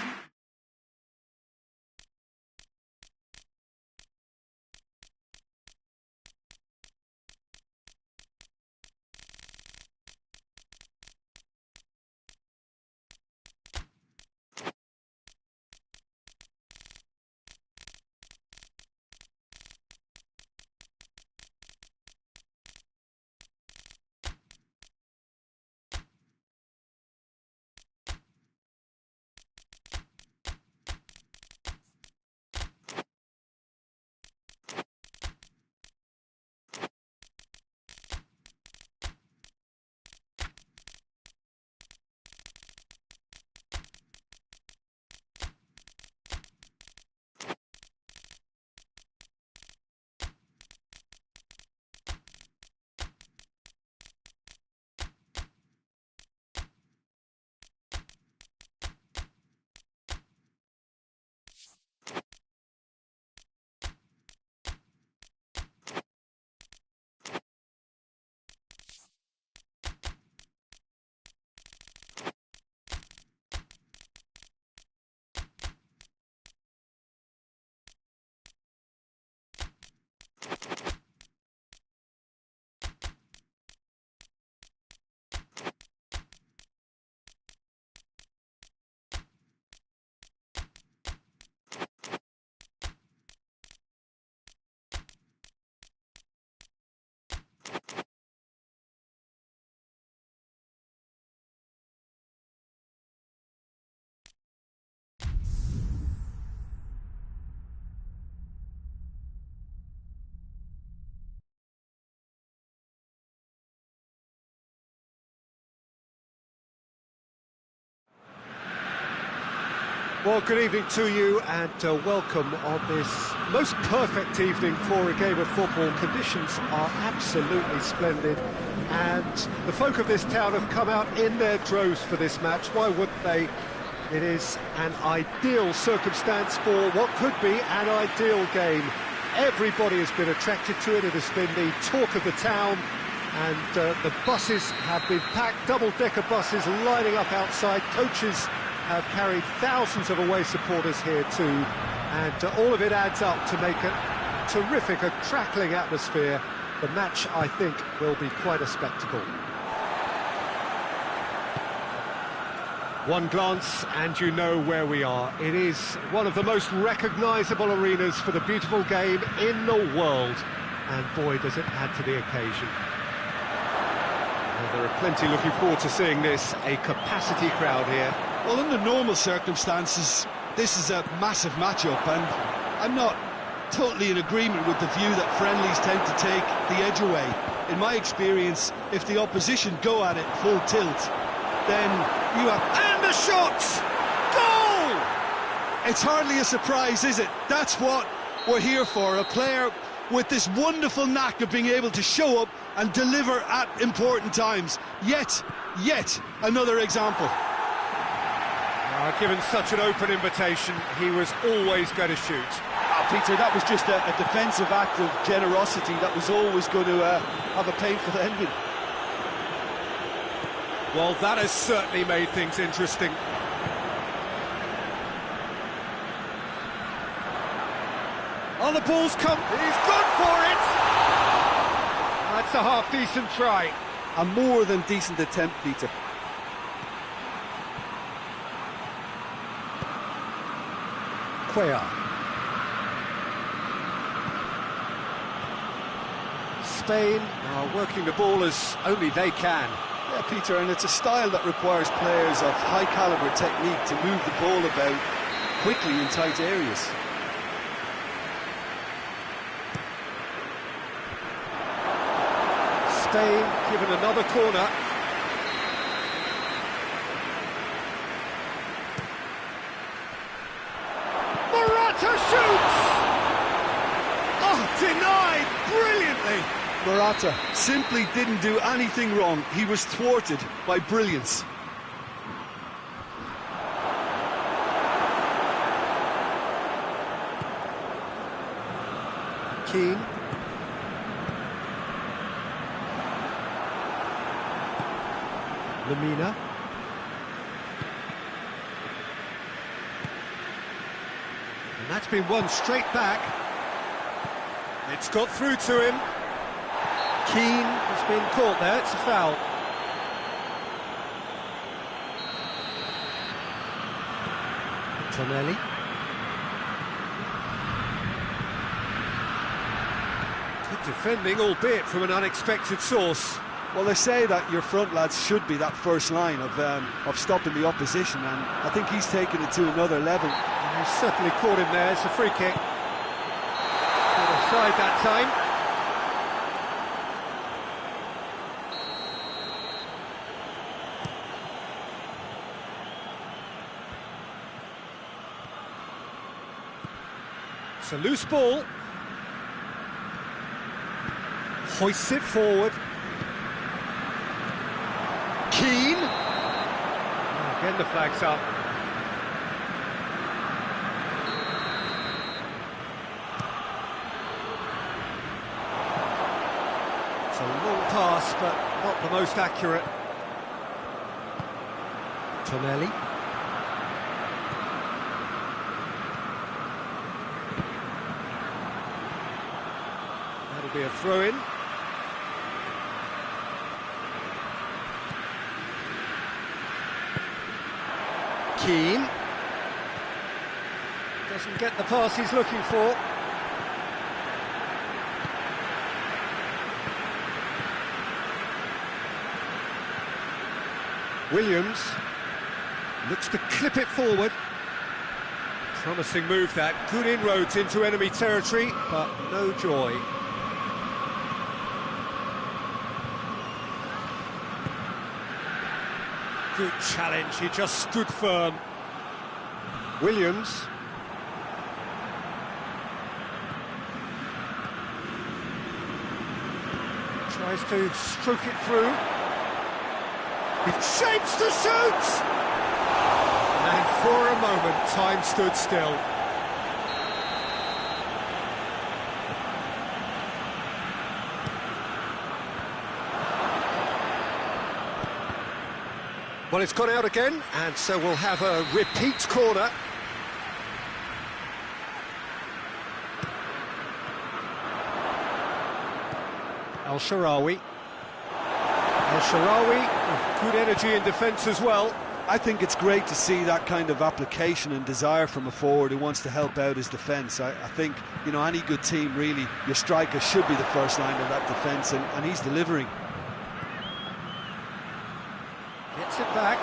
Well, good evening to you, and welcome on this most perfect evening for a game of football. Conditions are absolutely splendid, and the folk of this town have come out in their droves for this match. Why wouldn't they? It is an ideal circumstance for what could be an ideal game. Everybody has been attracted to it. It has been the talk of the town, and the buses have been packed, double-decker buses lining up outside. Coaches have carried thousands of away supporters here too, and all of it adds up to make a terrific, a crackling atmosphere. The match, I think, will be quite a spectacle. One glance and you know where we are. It is one of the most recognisable arenas for the beautiful game in the world, and boy does it add to the occasion. Well, there are plenty looking forward to seeing this, a capacity crowd here. Well, under normal circumstances, this is a massive match-up, and I'm not totally in agreement with the view that friendlies tend to take the edge away. In my experience, if the opposition go at it full tilt, then you have... And the shot! Goal! It's hardly a surprise, is it? That's what we're here for, a player with this wonderful knack of being able to show up and deliver at important times. Yet another example. Given such an open invitation, he was always going to shoot. Peter, that was just a defensive act of generosity that was always going to have a painful ending. Well, that has certainly made things interesting. Oh, the ball's come, he's gone for it! That's a half-decent try. A more than decent attempt, Peter. Cuellar. Spain are working the ball as only they can. Yeah, Peter, and it's a style that requires players of high-caliber technique to move the ball about quickly in tight areas. Spain given another corner. Morata shoots! Oh, denied brilliantly! Morata simply didn't do anything wrong. He was thwarted by brilliance. Keane. Lamina. And that's been won straight back. It's got through to him. Keane has been caught there, it's a foul. Tonelli. Good defending, albeit from an unexpected source. Well, they say that your front lads should be that first line of stopping the opposition, and I think he's taken it to another level. And he's certainly caught him there. It's a free kick. Got offside that time. It's a loose ball. Hoists it forward. Keane. Oh, again the flag's up. It's a long pass, but not the most accurate. Tonelli. That'll be a throw-in. Keane doesn't get the pass he's looking for. Williams looks to clip it forward. Promising move that, good inroads into enemy territory, but no joy. Good challenge, he just stood firm. Williams. Tries to stroke it through. He shapes to shoot! And for a moment, time stood still. Well, it's gone out again, and so we'll have a repeat corner. El-Shaarawy. El-Shaarawy with good energy in defence as well. I think it's great to see that kind of application and desire from a forward who wants to help out his defence. I think, you know, any good team, really, your striker should be the first line of that defence, and he's delivering. Gets it back.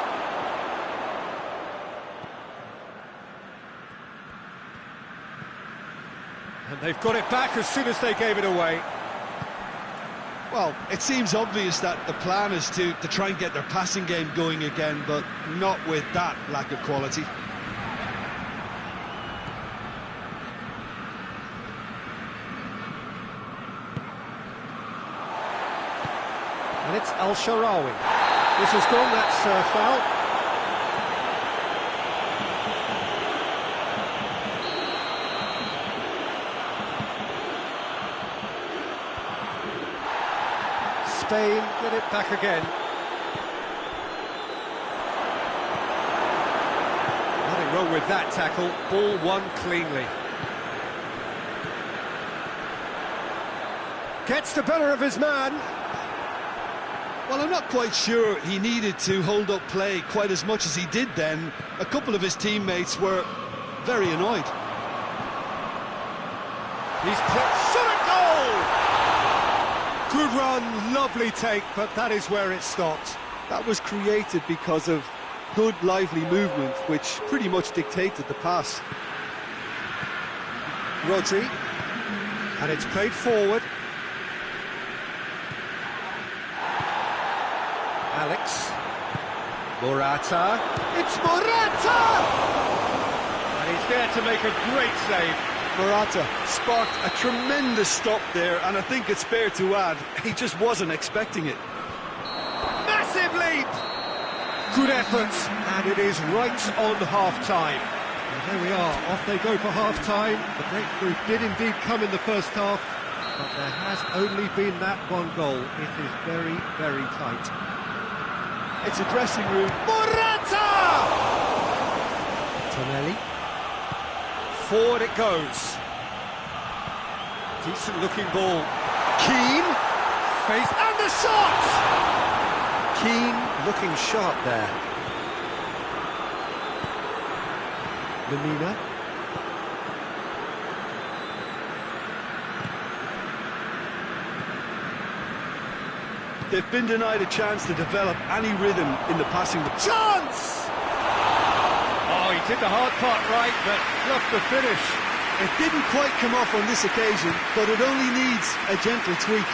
And They've got it back as soon as they gave it away. Well, it seems obvious that the plan is to try and get their passing game going again, but not with that lack of quality. And it's El-Shaarawy. This has gone, that's foul. Spain get it back again. Nothing wrong with that tackle, ball won cleanly. Gets the better of his man. Well, I'm not quite sure he needed to hold up play quite as much as he did then. A couple of his teammates were very annoyed. He's shot at goal! Good run, lovely take, but that is where it stopped. That was created because of good, lively movement, which pretty much dictated the pass. Rodri, and it's played forward. Alex, Morata, it's Morata! And he's there to make a great save. Morata sparked a tremendous stop there, and I think it's fair to add, he just wasn't expecting it. Massive leap! Good effort, and it is right on half-time. And there we are, off they go for half-time. The breakthrough did indeed come in the first half, but there has only been that one goal. It is very, very tight. It's a dressing room. Morata! Tonelli. Forward it goes. Decent looking ball. Keane. Face and the shot! Keane looking sharp there. Lemina. They've been denied a chance to develop any rhythm in the passing. Chance! Oh, he did the hard part right, but fluffed the finish. It didn't quite come off on this occasion, but it only needs a gentle tweak.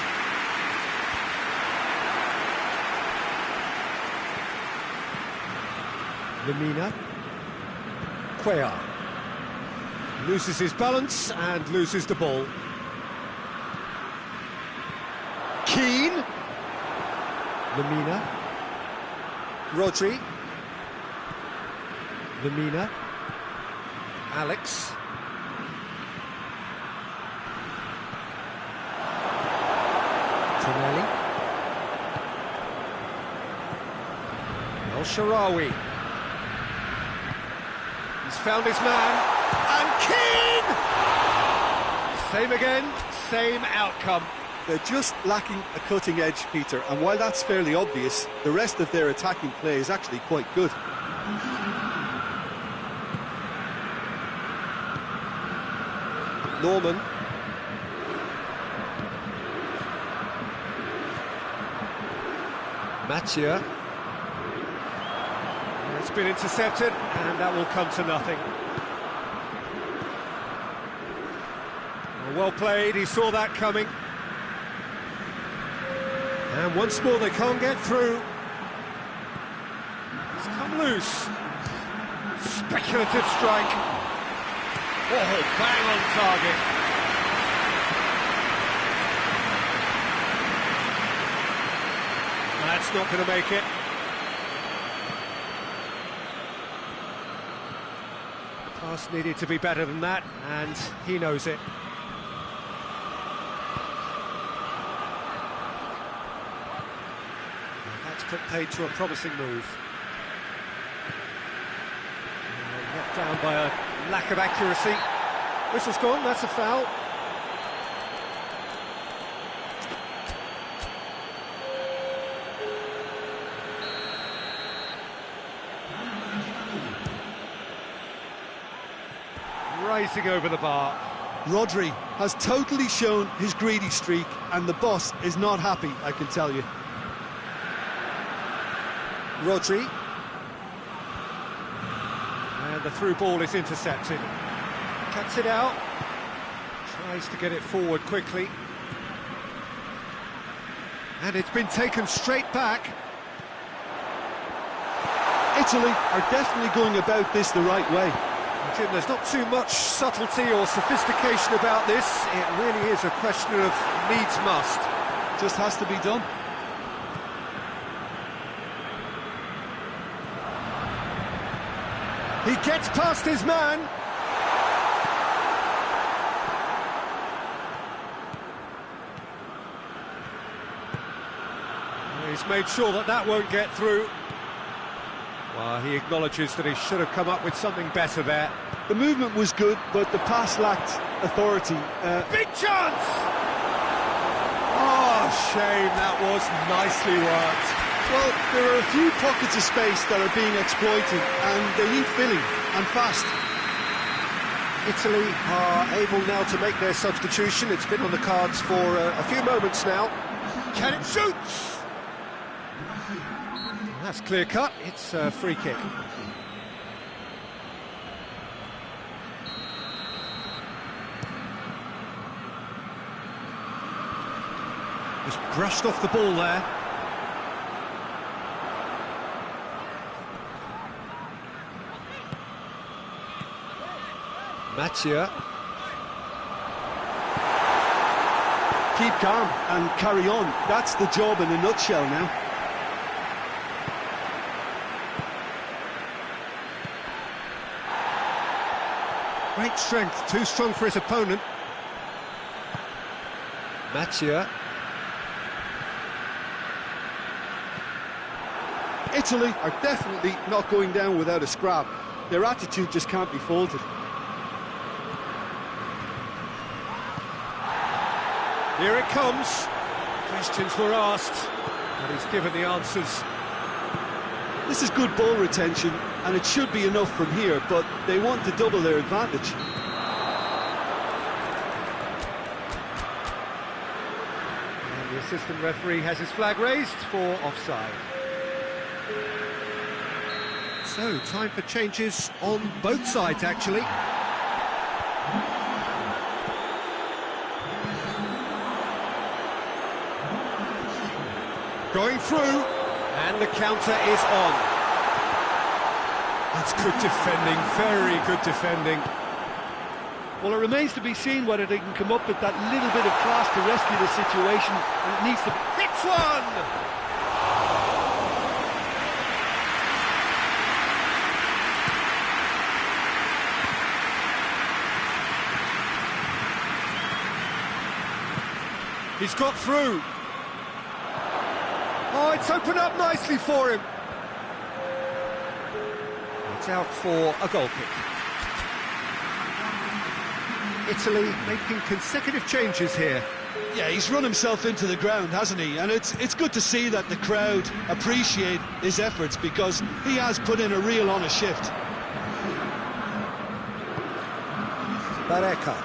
Lemina. Cuellar. Loses his balance and loses the ball. Keane. Lemina. Rodri. Lemina. Alex. Tonelli. El-Shaarawy. He's found his man. And Keane! Same again, same outcome. They're just lacking a cutting edge, Peter, and while that's fairly obvious, the rest of their attacking play is actually quite good. Norman. Mathieu. It's been intercepted, and that will come to nothing. Well played, he saw that coming. And once more they can't get through. It's come loose. Speculative strike. Oh, bang on target. That's not going to make it. Pass needed to be better than that, and he knows it. That's played to a promising move. Let down by a lack of accuracy. Whistle's gone, that's a foul. Racing over the bar. Rodri has totally shown his greedy streak, and the boss is not happy, I can tell you. Rodri. And the through ball is intercepted. Cuts it out. Tries to get it forward quickly. And it's been taken straight back. Italy are definitely going about this the right way. Jim, there's not too much subtlety or sophistication about this. It really is a question of needs must. Just has to be done. He gets past his man. He's made sure that that won't get through. Well, he acknowledges that he should have come up with something better there. The movement was good, but the pass lacked authority. Big chance! Oh, shame, that was nicely worked. Well, there are a few pockets of space that are being exploited, and they need filling, and fast. Italy are able now to make their substitution. It's been on the cards for a few moments now. Can it shoot? That's clear cut. It's a free kick. Just brushed off the ball there. Mathieu. Keep calm and carry on. That's the job in a nutshell now. Great strength, too strong for his opponent. Mathieu. Italy are definitely not going down without a scrap. Their attitude just can't be faulted. Here it comes. Questions were asked, and he's given the answers. This is good ball retention, and it should be enough from here, but they want to double their advantage. And the assistant referee has his flag raised for offside. So, time for changes on both sides, actually. Going through, and the counter is on. That's good defending, very good defending. Well, it remains to be seen whether they can come up with that little bit of class to rescue the situation, and it needs to... Hits one! He's got through. Oh, it's opened up nicely for him. It's out for a goal kick. Italy making consecutive changes here. Yeah, he's run himself into the ground, hasn't he? And it's good to see that the crowd appreciate his efforts, because he has put in a real honest shift. Barreca.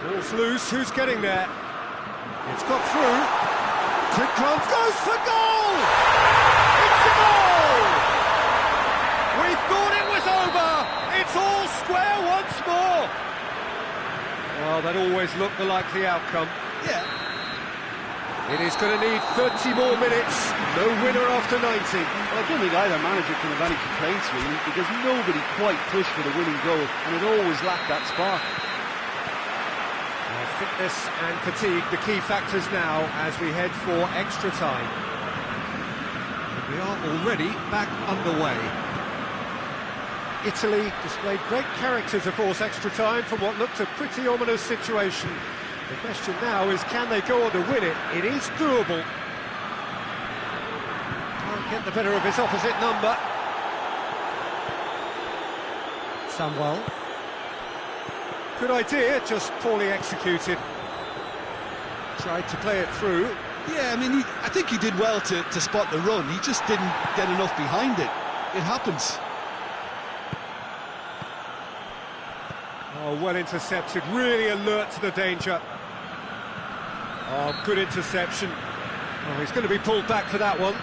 Ball's loose, who's getting there? It's got through. Quick glance goes for goal! It's a goal! We thought it was over! It's all square once more! Well, that always looked the likely outcome. Yeah. It is going to need 30 more minutes. No winner after 90. Well, I don't think either manager can have any complaints, really, because nobody quite pushed for the winning goal, and it always lacked that spark. Fitness and fatigue, the key factors now as we head for extra time. And we are already back underway. Italy displayed great character to force extra time from what looked a pretty ominous situation. The question now is, can they go on to win it? It is doable. Can't get the better of his opposite number. Samuel. Good idea, just poorly executed. Tried to play it through. Yeah, I mean, I think he did well to spot the run. He just didn't get enough behind it. It happens. Oh, well intercepted, really alert to the danger. Oh, good interception. Oh, he's going to be pulled back for that one.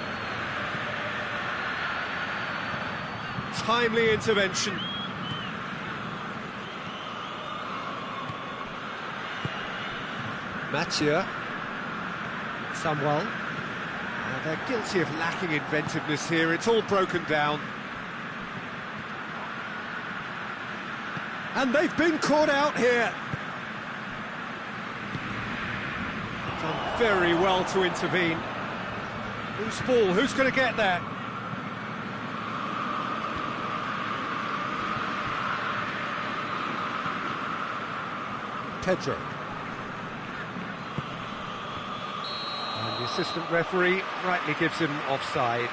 Timely intervention. Mathieu. Samuel. They're guilty of lacking inventiveness here. It's all broken down. And they've been caught out here. Done very well to intervene. Loose ball, who's going to get there? Pedro. And the assistant referee rightly gives him offside.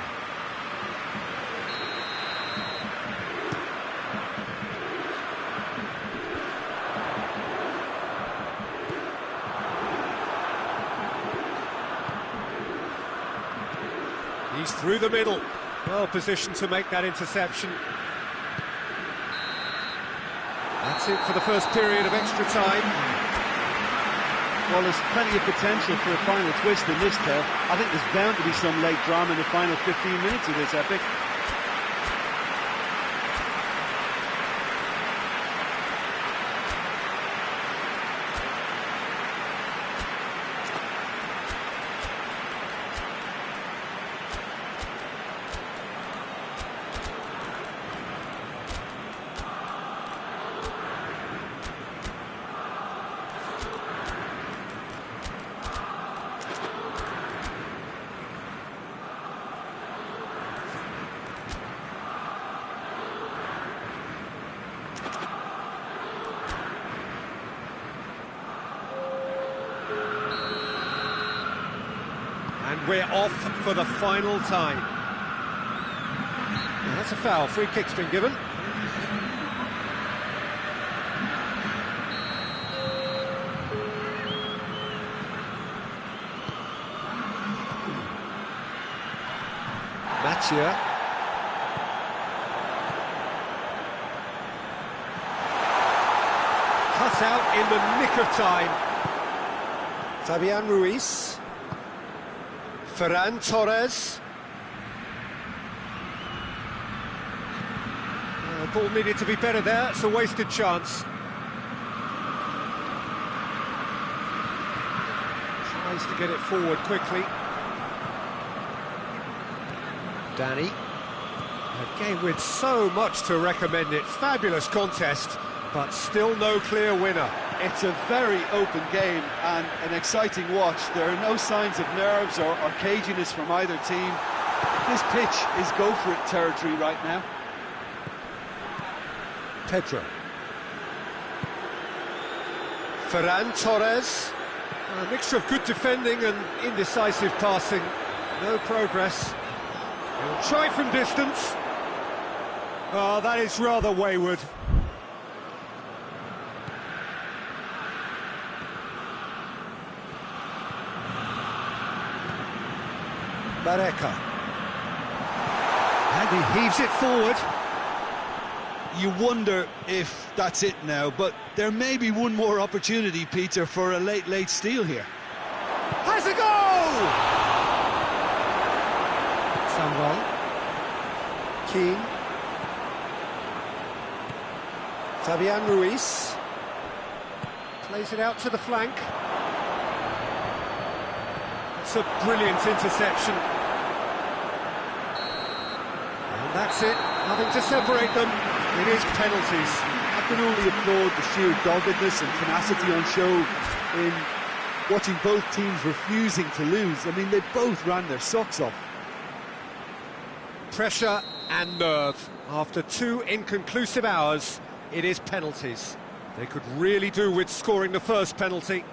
He's through the middle, well positioned to make that interception. That's it for the first period of extra time. Well, there's plenty of potential for a final twist in this tale. I think there's bound to be some late drama in the final 15 minutes of this epic. And we're off for the final time. Well, that's a foul. Free kick's been given. Mathieu. Cut out in the nick of time. Fabian Ruiz. Ferran Torres. The ball needed to be better there, it's a wasted chance. Tries to get it forward quickly. Danny. A game with so much to recommend it. Fabulous contest, but still no clear winner. It's a very open game and an exciting watch. There are no signs of nerves or caginess from either team. This pitch is go-for-it territory right now. Pedro. Ferran Torres. A mixture of good defending and indecisive passing. No progress. He'll try from distance. Oh, that is rather wayward. Barreca. And he heaves it forward. You wonder if that's it now, but there may be one more opportunity, Peter, for a late steal here. Has a goal! Samuel. Keane. Fabian Ruiz. Plays it out to the flank. It's a brilliant interception. And that's it, nothing to separate them. It is penalties. I can only applaud the sheer doggedness and tenacity on show in watching both teams refusing to lose. I mean, they both ran their socks off. Pressure and nerve. After 2 inconclusive hours, it is penalties. They could really do with scoring the first penalty.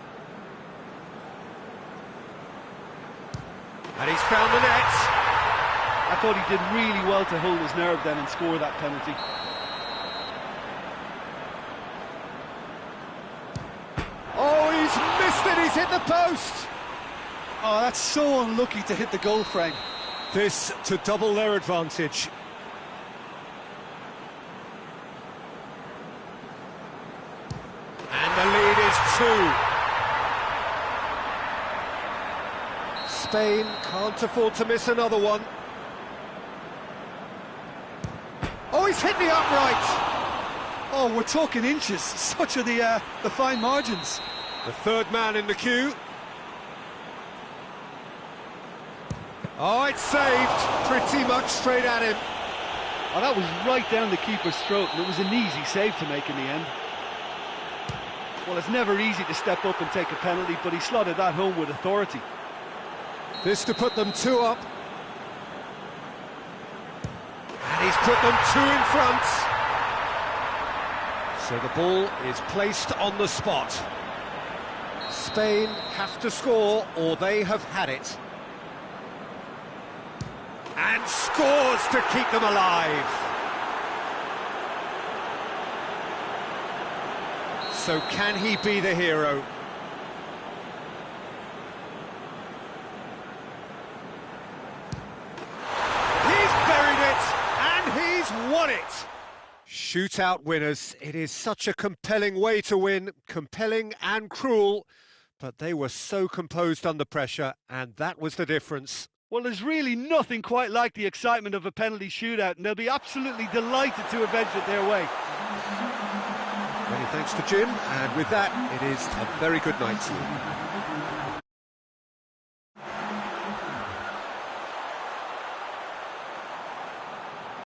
And he's found the net. I thought he did really well to hold his nerve then and score that penalty. Oh, he's missed it, he's hit the post. Oh, that's so unlucky to hit the goal frame. This to double their advantage. And the lead is 2. Spain can't afford to miss another one. Oh, he's hit the upright. Oh, we're talking inches. Such are the fine margins. The third man in the queue. Oh, it's saved, pretty much straight at him. Oh, that was right down the keeper's throat, and it was an easy save to make in the end. Well, it's never easy to step up and take a penalty, but he slotted that home with authority. This to put them 2 up. And he's put them 2 in front. So the ball is placed on the spot. Spain have to score, or they have had it. And scores to keep them alive. So can he be the hero? He's buried it, and he's won it. Shootout winners. It is such a compelling way to win, compelling and cruel, but they were so composed under pressure, and that was the difference. Well, there's really nothing quite like the excitement of a penalty shootout, and they'll be absolutely delighted to avenge it their way. Many thanks to Jim, and with that, it is a very good night to you.